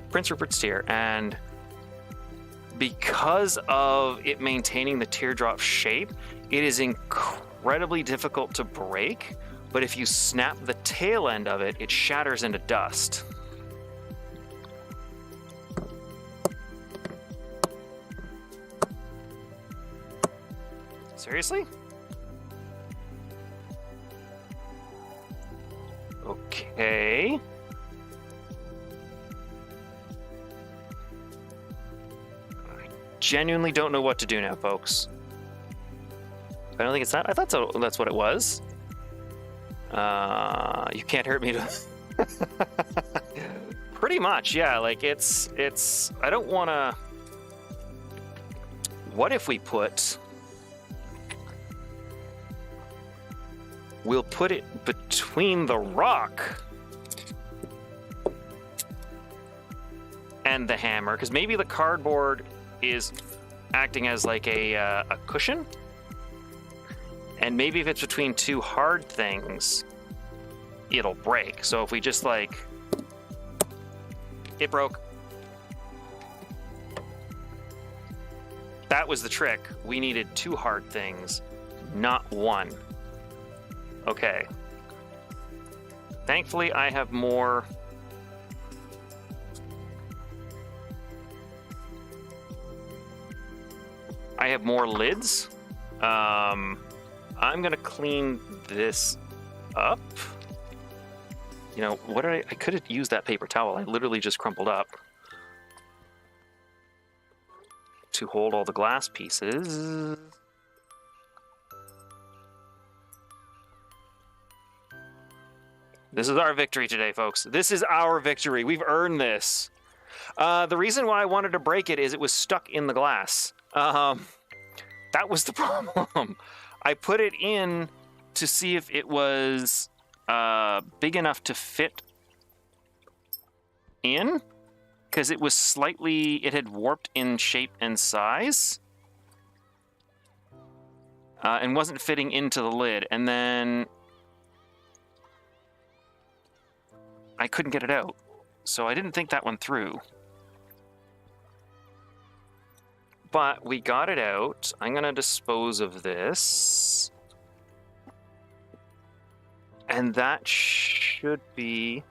Prince Rupert's tear. And because of it maintaining the teardrop shape, it is incredibly difficult to break. But if you snap the tail end of it, it shatters into dust. Seriously? Okay. I genuinely don't know what to do now, folks. I don't think it's that. I thought so. That's what it was. You can't hurt me to... Pretty much, yeah. Like, it's... I don't want to... What if we put... We'll put it between the rock and the hammer, because maybe the cardboard is acting as like a cushion, And maybe if it's between two hard things, it'll break. So if we just like, it broke. That was the trick. We needed two hard things, not one. Okay. Thankfully, I have more. I have more lids. I'm gonna clean this up. You know, what did I could have used that paper towel. I literally just crumpled up to hold all the glass pieces. This is our victory today, folks. This is our victory. We've earned this. The reason why I wanted to break it is it was stuck in the glass. That was the problem. I put it in to see if it was big enough to fit in, because it was slightly, it had warped in shape and size and wasn't fitting into the lid. And then I couldn't get it out. So I didn't think that one through. But we got it out. I'm going to dispose of this. And that should be...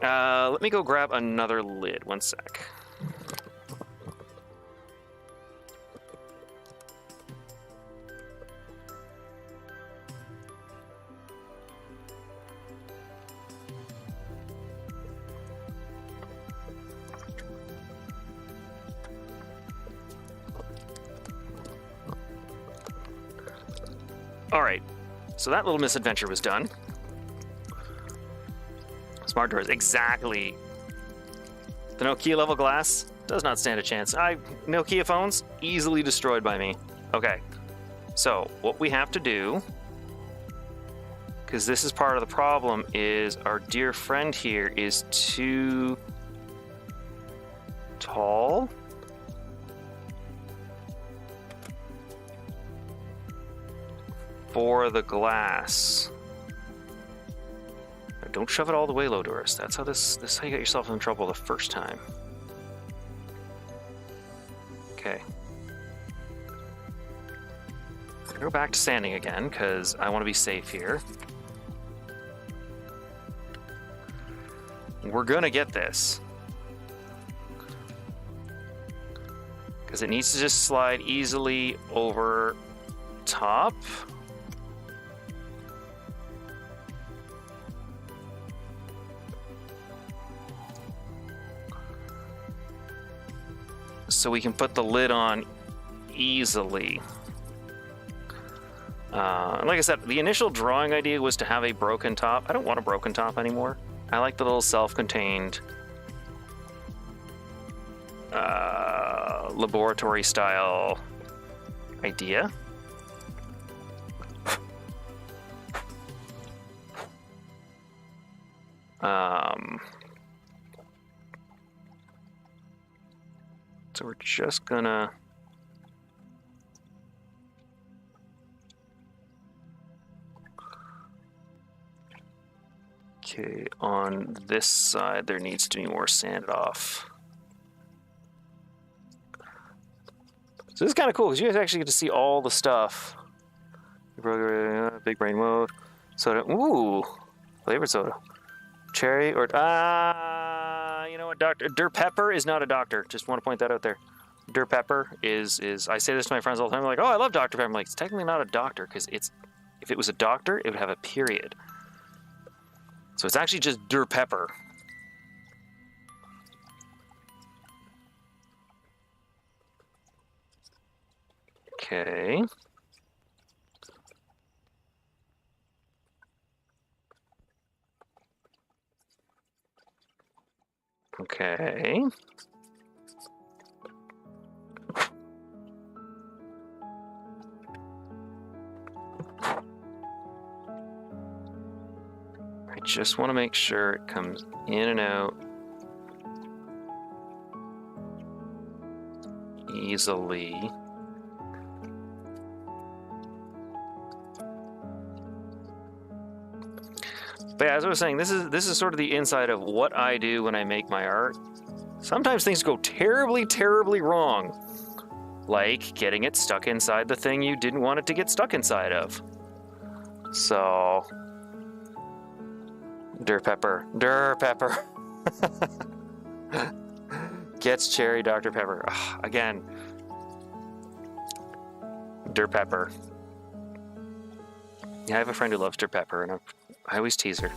let me go grab another lid. One sec. All right, so that little misadventure was done. Smart doors, exactly. The Nokia level glass does not stand a chance. Nokia phones, easily destroyed by me. Okay, so what we have to do, because this is part of the problem, is our dear friend here is too tall. For the glass. Now, don't shove it all the way low, Doris. That's how this is how you get yourself in trouble the first time. Okay. I'm gonna go back to sanding again, because I want to be safe here. We're gonna get this. Because it needs to just slide easily over top. So we can put the lid on easily. Like I said, the initial drawing idea was to have a broken top. I don't want a broken top anymore. I like the little self-contained laboratory style idea. So we're just gonna okay, on this side there needs to be more sanded off. So this is kind of cool because you guys actually get to see all the stuff. Big brain mode. Soda. Ooh, flavored soda. Cherry or you know what, Dr. Pepper is not a doctor. Just want to point that out there. Dr. Pepper is I say this to my friends all the time. They're like, oh, I love Dr. Pepper. I'm like, it's technically not a doctor because it's if it was a doctor, it would have a period. So it's actually just Dr. Pepper. Okay. Okay. I just want to make sure it comes in and out easily. But yeah, as I was saying, this is sort of the inside of what I do when I make my art. Sometimes things go terribly, terribly wrong. Like getting it stuck inside the thing you didn't want it to get stuck inside of. So... Dirt Pepper. Dirt Pepper. Gets cherry Dr. Pepper. Ugh, again. Dirt Pepper. Yeah, I have a friend who loves Dirt Pepper, and I always tease her.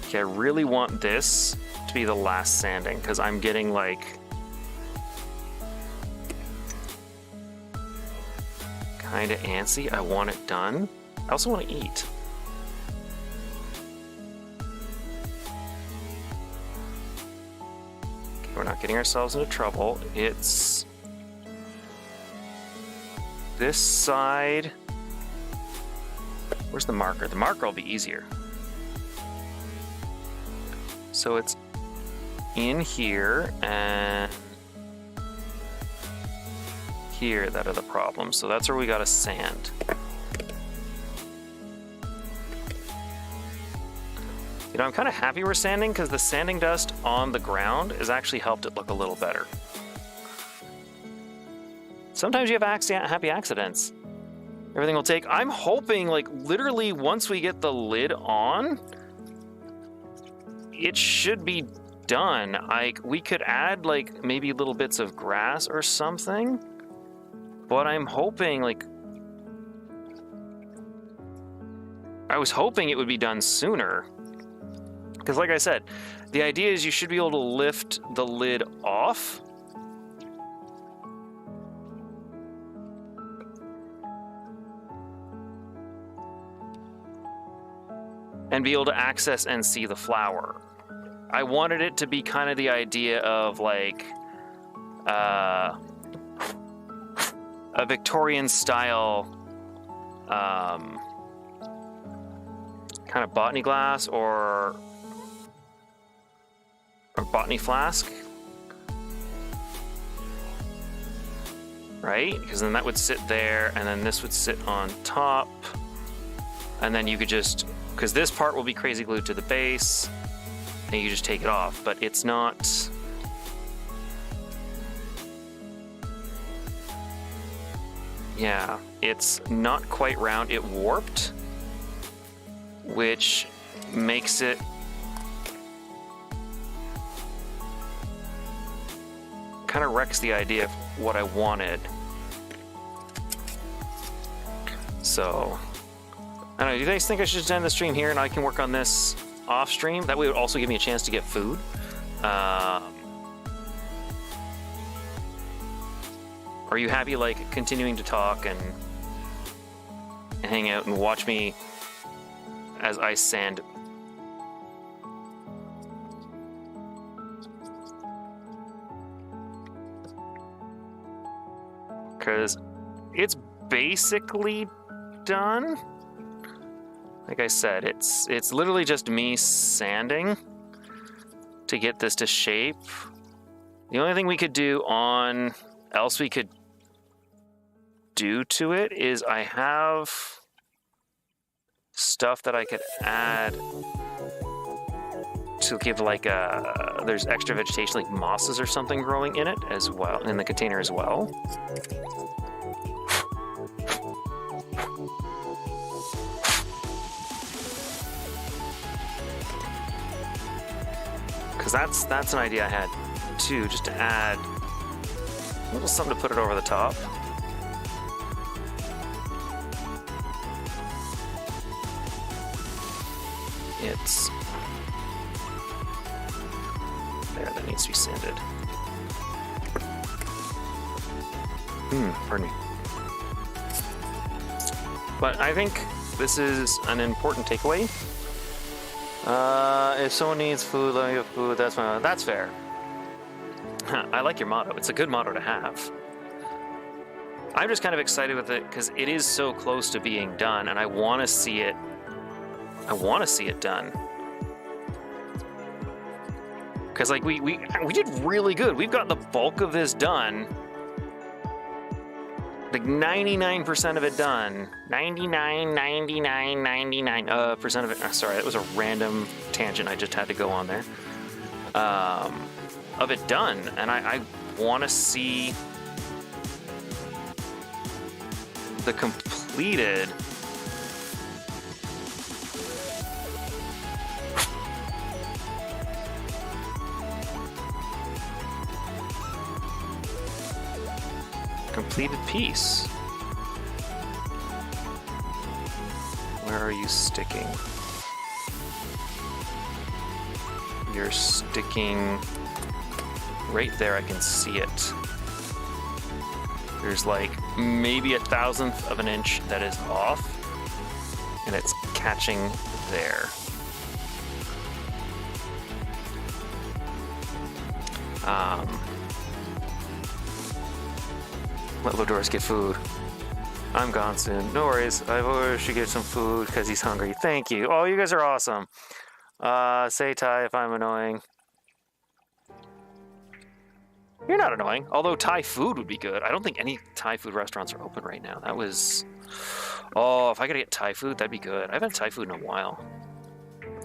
Okay, I really want this to be the last sanding, because I'm getting, like... kind of antsy. I want it done. I also want to eat. Okay, we're not getting ourselves into trouble. It's... this side... Where's the marker? The marker will be easier. So it's in here and here that are the problems. So that's where we gotta sand. You know, I'm kind of happy we're sanding because the sanding dust on the ground has actually helped it look a little better. Sometimes you have happy accidents. Everything will take... I'm hoping, like, literally once we get the lid on, it should be done. Like, we could add, like, maybe little bits of grass or something. But I'm hoping, like... I was hoping it would be done sooner. Because, like I said, the idea is you should be able to lift the lid off. And be able to access and see the flower. I wanted it to be kind of the idea of like a Victorian style kind of botany glass or a botany flask, right? Because then that would sit there and then this would sit on top and then you could just... because this part will be crazy glued to the base, and you just take it off, but it's not... yeah, it's not quite round. It warped, which makes it kind of wrecks the idea of what I wanted. So... I don't know, do you guys think I should just end the stream here and I can work on this off stream? That way it would also give me a chance to get food. Are you happy, like, continuing to talk and hang out and watch me as I sand? Because it's basically done. Like I said, it's literally just me sanding to get this to shape. The only thing we could do else we could do to it is I have stuff that I could add to give like there's extra vegetation like mosses or something growing in it as well, in the container as well. Because that's an idea I had too, just to add a little something to put it over the top. It's there, that needs to be sanded. Pardon me. But I think this is an important takeaway. If someone needs food, let me get food. That's fair. I like your motto. It's a good motto to have. I'm just kind of excited with it because it is so close to being done, and I want to see it. I want to see it done. Because like we did really good. We've got the bulk of this done. like 99% of it done. 99 percent of it. Sorry, that was a random tangent I just had to go on there. Of it done, and I want to see the completed. Completed piece. Where are you sticking? You're sticking right there. I can see it. There's like maybe 1,000th of an inch that is off, and it's catching there. Let Lodoris get food. I'm gone soon. No worries. I should get some food because he's hungry. Thank you. Oh, you guys are awesome. Say Thai if I'm annoying. You're not annoying. Although Thai food would be good. I don't think any Thai food restaurants are open right now. That was... Oh, if I could get Thai food, that'd be good. I haven't had Thai food in a while.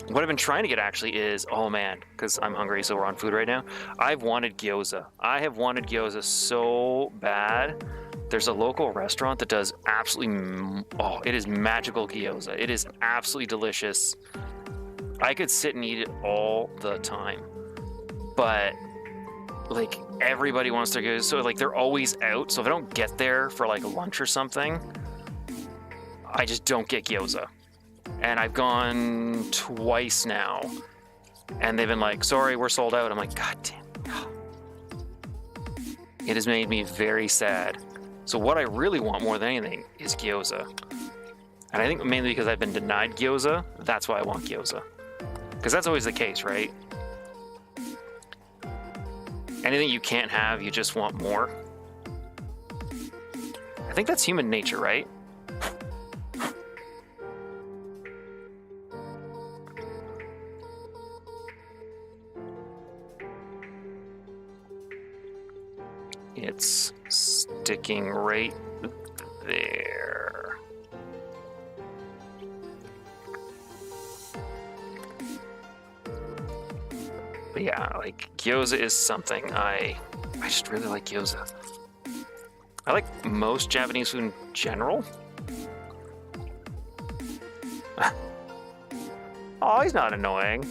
What I've been trying to get actually is... Oh man, because I'm hungry, so we're on food right now. I've wanted gyoza. I have wanted gyoza so bad. There's a local restaurant that does absolutely... Oh, it is magical gyoza. It is absolutely delicious. I could sit and eat it all the time. But... like everybody wants their gyoza, so like they're always out. So if I don't get there for like lunch or something, I just don't get gyoza. And I've gone twice now, and they've been like, "Sorry, we're sold out." I'm like, "God damn!" It has made me very sad. So what I really want more than anything is gyoza, and I think mainly because I've been denied gyoza. That's why I want gyoza, because that's always the case, right? Anything you can't have, you just want more. I think that's human nature, right? It's sticking right there. But yeah, like gyoza is something I just really like gyoza. I like most Japanese food in general. Oh, he's not annoying.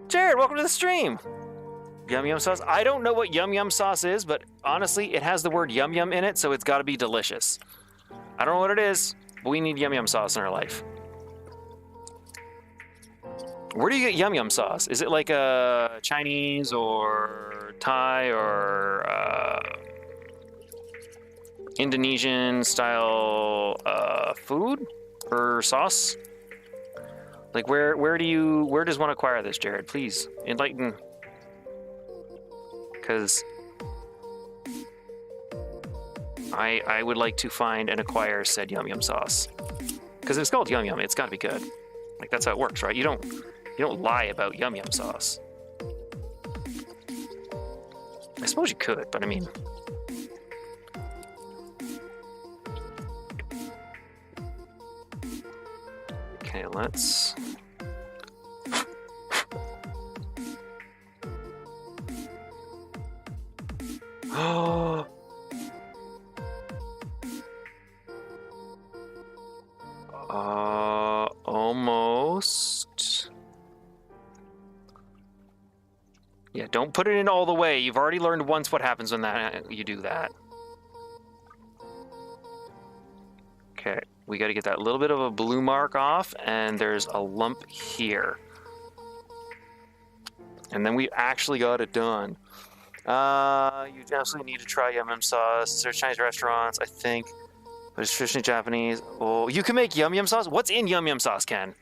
Jared, welcome to the stream. Yum Yum sauce. I don't know what Yum Yum sauce is, but honestly, it has the word Yum Yum in it, so it's got to be delicious. I don't know what it is, but we need Yum Yum sauce in our life. Where do you get Yum Yum sauce? Is it like a Chinese or Thai or Indonesian style food or sauce? Like where does one acquire this, Jared? Please enlighten. Because I would like to find and acquire said Yum Yum sauce. Because if it's called Yum Yum, it's got to be good. Like that's how it works, right? You don't lie about Yum Yum sauce. I suppose you could, but I mean... Okay, let's... Oh! Almost... Yeah, don't put it in all the way. You've already learned once what happens when you do that. Okay, we got to get that little bit of a blue mark off, and there's a lump here. And then we actually got it done. You absolutely need to try Yum Yum sauce. There's Chinese restaurants, I think, but it's traditionally Japanese. Oh, you can make Yum Yum sauce? What's in Yum Yum sauce, Ken?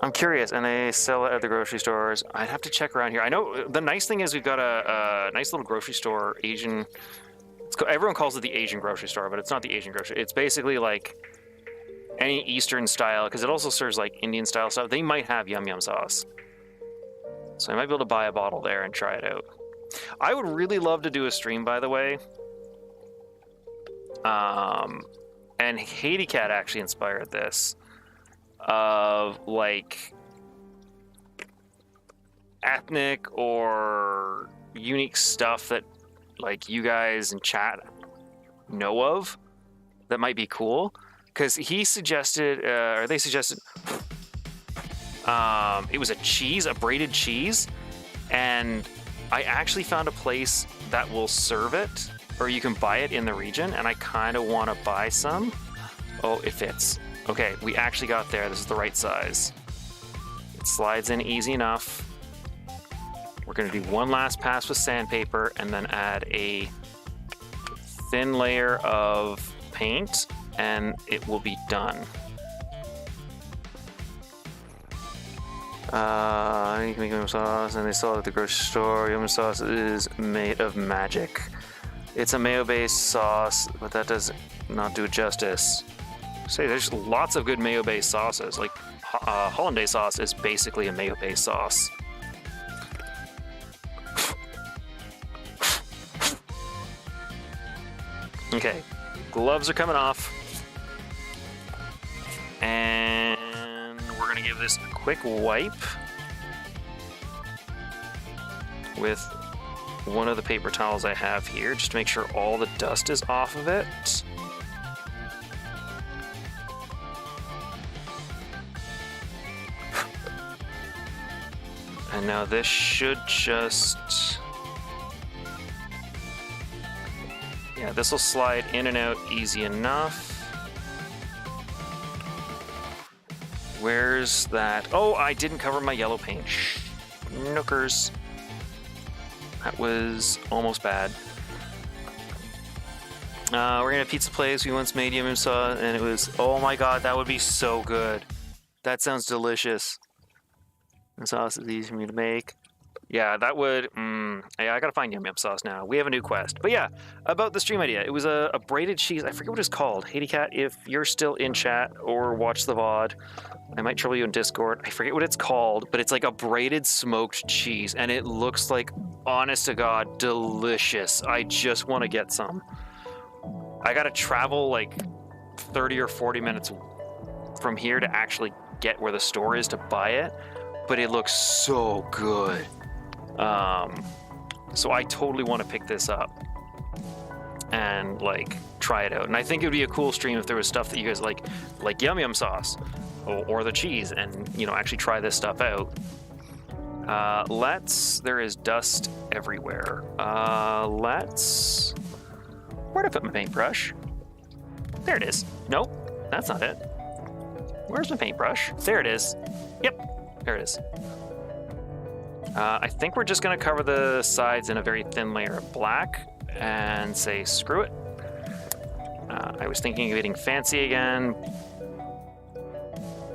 I'm curious, and they sell it at the grocery stores. I'd have to check around here. I know the nice thing is we've got a nice little grocery store, Asian. Everyone calls it the Asian grocery store, but it's not the Asian grocery. It's basically like any Eastern style, because it also serves like Indian style stuff. They might have Yum Yum sauce. So I might be able to buy a bottle there and try it out. I would really love to do a stream, by the way, And Haiti Cat actually inspired this, of like ethnic or unique stuff that like you guys in chat know of that might be cool. Because he suggested, or they suggested, it was a cheese, a braided cheese, and I actually found a place that will serve it, or you can buy it in the region, and I kind of want to buy some. Oh, it fits. Okay, we actually got there. This is the right size. It slides in easy enough. We're going to do one last pass with sandpaper and then add a thin layer of paint, and it will be done. You can make yum sauce, and they sell it at the grocery store. Yum sauce is made of magic. It's a mayo-based sauce, but that does not do it justice. Say, there's lots of good mayo-based sauces. Like hollandaise sauce is basically a mayo-based sauce. Okay, gloves are coming off, and we're gonna give this a quick wipe with one of the paper towels I have here, just to make sure all the dust is off of it. And now this should just... yeah, this will slide in and out easy enough. Where's that? Oh, I didn't cover my yellow paint. Nookers. That was almost bad. We're gonna pizza place. We once made yum sauce, and it was, oh my god, that would be so good. That sounds delicious. The sauce is easy for me to make. Yeah, that would, yeah, I gotta find yum sauce now. We have a new quest. But yeah, about the stream idea. It was a braided cheese. I forget what it's called. Haiti Cat, if you're still in chat or watch the VOD, I might trouble you in Discord. I forget what it's called, but it's like a braided smoked cheese, and it looks like, honest to God, delicious. I just want to get some. I gotta travel like 30 or 40 minutes from here to actually get where the store is to buy it, but it looks so good. So I totally want to pick this up and like try it out. And I think it would be a cool stream if there was stuff that you guys like yum sauce or the cheese, and you know, actually try this stuff out. There is dust everywhere. Where'd I put my paintbrush? There it is. Nope, that's not it. Where's my paintbrush? There it is. Yep, there it is. I think we're just going to cover the sides in a very thin layer of black and say screw it. I was thinking of getting fancy again,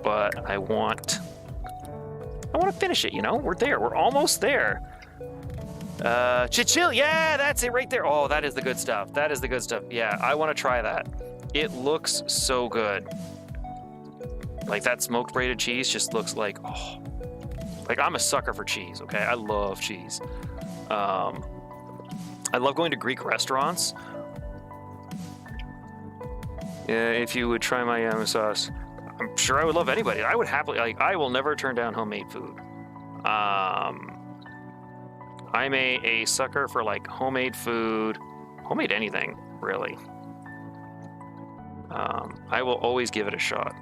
but I want to finish it, you know? We're there. We're almost there. Chill. Yeah, that's it right there. Oh, that is the good stuff. That is the good stuff. Yeah, I want to try that. It looks so good. Like that smoked braided cheese just looks like, oh, like I'm a sucker for cheese, okay? I love cheese. I love going to Greek restaurants. Yeah, if you would try my yam sauce, I'm sure I would love anybody. I would happily, like, I will never turn down homemade food. I'm a sucker for like homemade food, homemade anything, really. I will always give it a shot.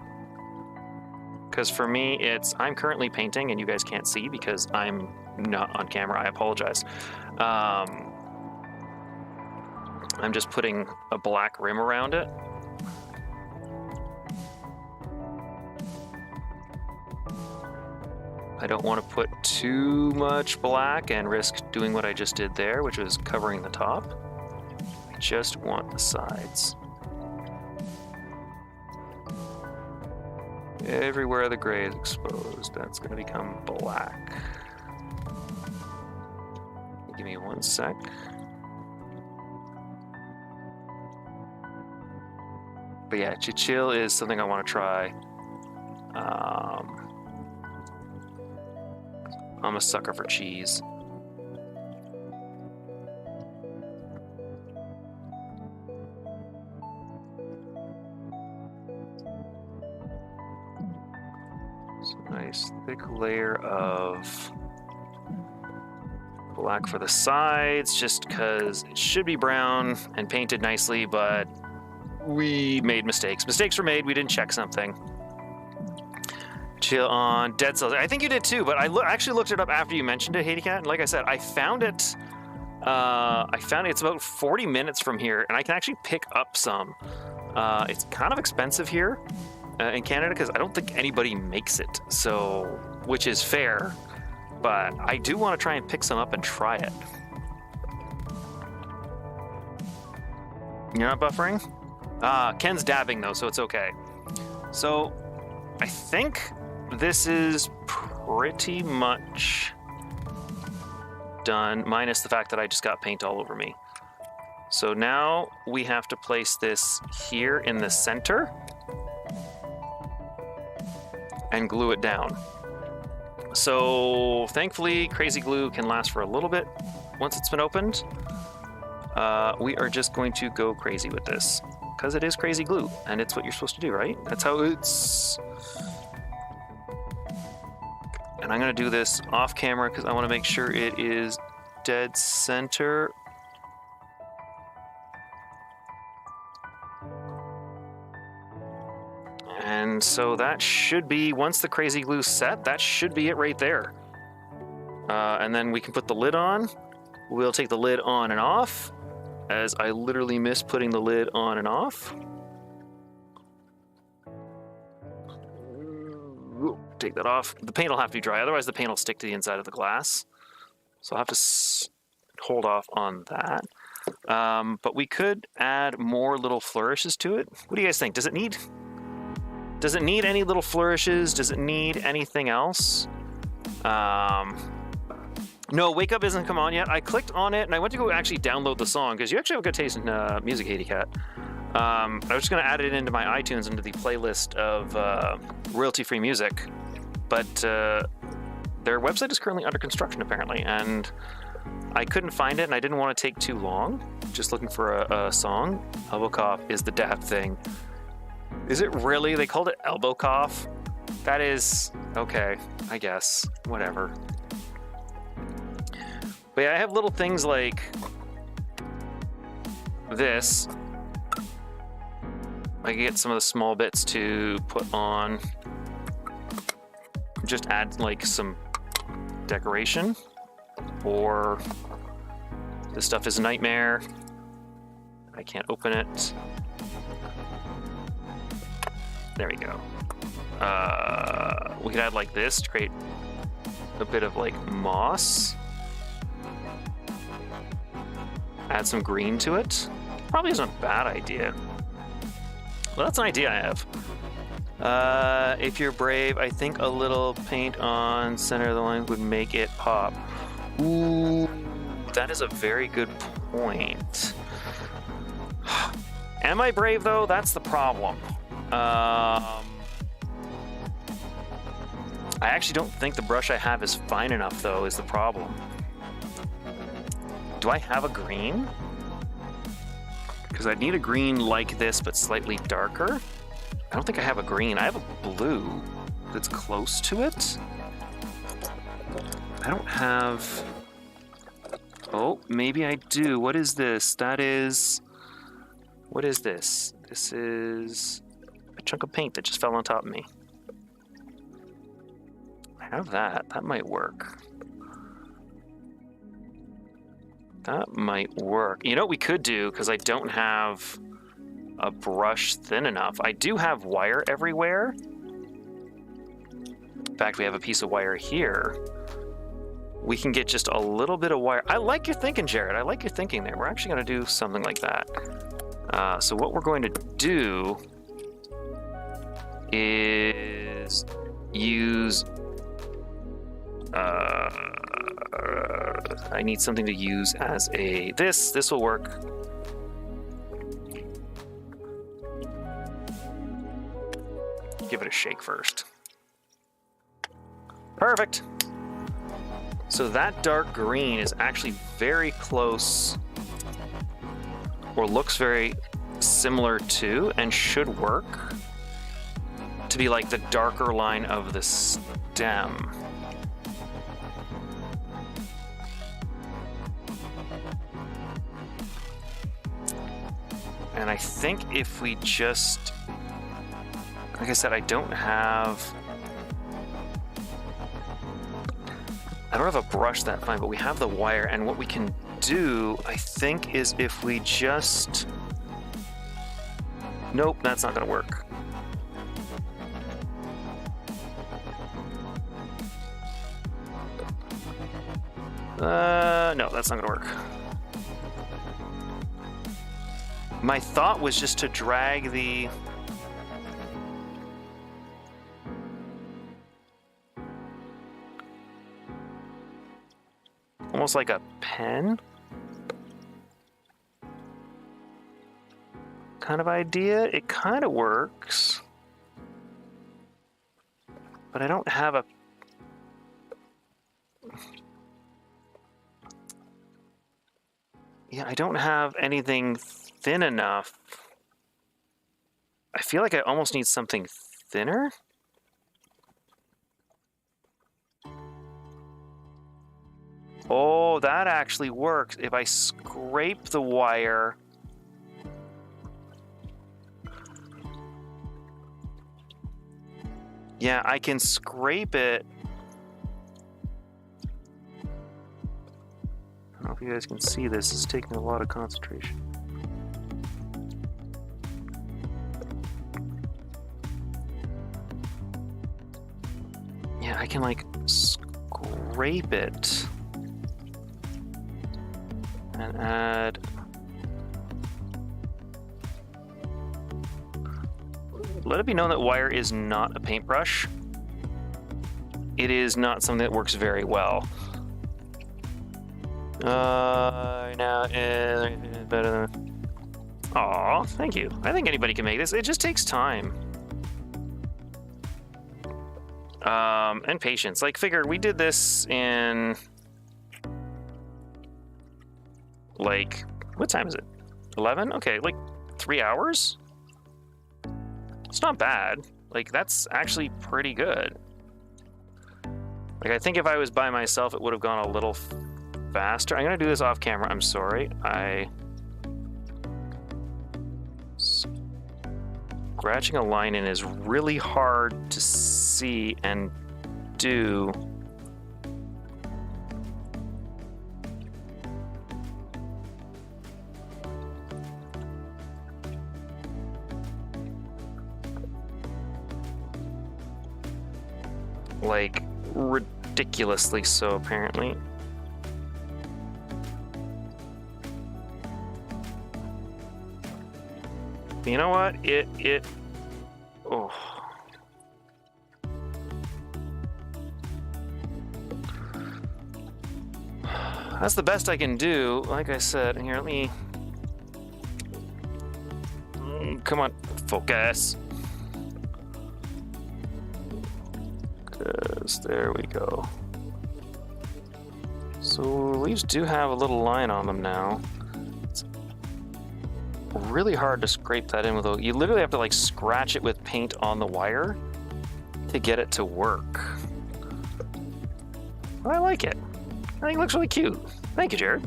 Because for me, I'm currently painting, and you guys can't see because I'm not on camera. I apologize. I'm just putting a black rim around it. I don't want to put too much black and risk doing what I just did there, which was covering the top. I just want the sides. Everywhere the gray is exposed, that's going to become black. Give me 1 sec. But yeah, chill is something I want to try. I'm a sucker for cheese. Nice thick layer of black for the sides, just because it should be brown and painted nicely, but we made mistakes. Mistakes were made. We didn't check something. Chill on Dead Cells. I think you did too, but I actually looked it up after you mentioned it, Hatycat, and like I said, I found it. It's about 40 minutes from here, and I can actually pick up some. It's kind of expensive here in Canada because I don't think anybody makes it, so which is fair. But I do want to try and pick some up and try it. You're not buffering? Ken's dabbing though, so it's okay. So I think this is pretty much done, minus the fact that I just got paint all over me. So now we have to place this here in the center and glue it down. So thankfully, crazy glue can last for a little bit once it's been opened. We are just going to go crazy with this because it is crazy glue and it's what you're supposed to do, right? That's how it's... And I'm going to do this off camera because I want to make sure it is dead center. And so that should be, once the crazy glue's set, that should be it right there. And then we can put the lid on. We'll take the lid on and off, as I literally miss putting the lid on and off. Take that off. The paint will have to be dry, otherwise the paint will stick to the inside of the glass. So I'll have to hold off on that. But we could add more little flourishes to it. What do you guys think? Does it need any little flourishes? Does it need anything else? No, Wake Up isn't come on yet. I clicked on it and I went to go actually download the song because you actually have a good taste in music, Hatycat. I was just going to add it into my iTunes, into the playlist of royalty-free music, but their website is currently under construction apparently, and I couldn't find it and I didn't want to take too long just looking for a song. Elbow Cough is the dab thing. Is it really? They called it Elbow Cough? That is... okay, I guess. Whatever. But yeah, I have little things like this. I can get some of the small bits to put on. Just add like some decoration. Or this stuff is a nightmare. I can't open it. There we go. We could add like this to create a bit of like moss. Add some green to it. Probably isn't a bad idea. Well, that's an idea I have. If you're brave, I think a little paint on center of the line would make it pop. Ooh, that is a very good point. Am I brave though? That's the problem. I actually don't think the brush I have is fine enough though, is the problem. Do I have a green? Because I'd need a green like this, but slightly darker. I don't think I have a green. I have a blue that's close to it. I don't have... oh, maybe I do. What is this? That is... what is this? This is a chunk of paint that just fell on top of me. I have that. That might work. That might work. You know what we could do, because I don't have a brush thin enough. I do have wire everywhere. In fact, we have a piece of wire here. We can get just a little bit of wire. I like your thinking, Jared. I like your thinking there. We're actually going to do something like that. So what we're going to do is use... I need something to use as a... This will work. Give it a shake first. Perfect. So that dark green is actually very close, or looks very similar to, and should work to be like the darker line of the stem. And I think if we just, like I said, I don't have a brush that fine, but we have the wire, and what we can do, I think, is if we just, nope, that's not gonna work. No, that's not gonna work. My thought was just to drag the... almost like a pen kind of idea. It kind of works, but I don't have a... yeah, I don't have anything thin enough. I feel like I almost need something thinner. Oh, that actually works. If I scrape the wire... yeah, I can scrape it. I don't know if you guys can see this. It's taking a lot of concentration. Yeah, I can like scrape it and add... let it be known that wire is not a paintbrush. It is not something that works very well. Now is better than... aw, thank you. I think anybody can make this. It just takes time. And patience. Like, figure we did this in... like, what time is it? 11? Okay, like 3 hours? It's not bad. Like, that's actually pretty good. Like, I think if I was by myself, it would have gone a little faster. I'm gonna do this off camera. I'm sorry. Scratching a line in is really hard to see and do. Like, ridiculously so, apparently. You know what? Oh. That's the best I can do. Like I said, here, let me... come on, focus. There we go. So leaves do have a little line on them now. It's really hard to scrape that in with a... you literally have to like scratch it with paint on the wire to get it to work. I like it. I think it looks really cute. Thank you, Jared.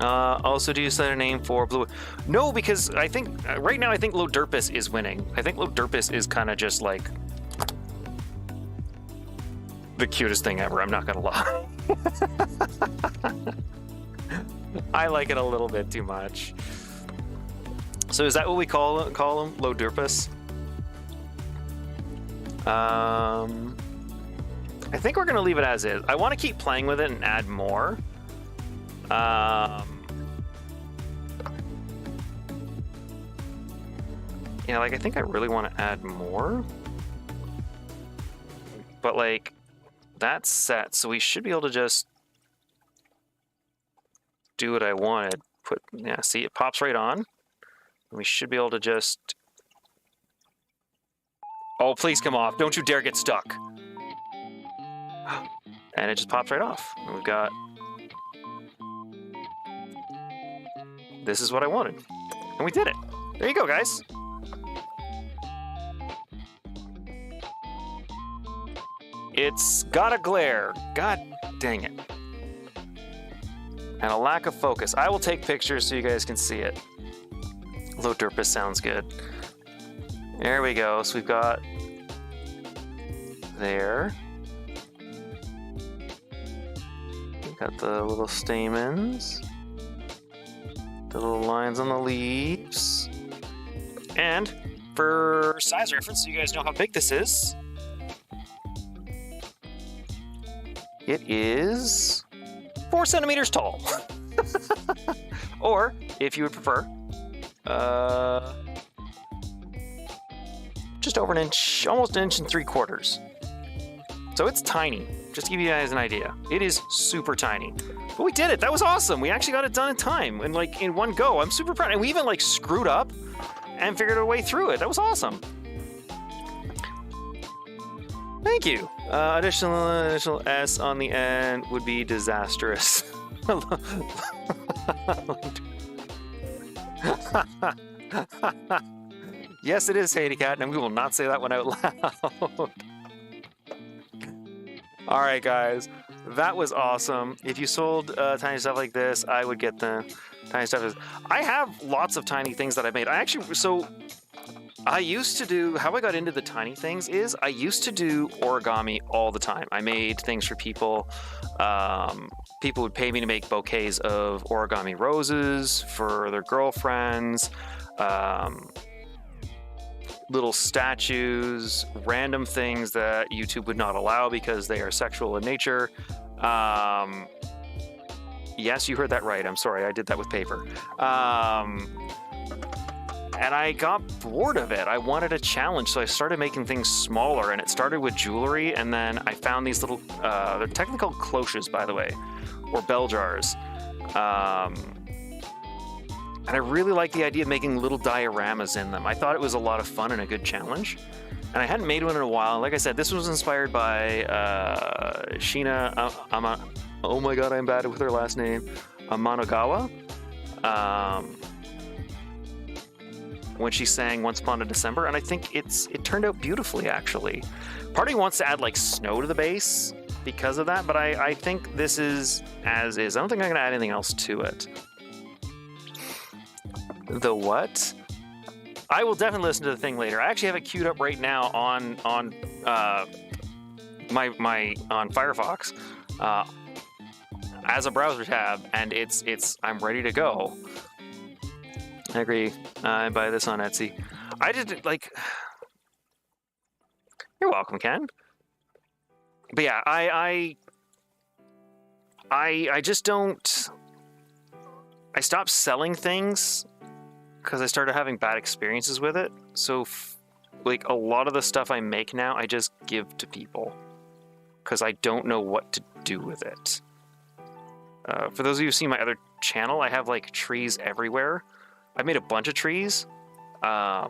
Also, do you set a name for blue? No, because I think right now I think Lodurpus is winning. I think Lodurpus is kind of just like the cutest thing ever, I'm not gonna lie. I like it a little bit too much. So is that what we call him, Lodurpus? I think we're gonna leave it as is. I want to keep playing with it and add more. Yeah, like I think I really want to add more. But like, that's set, so we should be able to just do what I wanted. Yeah, see, it pops right on. We should be able to just... oh, please come off. Don't you dare get stuck. And it just pops right off. And we've got... this is what I wanted. And we did it. There you go, guys. It's got a glare. God dang it. And a lack of focus. I will take pictures so you guys can see it. Low derpus sounds good. There we go. So we've got there. We've got the little stamens. The little lines on the leaves. And for size reference, so you guys know how big this is, it is 4 centimeters tall. Or, if you would prefer, just over an inch, almost an inch and 3/4. So it's tiny, just to give you guys an idea. It is super tiny. But we did it, that was awesome. We actually got it done in time, and like in one go. I'm super proud, and we even like screwed up and figured our way through it. That was awesome. Thank you. Additional S on the end would be disastrous. Yes, it is, Hatycat, and we will not say that one out loud. All right, guys, that was awesome. If you sold tiny stuff like this, I would get the tiny stuff. I have lots of tiny things that I made. I used to do, how I got into the tiny things is I used to do origami all the time. I made things for people. People would pay me to make bouquets of origami roses for their girlfriends, little statues, random things that YouTube would not allow because they are sexual in nature. Yes, you heard that right. I'm sorry, I did that with paper. And I got bored of it. I wanted a challenge, so I started making things smaller, and it started with jewelry, and then I found these little, they're technically called cloches, by the way, or bell jars. And I really like the idea of making little dioramas in them. I thought it was a lot of fun and a good challenge. And I hadn't made one in a while. Like I said, this was inspired by Sheena, oh my god, I'm bad with her last name, Amanagawa. When she sang Once Upon a December, and I think it turned out beautifully, actually. Part of me wants to add like snow to the base because of that, but I think this is as is. I don't think I'm gonna add anything else to it. The what? I will definitely listen to the thing later. I actually have it queued up right now on Firefox as a browser tab, and I'm ready to go. I agree. I buy this on Etsy. I did like. You're welcome, Ken. But yeah, I just don't. I stopped selling things because I started having bad experiences with it. So, like a lot of the stuff I make now, I just give to people because I don't know what to do with it. For those of you who see my other channel, I have like trees everywhere. I made a bunch of trees. I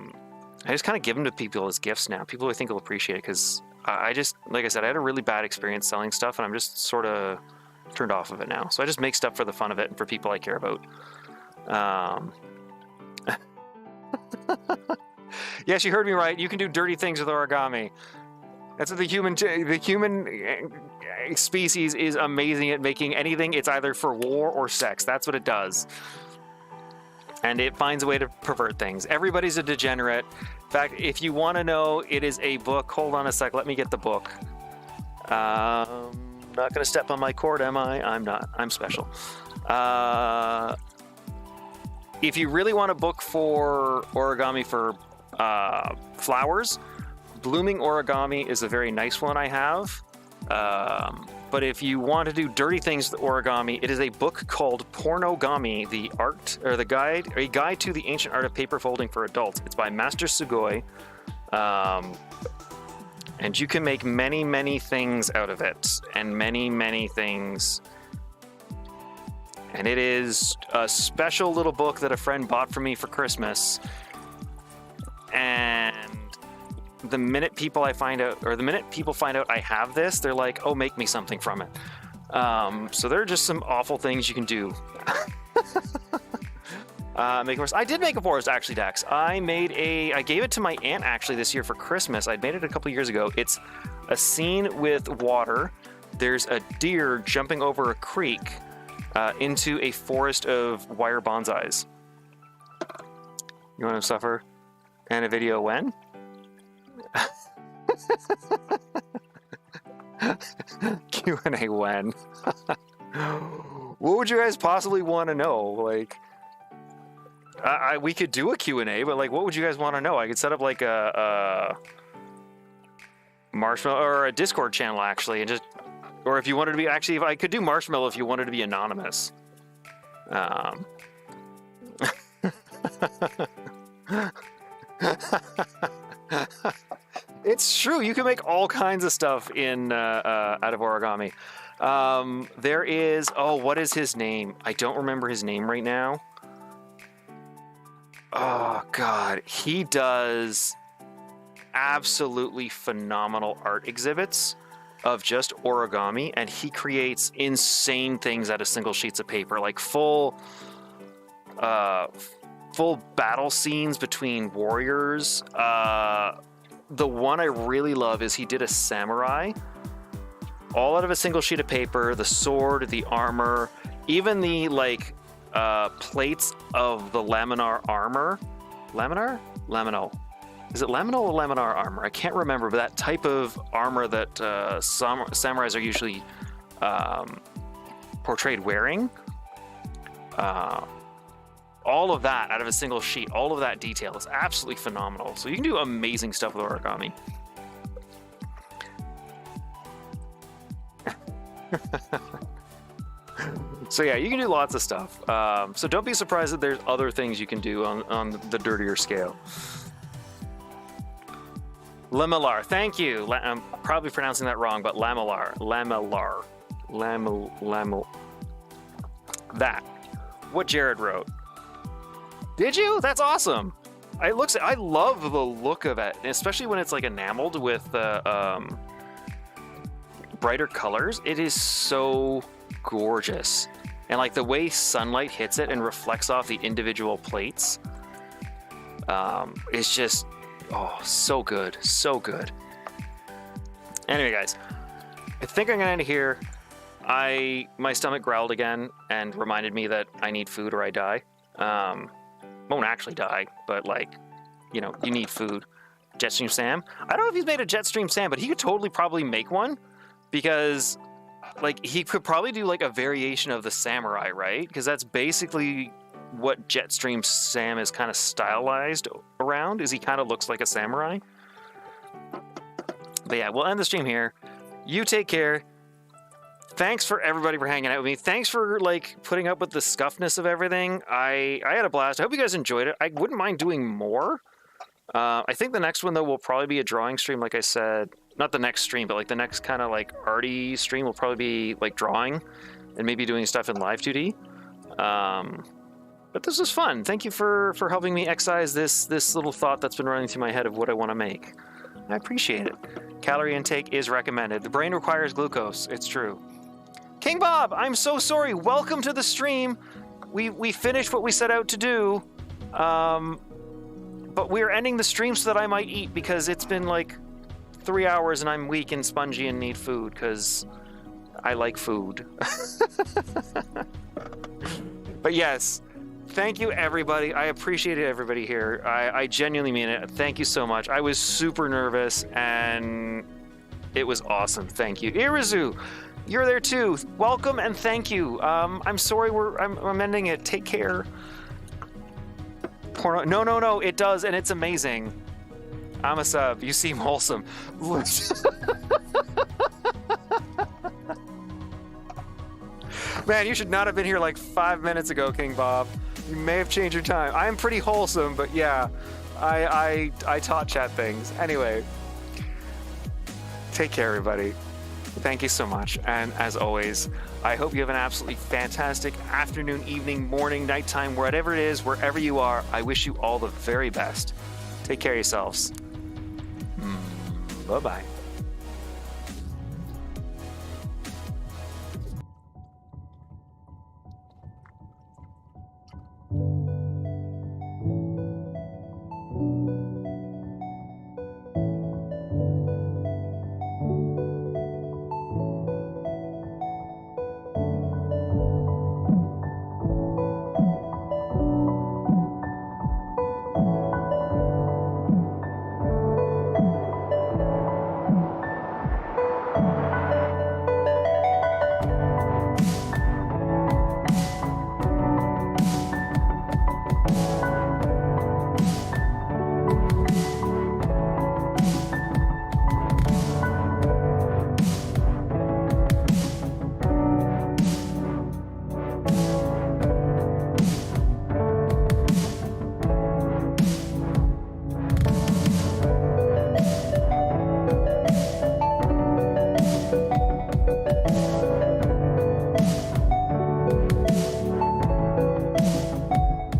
just kind of give them to people as gifts now. People I think will appreciate it because I just, like I said, I had a really bad experience selling stuff, and I'm just sort of turned off of it now. So I just make stuff for the fun of it and for people I care about. Yes, you heard me right. You can do dirty things with origami. That's what the human species is amazing at making anything. It's either for war or sex. That's what it does. And it finds a way to pervert things. Everybody's a degenerate. In fact, if you want to know, it is a book. Hold on a sec. Let me get the book. Not going to step on my cord, am I? I'm not. I'm special. If you really want a book for origami for flowers, Blooming Origami is a very nice one I have. But if you want to do dirty things with origami, it is a book called Pornogami, the art or the guide, or a guide to the ancient art of paper folding for adults. It's by Master Sugoi. And you can make many, many things out of it, and many, many things. And it is a special little book that a friend bought for me for Christmas. And the minute people find out I have this, they're like, "Oh, make me something from it." So there are just some awful things you can do. Make a forest. I did make a forest, actually, Dax. I gave it to my aunt, actually, this year for Christmas. I'd made it a couple years ago. It's a scene with water. There's a deer jumping over a creek into a forest of wire bonsais. You want to suffer? And a video when? Q&A when? What would you guys possibly want to know? Like, we could do a Q&A, but like, what would you guys want to know? I could set up like a Marshmallow or a Discord channel, actually, and just, or if you wanted to be, actually, if I could do Marshmallow if you wanted to be anonymous. It's true. You can make all kinds of stuff in out of origami. There is, oh, what is his name? I don't remember his name right now. Oh God, he does absolutely phenomenal art exhibits of just origami, and he creates insane things out of single sheets of paper, like full battle scenes between warriors. The one I really love is he did a samurai, all out of a single sheet of paper, the sword, the armor, even the like plates of the laminar armor. Laminar? Laminal. Is it laminal or laminar armor? I can't remember, but that type of armor that samurais are usually portrayed wearing. All of that out of a single sheet, all of that detail is absolutely phenomenal. So you can do amazing stuff with origami. So yeah, you can do lots of stuff. So don't be surprised that there's other things you can do on the dirtier scale. Lamellar, thank you. I'm probably pronouncing that wrong, but lamellar. That. What Jared wrote. Did you? That's awesome. I love the look of it, especially when it's like enameled with brighter colors. It is so gorgeous, and like the way sunlight hits it and reflects off the individual plates, it's just so good, so good. Anyway, guys, I think I'm gonna end it here. My stomach growled again and reminded me that I need food or I die. Won't actually die, but like, you know, you need food. Jetstream Sam. I don't know if he's made a Jetstream Sam, but he could totally probably make one, because like he could probably do like a variation of the samurai, right? Because that's basically what Jetstream Sam is kind of stylized around, is he kind of looks like a samurai. But yeah, we'll end the stream here. You take care. Thanks for everybody for hanging out with me. Thanks for like putting up with the scuffness of everything. I had a blast. I hope you guys enjoyed it. I wouldn't mind doing more. I think the next one though will probably be a drawing stream, like I said. Not the next stream, but like the next kind of like arty stream will probably be like drawing and maybe doing stuff in live 2D. But this was fun. Thank you for helping me excise this little thought that's been running through my head of what I want to make. I appreciate it. Calorie intake is recommended. The brain requires glucose. It's true. King Bob, I'm so sorry. Welcome to the stream. We finished what we set out to do, but we're ending the stream so that I might eat, because it's been like 3 hours and I'm weak and spongy and need food because I like food. But yes, thank you everybody. I appreciated everybody here. I genuinely mean it. Thank you so much. I was super nervous and it was awesome. Thank you. Irizu, you're there too. Welcome and thank you. I'm sorry I'm ending it. Take care. Porno. No, it does, and it's amazing. I'm a sub. You seem wholesome. Man, you should not have been here like 5 minutes ago, King Bob. You may have changed your time. I am pretty wholesome, but yeah, I taught chat things. Anyway, take care, everybody. Thank you so much. And as always, I hope you have an absolutely fantastic afternoon, evening, morning, nighttime, whatever it is, wherever you are. I wish you all the very best. Take care of yourselves. Bye-bye.